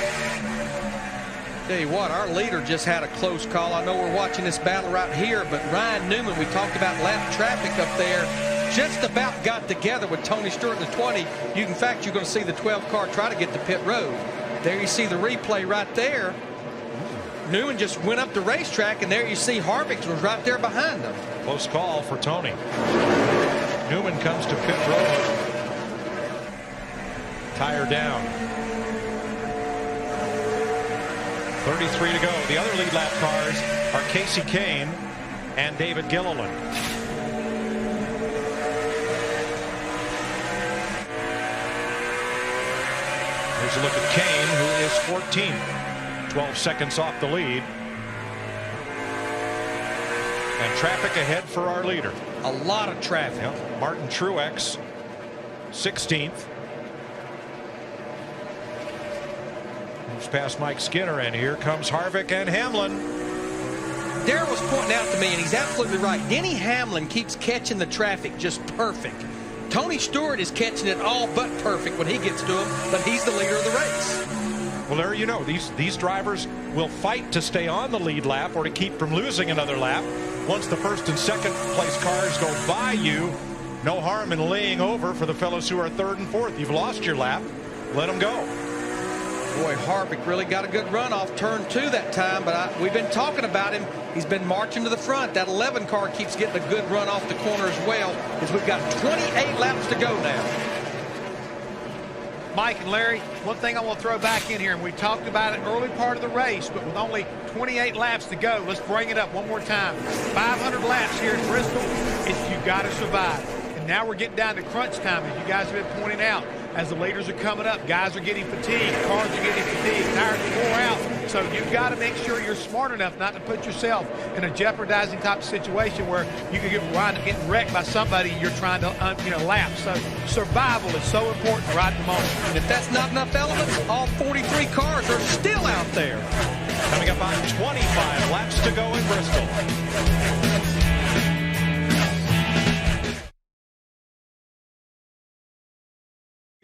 Tell you what, our leader just had a close call. I know we're watching this battle right here, but Ryan Newman, we talked about lap traffic up there, just about got together with Tony Stewart in the 20. In fact, you're going to see the 12 car try to get to pit road. There you see the replay right there. Newman just went up the racetrack, and there you see Harvick was right there behind him. Close call for Tony. Newman comes to pit road. Tire down. 33 to go. The other lead lap cars are Casey Kane and David Gilliland. Here's a look at Kane, who is 14th, 12 seconds off the lead. And traffic ahead for our leader. A lot of traffic. Yep. Martin Truex, 16th. Moves past Mike Skinner, and here comes Harvick and Hamlin. Darrell was pointing out to me, and he's absolutely right. Denny Hamlin keeps catching the traffic just perfect. Tony Stewart is catching it all but perfect when he gets to him, but he's the leader of the race. Well, Larry, you know, these drivers will fight to stay on the lead lap or to keep from losing another lap. Once the first and second place cars go by you, no harm in laying over for the fellows who are third and fourth. You've lost your lap. Let them go. Boy, Harvick really got a good run off turn 2 that time, but we've been talking about him. He's been marching to the front. That 11 car keeps getting a good run off the corner as well, as we've got 28 laps to go now. Mike and Larry, one thing I want to throw back in here, and we talked about it early part of the race, but with only 28 laps to go, let's bring it up one more time. 500 laps here in Bristol, you got to survive. And now we're getting down to crunch time, as you guys have been pointing out. As the leaders are coming up, guys are getting fatigued, cars are getting fatigued, tires are wore out. So you've got to make sure you're smart enough not to put yourself in a jeopardizing type of situation where you could wind up getting wrecked by somebody you're trying to lap. So survival is so important right at the moment. And if that's not enough elements, all 43 cars are still out there. Coming up on 25 laps to go in Bristol.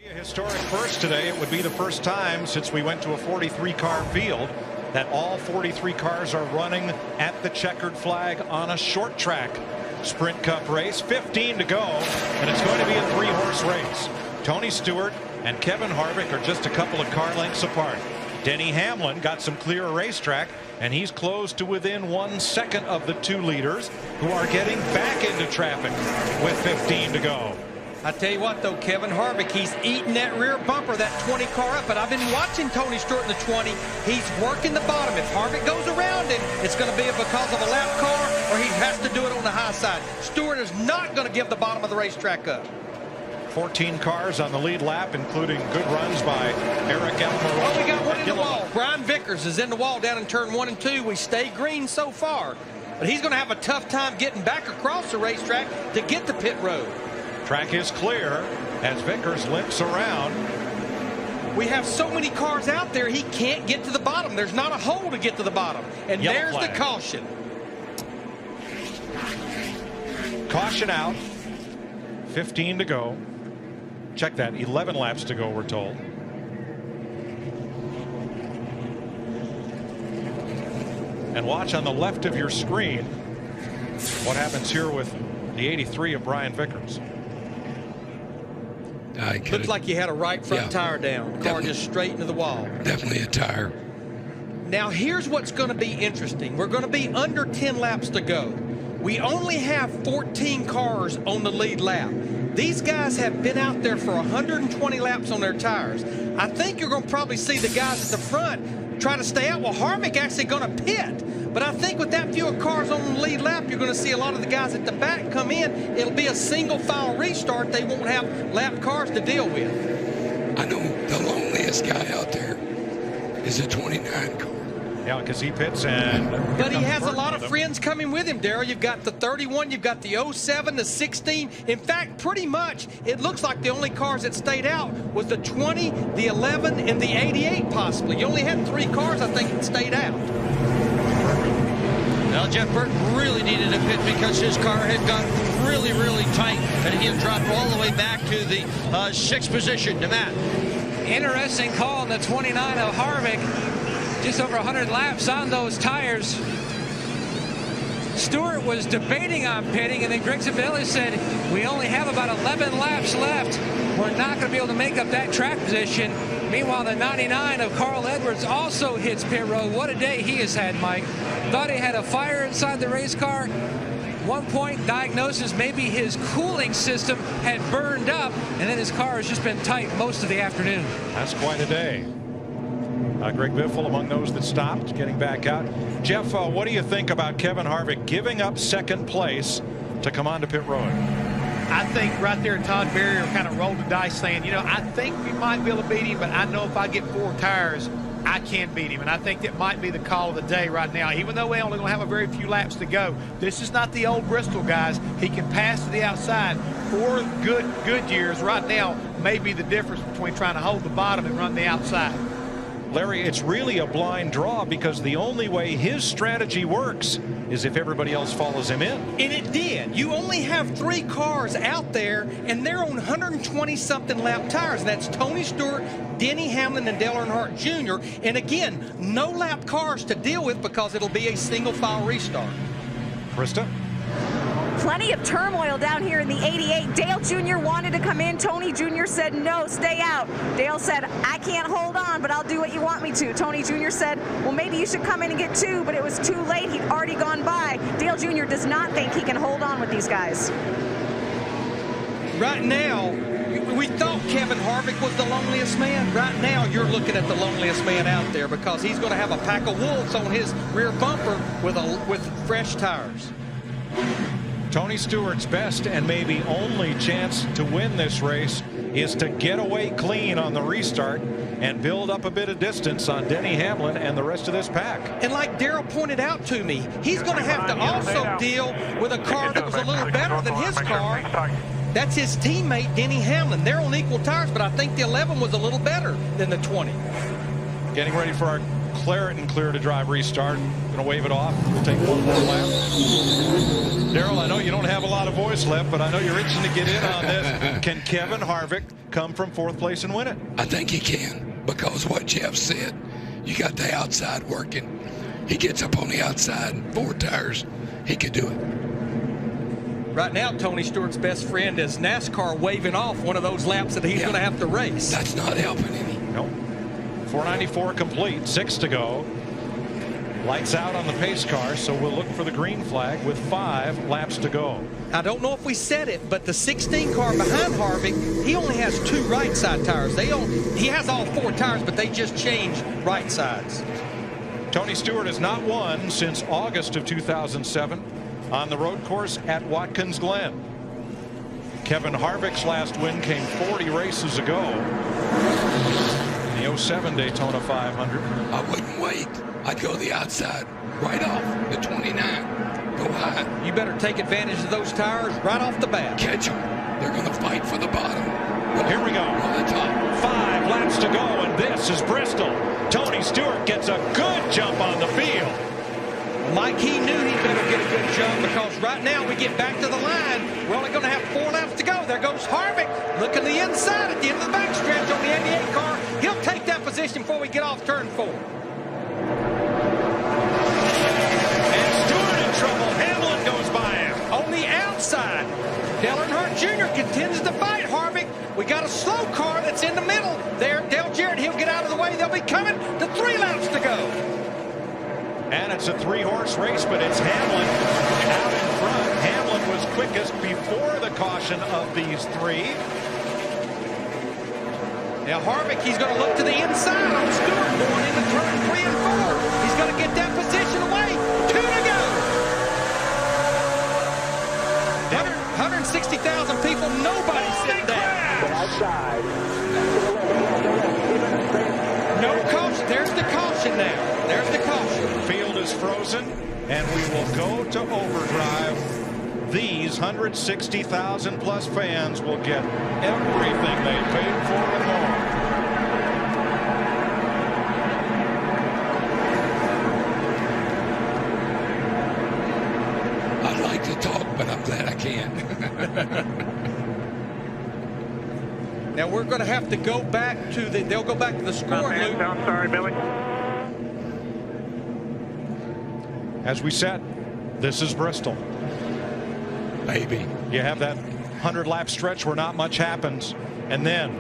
A historic first today. It would be the first time since we went to a 43-car field that all 43 cars are running at the checkered flag on a short track Sprint Cup race. 15 to go, and it's going to be a 3-horse race. Tony Stewart and Kevin Harvick are just a couple of car lengths apart. Denny Hamlin got some clear racetrack, and he's close to within 1 second of the 2 leaders, who are getting back into traffic with 15 to go. I tell you what, though, Kevin Harvick, he's eating that rear bumper, that 20 car up. But I've been watching Tony Stewart in the 20. He's working the bottom. If Harvick goes around him, it's going to be because of a lap car, or he has to do it on the high side. Stewart is not going to give the bottom of the racetrack up. 14 cars on the lead lap, including good runs by Eric Almirola. Oh, we got one in the wall. Brian Vickers is in the wall down in turn 1 and 2. We stay green so far, but he's going to have a tough time getting back across the racetrack to get to pit road. Track is clear as Vickers limps around. We have so many cars out there, he can't get to the bottom. There's not a hole to get to the bottom. And Yellow there's flag. The caution. Caution out. 15 to go. Check that. 11 laps to go, we're told. And watch on the left of your screen what happens here with the 83 of Brian Vickers. Looks like you had a right front tire down. Car just straight into the wall. Definitely a tire. Now here's what's going to be interesting. We're going to be under 10 laps to go. We only have 14 cars on the lead lap. These guys have been out there for 120 laps on their tires. I think you're going to probably see the guys at the front try to stay out. Well, Harvick actually going to pit. But I think with that few cars on the lead lap, you're going to see a lot of the guys at the back come in. It'll be a single file restart. They won't have lap cars to deal with. I know the loneliest guy out there is a 29 car. Yeah, because he pits and... But he has a lot of friends coming with him, Darrell. You've got the 31, you've got the 07, the 16. In fact, pretty much, it looks like the only cars that stayed out was the 20, the 11, and the 88 possibly. You only had 3 cars, I think, that stayed out. Well, Jeff Burton really needed a pit because his car had got really, really tight, and he had dropped all the way back to the 6th position. To Matt. Interesting call in the 29 of Harvick. Just over 100 laps on those tires. Stewart was debating on pitting, and then Greg Zavelli said, we only have about 11 laps left. We're not going to be able to make up that track position. Meanwhile, the 99 of Carl Edwards also hits pit road. What a day he has had, Mike. Thought he had a fire inside the race car. One point diagnosis, maybe his cooling system had burned up, and then his car has just been tight most of the afternoon. That's quite a day. Greg Biffle among those that stopped, getting back out. Jeff, what do you think about Kevin Harvick giving up 2nd place to come on to pit road? I think right there Todd Berrier kind of rolled the dice saying, I think we might be able to beat him, but I know if I get 4 tires, I can beat him. And I think that might be the call of the day right now. Even though we're only going to have a very few laps to go, this is not the old Bristol, guys. He can pass to the outside. 4 good years right now may be the difference between trying to hold the bottom and run the outside. Larry, it's really a blind draw because the only way his strategy works is if everybody else follows him in. And it did. You only have 3 cars out there, and they're on 120-something lap tires. And that's Tony Stewart, Denny Hamlin, and Dale Earnhardt Jr. And again, no lap cars to deal with because it'll be a single-file restart. Krista? Plenty of turmoil down here in the 88. Dale Jr. wanted to come in. Tony Jr. said, no, stay out. Dale said, I can't hold on, but I'll do what you want me to. Tony Jr. said, well, maybe you should come in and get 2, but it was too late. He'd already gone by. Dale Jr. does not think he can hold on with these guys. Right now, we thought Kevin Harvick was the loneliest man. Right now, you're looking at the loneliest man out there because he's going to have a pack of wolves on his rear bumper with fresh tires. Tony Stewart's best and maybe only chance to win this race is to get away clean on the restart and build up a bit of distance on Denny Hamlin and the rest of this pack. And like Darrell pointed out to me, he's going to have to also deal with a car that was a little better than his car. That's his teammate, Denny Hamlin. They're on equal tires, but I think the 11 was a little better than the 20. Getting ready for our Claret and Clear to Drive restart. Going to wave it off. We'll take one more lap. Darrell, I know you don't have a lot of voice left, but I know you're itching to get in on this. Can Kevin Harvick come from 4th place and win it? I think he can, because what Jeff said, you got the outside working. He gets up on the outside, 4 tires, he could do it. Right now, Tony Stewart's best friend is NASCAR waving off one of those laps that he's going to have to race. That's not helping any. Nope. 494 complete, 6 to go. Lights out on the pace car, so we'll look for the green flag with 5 laps to go. I don't know if we said it, but the 16 car behind Harvick, he only has 2 right side tires. He has all 4 tires, but they just changed right sides. Tony Stewart has not won since August of 2007 on the road course at Watkins Glen. Kevin Harvick's last win came 40 races ago. The 07 Daytona 500. I wouldn't wait. I'd go the outside, right off the 29. Go high. You better take advantage of those tires right off the bat. Catch them. They're going to fight for the bottom. Here we go. On the top. 5 laps to go, and this is Bristol. Tony Stewart gets a good jump on the field. Mike, he knew he better get a good jump, because right now we get back to the line. We're only going to have 4 laps to go. There goes Harvick. Look at the inside at the end of the backstretch on the 88 car. He'll take that position before we get off turn 4. And Stewart in trouble. Hamlin goes by him. On the outside, Dale Earnhardt Jr. continues to fight Harvick. We got a slow car that's in the middle. There, Dale Jarrett, he'll get out of the way. They'll be coming to 3 laps to go. And it's a 3-horse race, but it's Hamlin out in front. Hamlin was quickest before the caution of these 3. Now Harvick, he's going to look to the inside on Stewart going into turn 3 and 4. He's going to get that position away. 2 to go. 160,000 people, nobody sitting down. Outside. No caution. There's the caution now. There's the caution. The field is frozen, and we will go to overdrive. These 160,000 plus fans will get everything they paid for and more. I'd like to talk, but I'm glad I can't. Now we're going to have to go back to the. They'll go back to the scoring loop. I'm sorry, Billy. As we said, this is Bristol. Maybe. You have that 100-lap stretch where not much happens, and then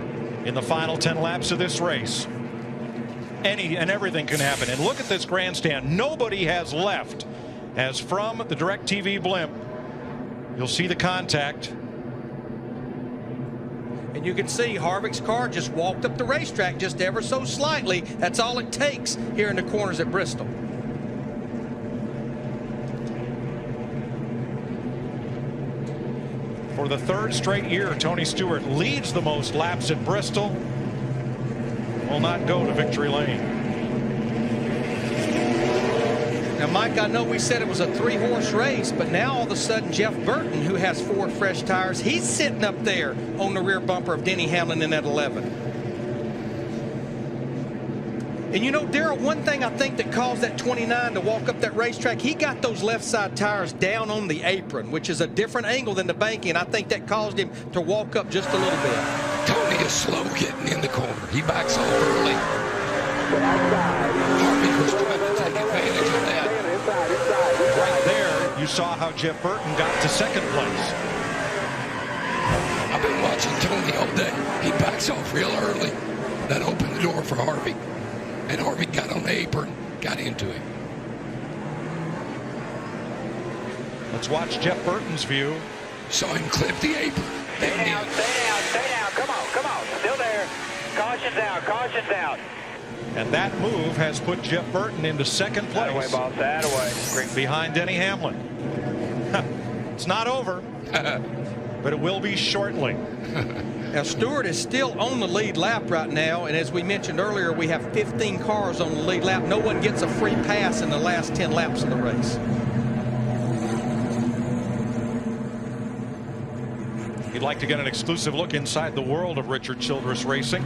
in the final 10 laps of this race, any and everything can happen. And look at this grandstand. Nobody has left. As from the DirecTV blimp, you'll see the contact. And you can see Harvick's car just walked up the racetrack just ever so slightly. That's all it takes here in the corners at Bristol. For the 3rd straight year, Tony Stewart leads the most laps at Bristol. Will not go to victory lane. Now, Mike, I know we said it was a 3-horse race, but now all of a sudden Jeff Burton, who has 4 fresh tires, he's sitting up there on the rear bumper of Denny Hamlin in that 11. And you know, Darrell, one thing I think that caused that 29 to walk up that racetrack, he got those left side tires down on the apron, which is a different angle than the banking. I think that caused him to walk up just a little bit. Tony is slow getting in the corner. He backs off early. Harvick was trying to take advantage of that. Right there, you saw how Jeff Burton got to 2nd place. I've been watching Tony all day. He backs off real early. That opened the door for Harvick. And Harvick got on the apron, got into it. Let's watch Jeff Burton's view. Saw him clip the apron. Stay down, stay down, stay down. Come on, come on. Still there. Caution's out, caution's out. And that move has put Jeff Burton into 2nd place. That away, boss, that away. Behind Denny Hamlin. It's not over, but it will be shortly. Now, Stewart is still on the lead lap right now, and as we mentioned earlier, we have 15 cars on the lead lap. No one gets a free pass in the last 10 laps of the race. If you'd like to get an exclusive look inside the world of Richard Childress Racing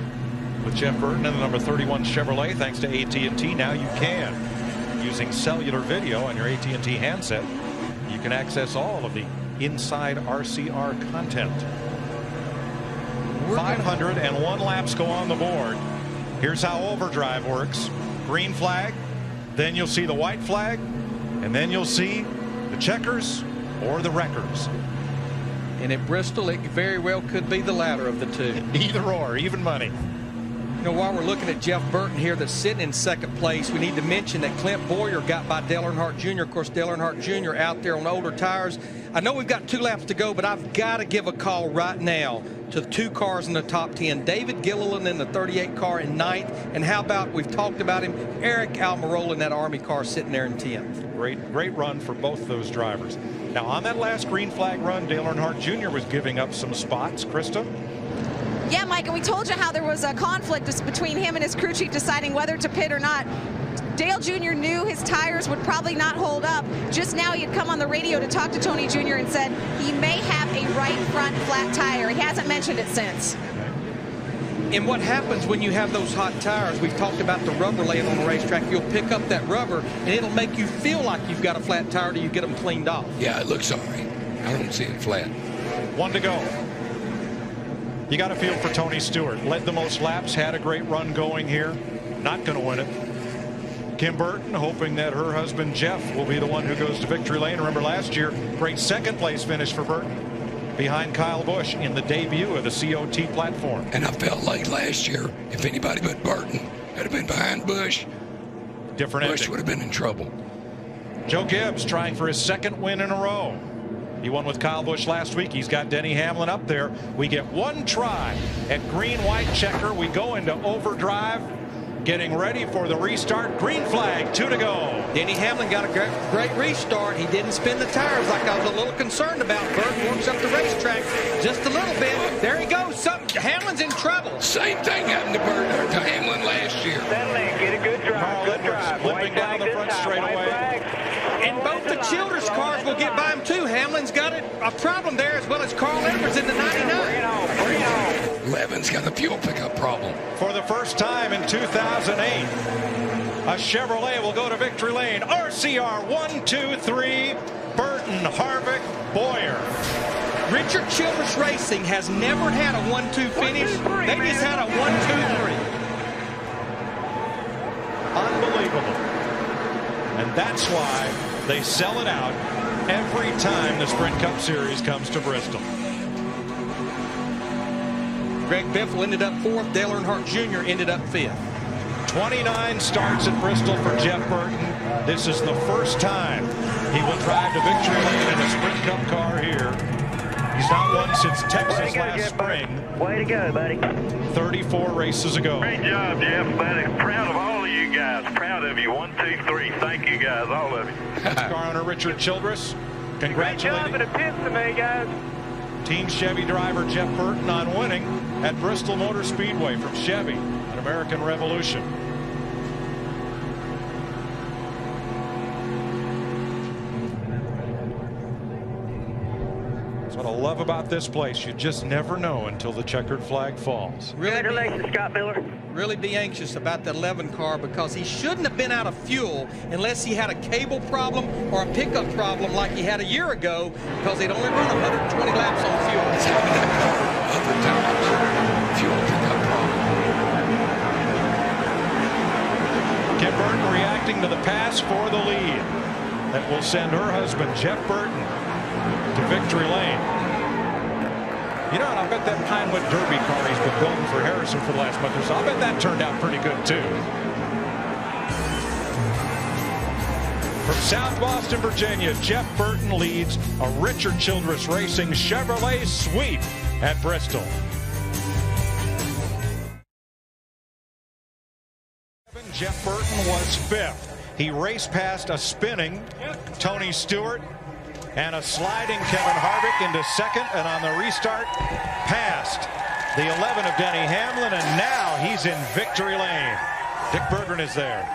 with Jeff Burton and the number 31 Chevrolet, thanks to AT&T, now you can. Using cellular video on your AT&T handset, you can access all of the inside RCR content. 501 laps go on the board. Here's how overdrive works. Green flag, then you'll see the white flag, and then you'll see the checkers or the wreckers. And at Bristol, it very well could be the latter of the two. Either or, even money. You know, while we're looking at Jeff Burton here that's sitting in second place, we need to mention that Clint Boyer got by Dale Earnhardt Jr. Of course, Dale Earnhardt Jr. out there on older tires. I know we've got 2 laps to go, but I've got to give a call right now to the 2 cars in the top 10. David Gilliland in the 38 car in 9th. And how about, we've talked about him, Eric Almirola in that Army car sitting there in 10th. Great run for both those drivers. Now, on that last green flag run, Dale Earnhardt Jr. was giving up some spots. Krista? Yeah, Mike, and we told you how there was a conflict between him and his crew chief deciding whether to pit or not. Dale Jr. knew his tires would probably not hold up. Just now he had come on the radio to talk to Tony Jr. and said he may have a right front flat tire. He hasn't mentioned it since. And what happens when you have those hot tires, we've talked about the rubber laying on the racetrack, you'll pick up that rubber and it'll make you feel like you've got a flat tire till you get them cleaned off. Yeah, it looks all right. I don't see it flat. 1 to go. You got to feel for Tony Stewart. Led the most laps, had a great run going here. Not going to win it. Kim Burton hoping that her husband Jeff will be the one who goes to victory lane. Remember last year, great second place finish for Burton behind Kyle Busch in the debut of the COT platform. And I felt like last year, if anybody but Burton had been behind Busch, different Busch ending. would have been in trouble. Joe Gibbs trying for his 2nd win in a row. He won with Kyle Busch last week. He's got Denny Hamlin up there. We get 1 try at green-white checker. We go into overdrive, getting ready for the restart. Green flag, 2 to go. Denny Hamlin got a great restart. He didn't spin the tires like I was a little concerned about. Burton works up the racetrack just a little bit. There he goes. Hamlin's in trouble. Same thing happened to Burton to Hamlin last year. Get a good drive. Carl Edwards limping down the front straightaway. And both the Childress cars will get by him too. Hamlin's got a problem there, as well as Carl Edwards in the 99. Bring it on. Levin's got a fuel pickup problem. For the first time in 2008, a Chevrolet will go to victory lane. RCR 1, 2, 3. Burton, Harvick, Boyer. Richard Childress Racing has never had a 1-2 finish. They just had a 1-2-3. Unbelievable. And that's why they sell it out every time the Sprint Cup Series comes to Bristol. Greg Biffle ended up 4th. Dale Earnhardt Jr. ended up 5th. 29 starts at Bristol for Jeff Burton. This is the first time he will drive to victory lane in a Sprint Cup car here. He's not won since Texas last spring. Way to go, buddy. 34 races ago. Great job, Jeff, buddy. Proud of all of you guys. Proud of you. 1, 2, 3. Thank you, guys. All of you. That's car owner Richard Childress. Congratulating Great job in the pits today, guys. Team Chevy driver Jeff Burton on winning at Bristol Motor Speedway from Chevy, an American Revolution. That's what I love about this place. You just never know until the checkered flag falls. Congratulations, Scott Miller. Really be anxious about that 11 car, because he shouldn't have been out of fuel unless he had a cable problem or a pickup problem like he had a year ago, because they'd only run 120 laps on fuel. It's having that car other times. Fuel pickup problem. Kim Burton reacting to the pass for the lead. That will send her husband, Jeff Burton, to victory lane. You know, and I bet that Pinewood Derby car he's been building for Harrison for the last month or so, I bet that turned out pretty good too. From South Boston, Virginia, Jeff Burton leads a Richard Childress Racing Chevrolet sweep at Bristol. Jeff Burton was 5th. He raced past a spinning Tony Stewart And a sliding Kevin Harvick into second, and on the restart, past the 11 of Denny Hamlin, and now he's in victory lane. Dick Berggren is there.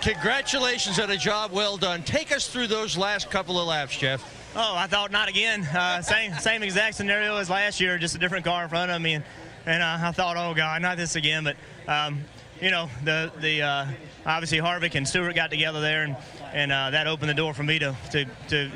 Congratulations on a job well done. Take us through those last couple of laps, Jeff. Oh, I thought not again. Same exact scenario as last year, just a different car in front of me, and I thought, oh God, not this again. But you know, obviously Harvick and Stewart got together there, and that opened the door for me to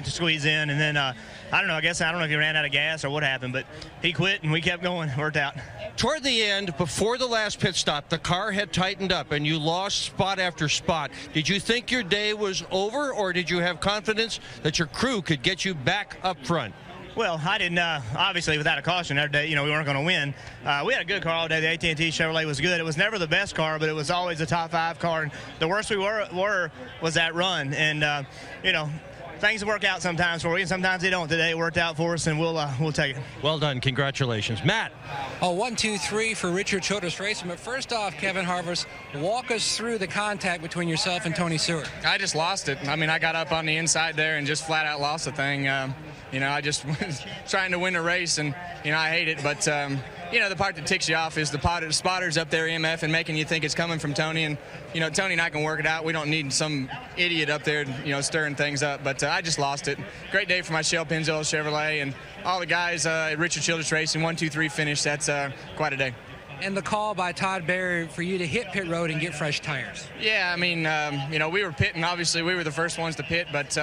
squeeze in. And then I don't know. I don't know if he ran out of gas or what happened, but he quit and we kept going. Worked out. Toward the end, before the last pit stop, the car had tightened up and you lost spot after spot. Did you think your day was over, or did you have confidence that your crew could get you back up front? Well, I didn't, obviously, without a caution that day, you know, we weren't going to win. We had a good car all day. The AT&T Chevrolet was good. It was never the best car, but it was always a top 5 car. And the worst we were was that run. And, you know, things work out sometimes for you, and sometimes they don't. Today it worked out for us, and we'll take it. Well done. Congratulations. Matt. Oh, 1, 2, 3 for Richard Childress Racing. But first off, Kevin Harvick, walk us through the contact between yourself and Tony Stewart. I just lost it. I mean, I got up on the inside there and just flat out lost the thing. You know, I just was trying to win a race, and, you know, I hate it. But, you know, the part that ticks you off is the spotters up there, EMF, and making you think it's coming from Tony. And, you know, Tony and I can work it out. We don't need some idiot up there, you know, stirring things up. But I just lost it. Great day for my Shell Pennzoil Chevrolet and all the guys at Richard Childress Racing. 1, 2, 3 finish. That's quite a day. And the call by Todd Berry for you to hit pit road and get fresh tires. Yeah, I mean, you know, we were pitting. Obviously, we were the first ones to pit, but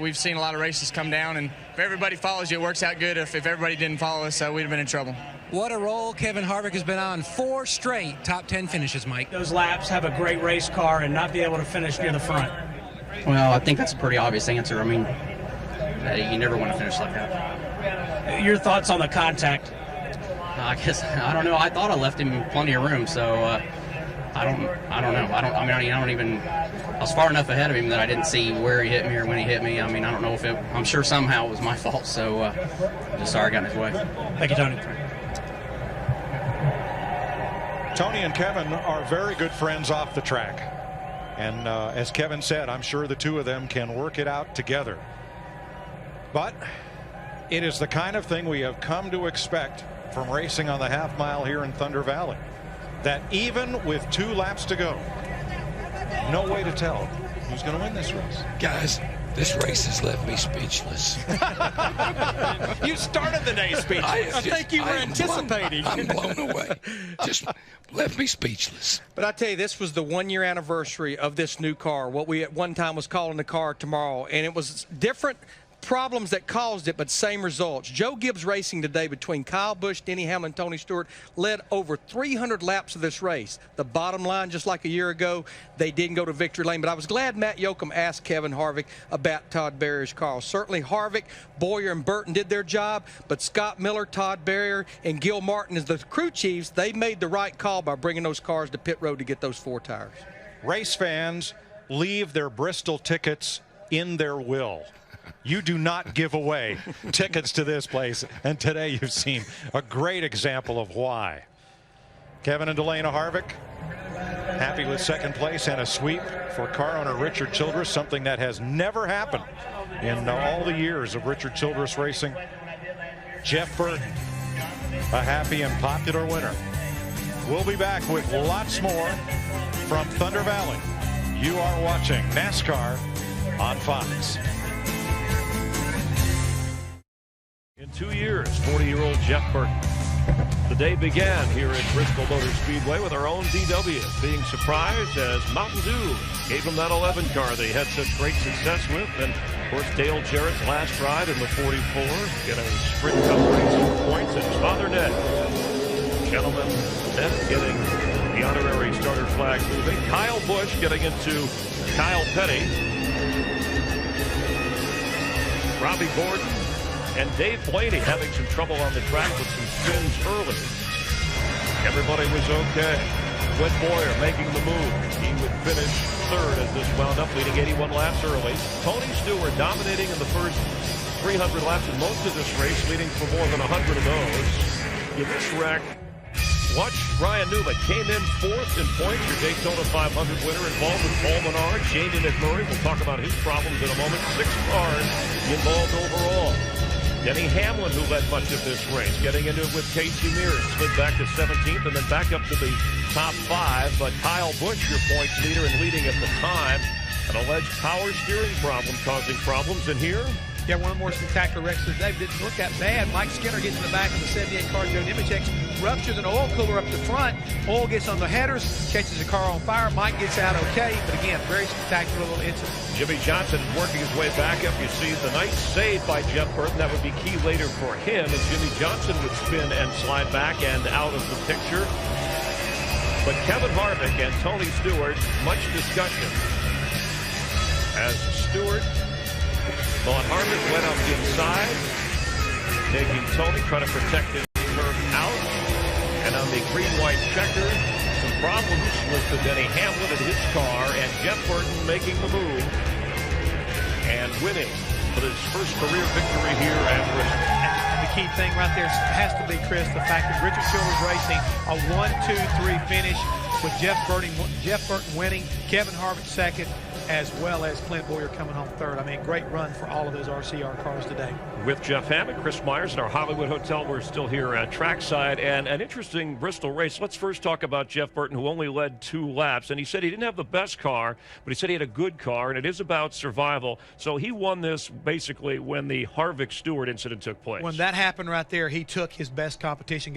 we've seen a lot of races come down, and if everybody follows you, it works out good. If everybody didn't follow us, we'd have been in trouble. What a roll Kevin Harvick has been on. 4 straight top 10 finishes, Mike. Those laps, have a great race car, and not be able to finish near the front. Well, I think that's a pretty obvious answer. I mean, you never want to finish like that. Your thoughts on the contact? I guess, I don't know. I thought I left him plenty of room, so I don't know. I was far enough ahead of him that I didn't see where he hit me or when he hit me. I mean, I don't know if I'm sure somehow it was my fault, so I'm just sorry I got in his way. Thank you, Tony. Tony and Kevin are very good friends off the track. And as Kevin said, I'm sure the two of them can work it out together. But it is the kind of thing we have come to expect from racing on the half mile here in Thunder Valley. That even with 2 laps to go, no way to tell who's going to win this race. Guys, this race has left me speechless. You started the day speechless. I think you were anticipating. I'm blown away. Just left me speechless. But I tell you, this was the 1-year anniversary of this new car. What we at one time was calling the car tomorrow, and it was different problems that caused it, but same results. Joe Gibbs Racing today, between Kyle Busch, Denny Hamlin, Tony Stewart, led over 300 laps of this race. The bottom line, just like a year ago, they didn't go to victory lane. But I was glad Matt Yoakum asked Kevin Harvick about Todd Berry's car. Certainly Harvick, Bowyer, and Burton did their job, but Scott Miller, Todd Berry, and Gil Martin as the crew chiefs, they made the right call by bringing those cars to pit road to get those 4 tires. Race fans leave their Bristol tickets in their will. You do not give away tickets to this place, and today you've seen a great example of why. Kevin and Delana Harvick happy with second place and a sweep for car owner Richard Childress, something that has never happened in all the years of Richard Childress Racing. Jeff Burton, a happy and popular winner. We'll be back with lots more from Thunder Valley. You are watching NASCAR on Fox. In 2 years, 40-year-old Jeff Burton. The day began here at Bristol Motor Speedway with our own DW being surprised as Mountain Dew gave him that 11 car they had such great success with. And, of course, Dale Jarrett's last ride in the 44, getting Sprint Cup Racing points, and his father, Ned. Gentleman, Ned getting the honorary starter flag moving. Kyle Busch getting into Kyle Petty. Robbie Gordon and Dave Blaney having some trouble on the track with some spins early. Everybody was okay. Clint Bowyer making the move. He would finish third as this wound up, leading 81 laps early. Tony Stewart dominating in the first 300 laps in most of this race, leading for more than 100 of those. In this wreck, watch Brian Newman came in 4th in points. Your Daytona 500 winner involved with Paul Menard. Jamie McMurray, we'll talk about his problems in a moment. 6 cars involved overall. Denny Hamlin, who led much of this race, getting into it with Casey Mears, slid back to 17th and then back up to the top 5. But Kyle Busch, your points leader and leading at the time, an alleged power steering problem causing problems. And here, yeah, one of the more spectacular wrecks of the day. Didn't look that bad. Mike Skinner gets in the back of the 78 car. Joe Nemechek ruptures an oil cooler up the front. Oil gets on the headers, catches the car on fire. Mike gets out okay, but again, very spectacular little incident. Jimmy Johnson working his way back up. You see the nice save by Jeff Burton. That would be key later for him, and Jimmy Johnson would spin and slide back and out of the picture. But Kevin Harvick and Tony Stewart, much discussion as Stewart thought Harvick went up inside, taking Tony, trying to protect his turf out. And on the green-white checker, some problems with the Denny Hamlin in his car, and Jeff Burton making the move and winning for his first career victory here at Bristol. And the key thing right there has to be, Chris, the fact that Richard Childress Racing, a 1-2-3 finish with Jeff Burton winning, Kevin Harvick second, as well as Clint Bowyer coming home third. I mean, great run for all of those RCR cars today. With Jeff Hammond, Chris Myers in our Hollywood Hotel. We're still here at trackside, and an interesting Bristol race. Let's first talk about Jeff Burton, who only led 2 laps, and he said he didn't have the best car, but he said he had a good car, and it is about survival. So he won this basically when the Harvick-Stewart incident took place. When that happened right there, he took his best competition,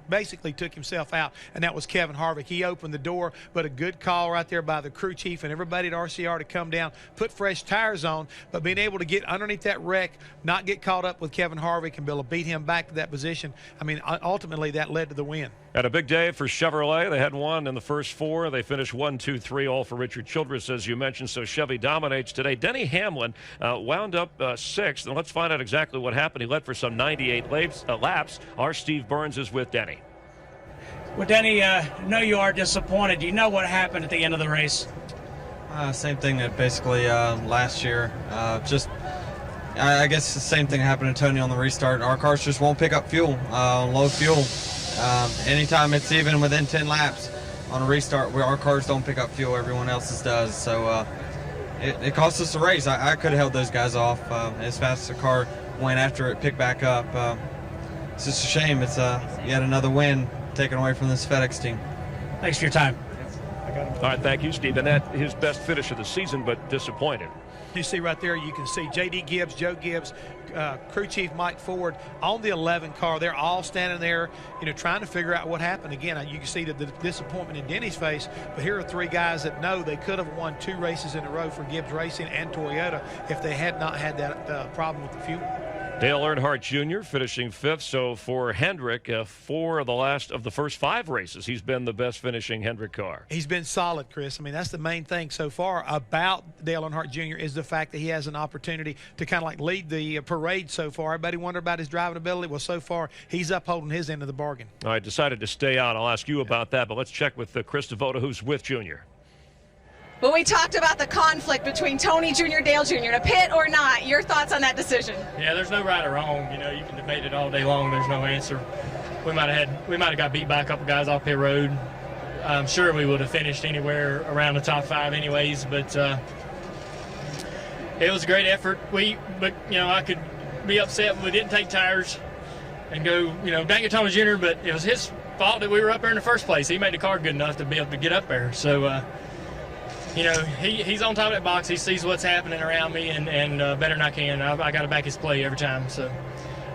basically took himself out, and that was Kevin Harvick. He opened the door, but a good call right there by the crew chief and everybody at RCR to come down, put fresh tires on, but being able to get underneath that wreck, not get caught up with Kevin Harvick and be able to beat him back to that position. I mean, ultimately that led to the win. Had a big day for Chevrolet. They had one in the first 4. They finished 1, 2, 3, all for Richard Childress, as you mentioned. So Chevy dominates today. Denny Hamlin wound up 6th, and let's find out exactly what happened. He led for some 98 laps. Our Steve Burns is with Denny. Well, Denny, I know you are disappointed. Do you know what happened at the end of the race? Same thing that basically last year. I guess the same thing happened to Tony on the restart. Our cars just won't pick up fuel, low fuel. Anytime it's even within 10 laps on a restart, our cars don't pick up fuel, everyone else's does. So it cost us a race. I could have held those guys off as fast as the car went after it picked back up. It's just a shame. It's yet another win taken away from this FedEx team. Thanks for your time. All right, thank you, Steve. And that his best finish of the season, but disappointed. You see right there, you can see J.D. Gibbs, Joe Gibbs, crew chief Mike Ford on the 11 car. They're all standing there, trying to figure out what happened. Again, you can see the disappointment in Denny's face, but here are 3 guys that know they could have won 2 races in a row for Gibbs Racing and Toyota if they had not had that problem with the fuel. Dale Earnhardt Jr. finishing 5th. So for Hendrick, 4 of the first 5 races, he's been the best finishing Hendrick car. He's been solid, Chris. I mean, that's the main thing so far about Dale Earnhardt Jr. is the fact that he has an opportunity to kind of like lead the parade so far. Everybody wondered about his driving ability. Well, so far, he's upholding his end of the bargain. I decided to stay out. I'll ask you about that, but let's check with Chris Devoto, who's with Jr. Well, we talked about the conflict between Tony Jr., Dale Jr., to pit or not. Your thoughts on that decision? Yeah, there's no right or wrong. You can debate it all day long. There's no answer. We might have got beat by a couple guys off pit road. I'm sure we would have finished anywhere around the top 5 anyways, but it was a great effort. But I could be upset when we didn't take tires and go, dang it, Tony Jr., but it was his fault that we were up there in the first place. He made the car good enough to be able to get up there. So, he's on top of that box. He sees what's happening around me, and better than I can. I got to back his play every time. So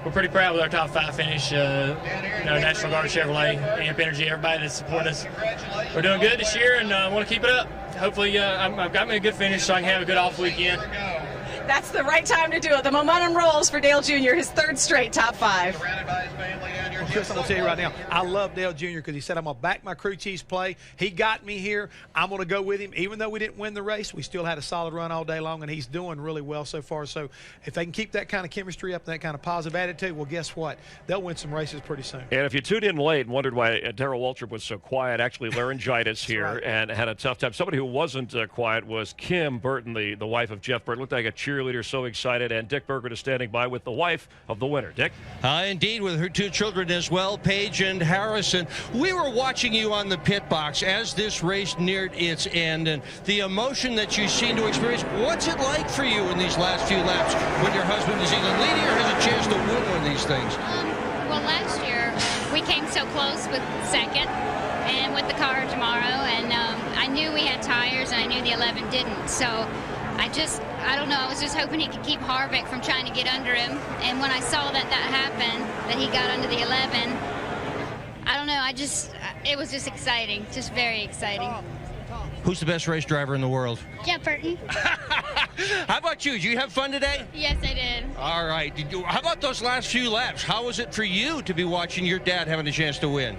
we're pretty proud with our top 5 finish. National Guard, Chevrolet, Amp Energy, everybody that's supporting us. We're doing good this year, and want to keep it up. Hopefully, I've got me a good finish so I can have a good off weekend. That's the right time to do it. The momentum rolls for Dale Jr., his 3rd straight top 5. Well, Chris, I'm going to tell you right now, I love Dale Jr. because he said, I'm going to back my crew chief's play. He got me here. I'm going to go with him. Even though we didn't win the race, we still had a solid run all day long, and he's doing really well so far. So if they can keep that kind of chemistry up and that kind of positive attitude, well, guess what? They'll win some races pretty soon. And if you tuned in late and wondered why Darrell Waltrip was so quiet, actually laryngitis here right. And had a tough time. Somebody who wasn't quiet was Kim Burton, the wife of Jeff Burton. Looked like a cheerleader, so excited. And Dick Berger is standing by with the wife of the winner. Dick? Indeed, with her 2 children as well, Page and Harrison. We were watching you on the pit box as this race neared its end, and the emotion that you seem to experience. What's it like for you in these last few laps when your husband is either leading or has a chance to win one of these things? Well, last year we came so close with second and with the car tomorrow, and I knew we had tires and I knew the 11 didn't, so I don't know, I was just hoping he could keep Harvick from trying to get under him, and when I saw that happened, that he got under the 11, I don't know, it was just exciting, just very exciting. Who's the best race driver in the world? Jeff Burton. How about you? Did you have fun today? Yes, I did. All right. How about those last few laps? How was it for you to be watching your dad having a chance to win?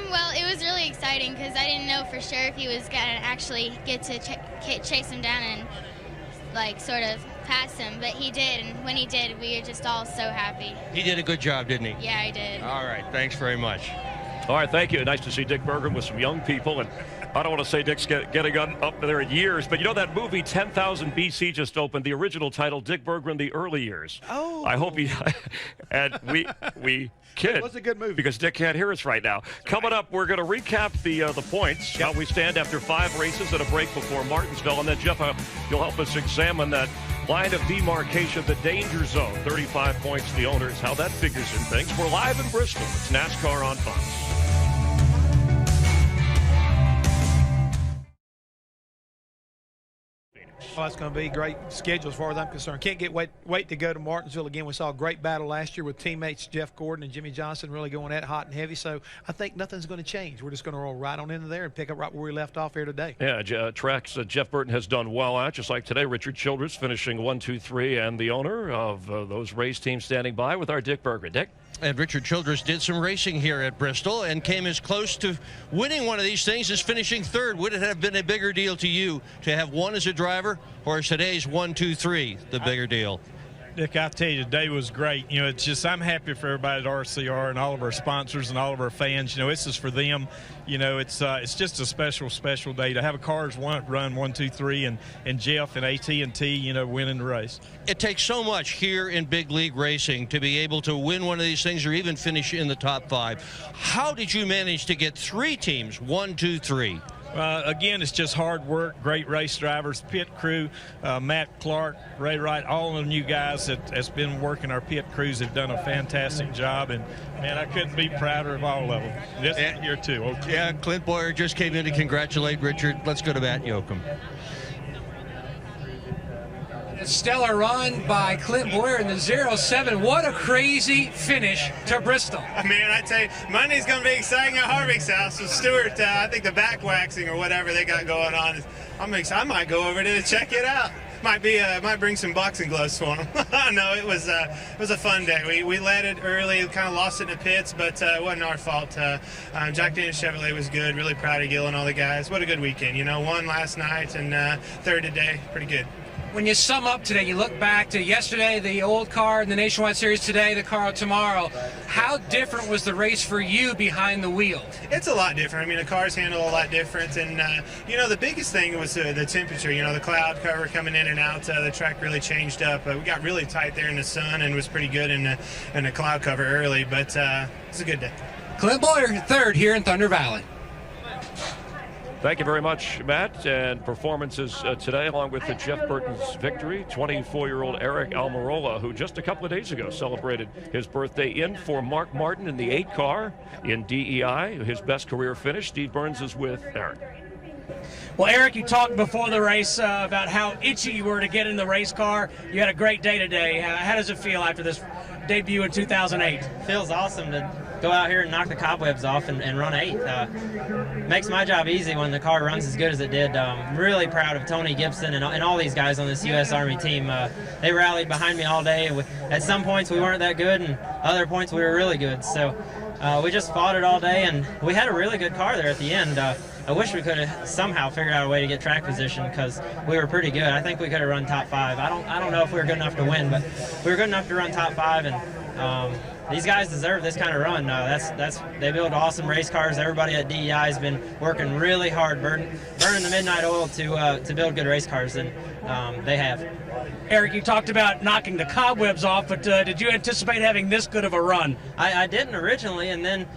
Well, it was really exciting because I didn't know for sure if he was going to actually get to chase him down and, like, sort of pass him, but he did, and when he did, we were just all so happy. He did a good job, didn't he? Yeah, he did. All right. Thanks very much. All right, thank you. Nice to see Dick Berggren with some young people. And I don't want to say Dick's getting up there in years, but you know that movie 10,000 BC just opened, the original title, Dick Berggren, The Early Years. Oh. I hope he, and we kid. It was a good movie. Because Dick can't hear us right now. Coming up, we're going to recap the points, how we stand after 5 races and a break before Martinsville. And then, Jeff, you'll help us examine that line of demarcation, the danger zone. 35 points, the owners, how that figures in things. We're live in Bristol. It's NASCAR on Fox. Well, that's going to be a great schedule as far as I'm concerned. Can't wait to go to Martinsville again. We saw a great battle last year with teammates Jeff Gordon and Jimmy Johnson really going at it hot and heavy. So I think nothing's going to change. We're just going to roll right on into there and pick up right where we left off here today. Yeah, tracks Jeff Burton has done well at, just like today. Richard Childress finishing 1, 2, 3, and the owner of those race teams standing by with our Dick Berggren. Dick? And Richard Childress did some racing here at Bristol and came as close to winning one of these things as finishing third. Would it have been a bigger deal to you to have won as a driver, or is today's 1, 2, 3 the bigger deal? Dick, I tell you, today was great. You know, it's just, I'm happy for everybody at RCR and all of our sponsors and all of our fans. You know, this is for them. You know, it's just a special, special day to have a Cars run 1, 2, 3, and Jeff and AT&T, you know, winning the race. It takes so much here in big league racing to be able to win one of these things or even finish in the top 5. How did you manage to get 3 teams, 1, 2, 3? Again, it's just hard work, great race drivers, pit crew, Matt Clark, Ray Wright, all of the new guys that's been working our pit crews have done a fantastic job, and man, I couldn't be prouder of all of them. This year too. Okay. Yeah, Clint Boyer just came in to congratulate Richard. Let's go to Matt Yoakum. Stellar run by Clint Boyer in the 07. What a crazy finish to Bristol. Man, I tell you, Monday's going to be exciting at Harvick's house with Stewart. I think the back waxing or whatever they got going on. I might go over there to check it out. Might bring some boxing gloves for him. No, it was a fun day. We led it early, kind of lost it in the pits, but it wasn't our fault. Jack Daniels Chevrolet was good. Really proud of Gil and all the guys. What a good weekend. You know, won last night and third today. Pretty good. When you sum up today, you look back to yesterday, the old car in the Nationwide Series, today, the car tomorrow. How different was the race for you behind the wheel? It's a lot different. I mean, the cars handle a lot different. And, you know, the biggest thing was the temperature. You know, the cloud cover coming in and out. The track really changed up. We got really tight there in the sun and was pretty good in the cloud cover early. But it's a good day. Clint Boyer, third here in Thunder Valley. Thank you very much, Matt. And performances today, along with the Jeff Burton's victory, 24-year-old Eric Almirola, who just a couple of days ago celebrated his birthday in for Mark Martin in the 8 car in DEI, his best career finish. Steve Burns is with Eric. Well, Eric, you talked before the race about how itchy you were to get in the race car. You had a great day today. How does it feel after this debut in 2008? Feels awesome to go out here and knock the cobwebs off and run 8th. Makes my job easy when the car runs as good as it did. Really proud of Tony Gibson and all these guys on this U.S. Army team. They rallied behind me all day. At some points we weren't that good, and other points we were really good. So we just fought it all day, and we had a really good car there at the end. I wish we could have somehow figured out a way to get track position because we were pretty good. I think we could have run top 5. I don't know if we were good enough to win, but we were good enough to run top 5, and these guys deserve this kind of run. They build awesome race cars. Everybody at DEI has been working really hard, burning the midnight oil to build good race cars, and they have. Eric, you talked about knocking the cobwebs off, but did you anticipate having this good of a run? I didn't originally, and then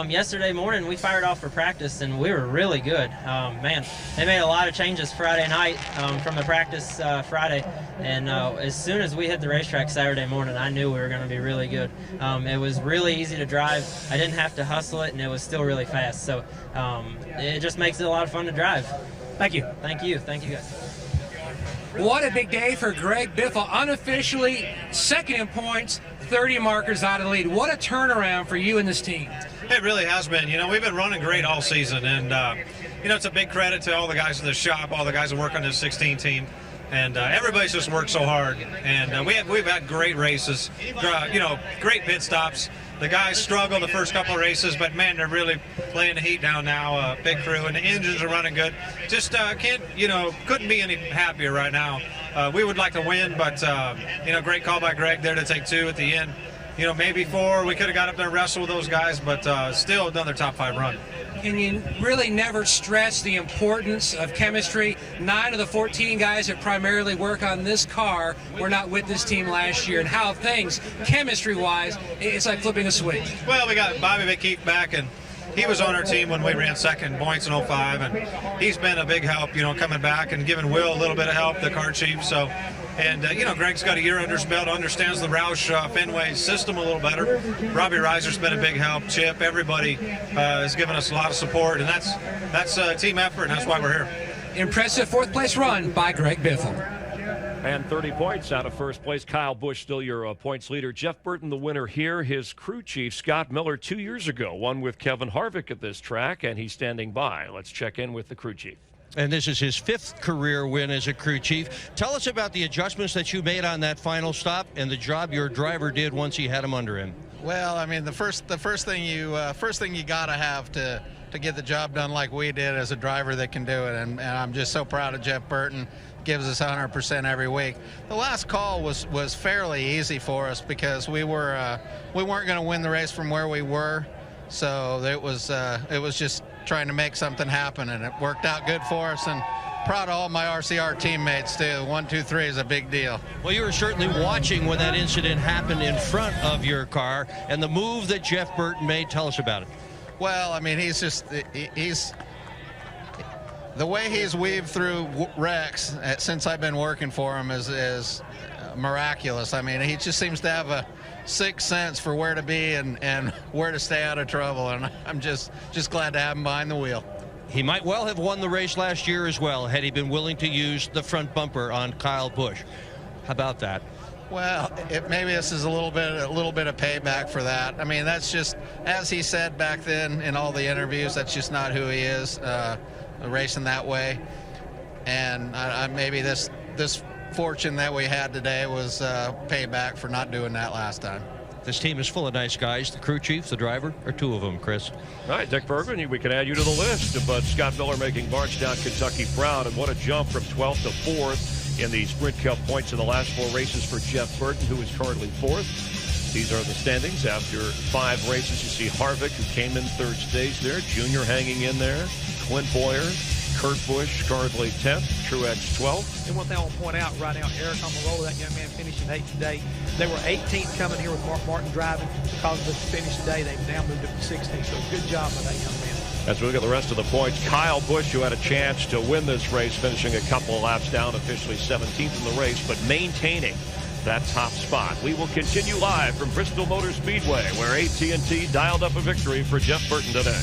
yesterday morning we fired off for practice, and we were really good. Man, they made a lot of changes Friday night from the practice Friday, and as soon as we hit the racetrack Saturday morning, I knew we were going to be really good. It was really easy to drive. I didn't have to hustle it, and it was still really fast. So it just makes it a lot of fun to drive. Thank you. Thank you. Thank you, guys. What a big day for Greg Biffle. Unofficially second in points, 30 markers out of the lead. What a turnaround for you and this team. It really has been. You know, we've been running great all season, and you know, it's a big credit to all the guys in the shop, all the guys that work on this 16 team, and everybody's just worked so hard. And we've had great races, you know, great pit stops. The guys struggled the first couple of races, but man, they're really laying the heat down now. Big crew, and the engines are running good. Just couldn't be any happier right now. We would like to win, but you know, great call by Greg there to take 2 at the end. You know, maybe 4. We could have got up there and wrestled with those guys, but still another top 5 run. Can you really never stress the importance of chemistry? 9 of the 14 guys that primarily work on this car were not with this team last year, and how things, chemistry-wise, it's like flipping a switch. Well, we got Bobby McKeith back, and he was on our team when we ran second points in 05, and he's been a big help, you know, coming back and giving Will a little bit of help, the car chief. So, and you know, Greg's got a year under his belt, understands the Roush Fenway system a little better. Robbie Reiser's been a big help. Chip, everybody has given us a lot of support, and that's a team effort, and that's why we're here. Impressive fourth-place run by Greg Biffle. And 30 points out of first place. Kyle Busch still your points leader. Jeff Burton the winner here. His crew chief, Scott Miller, 2 years ago, won with Kevin Harvick at this track, and he's standing by. Let's check in with the crew chief. And this is his 5th career win as a crew chief. Tell us about the adjustments that you made on that final stop and the job your driver did once he had him under him. Well, I mean, the first thing you got to have to get the job done like we did as a driver that can do it, and I'm just so proud of Jeff Burton. Gives us 100% every week. The last call was fairly easy for us because we weren't going to win the race from where we were, so it was just trying to make something happen, and it worked out good for us. And proud of all my RCR teammates too. 1, 2, 3 is a big deal. Well, you were certainly watching when that incident happened in front of your car, and the move that Jeff Burton made. Tell us about it. Well, I mean, he's the way he's weaved through wrecks since I've been working for him is miraculous. I mean, he just seems to have a sixth sense for where to be and where to stay out of trouble, and I'm just glad to have him behind the wheel. He might well have won the race last year as well had he been willing to use the front bumper on Kyle Busch. How about that? Well, maybe this is a little bit of payback for that. I mean, that's just, as he said back then in all the interviews, that's just not who he is, racing that way. And maybe this fortune that we had today was payback for not doing that last time. This team is full of nice guys. The crew chief, the driver, or 2 of them, Chris. All right, Dick Bergman, we can add you to the list. But Scott Miller making Bardstown, Kentucky proud. And what a jump from 12th to 4th in the Sprint Cup points in the last 4 races for Jeff Burton, who is currently 4th. These are the standings after 5 races. You see Harvick, who came in 3rd stage there. Junior hanging in there. Clint Boyer, Kurt Busch currently 10th, Truex 12th. And one thing I want to point out right now, Eric Almirola, that young man finishing 8th today. They were 18th coming here with Mark Martin driving. Because of the finish today, they've now moved up to 16th. So good job by that young man. As we look at the rest of the points, Kyle Busch, who had a chance to win this race, finishing a couple of laps down, officially 17th in the race, but maintaining that top spot. We will continue live from Bristol Motor Speedway, where AT&T dialed up a victory for Jeff Burton today.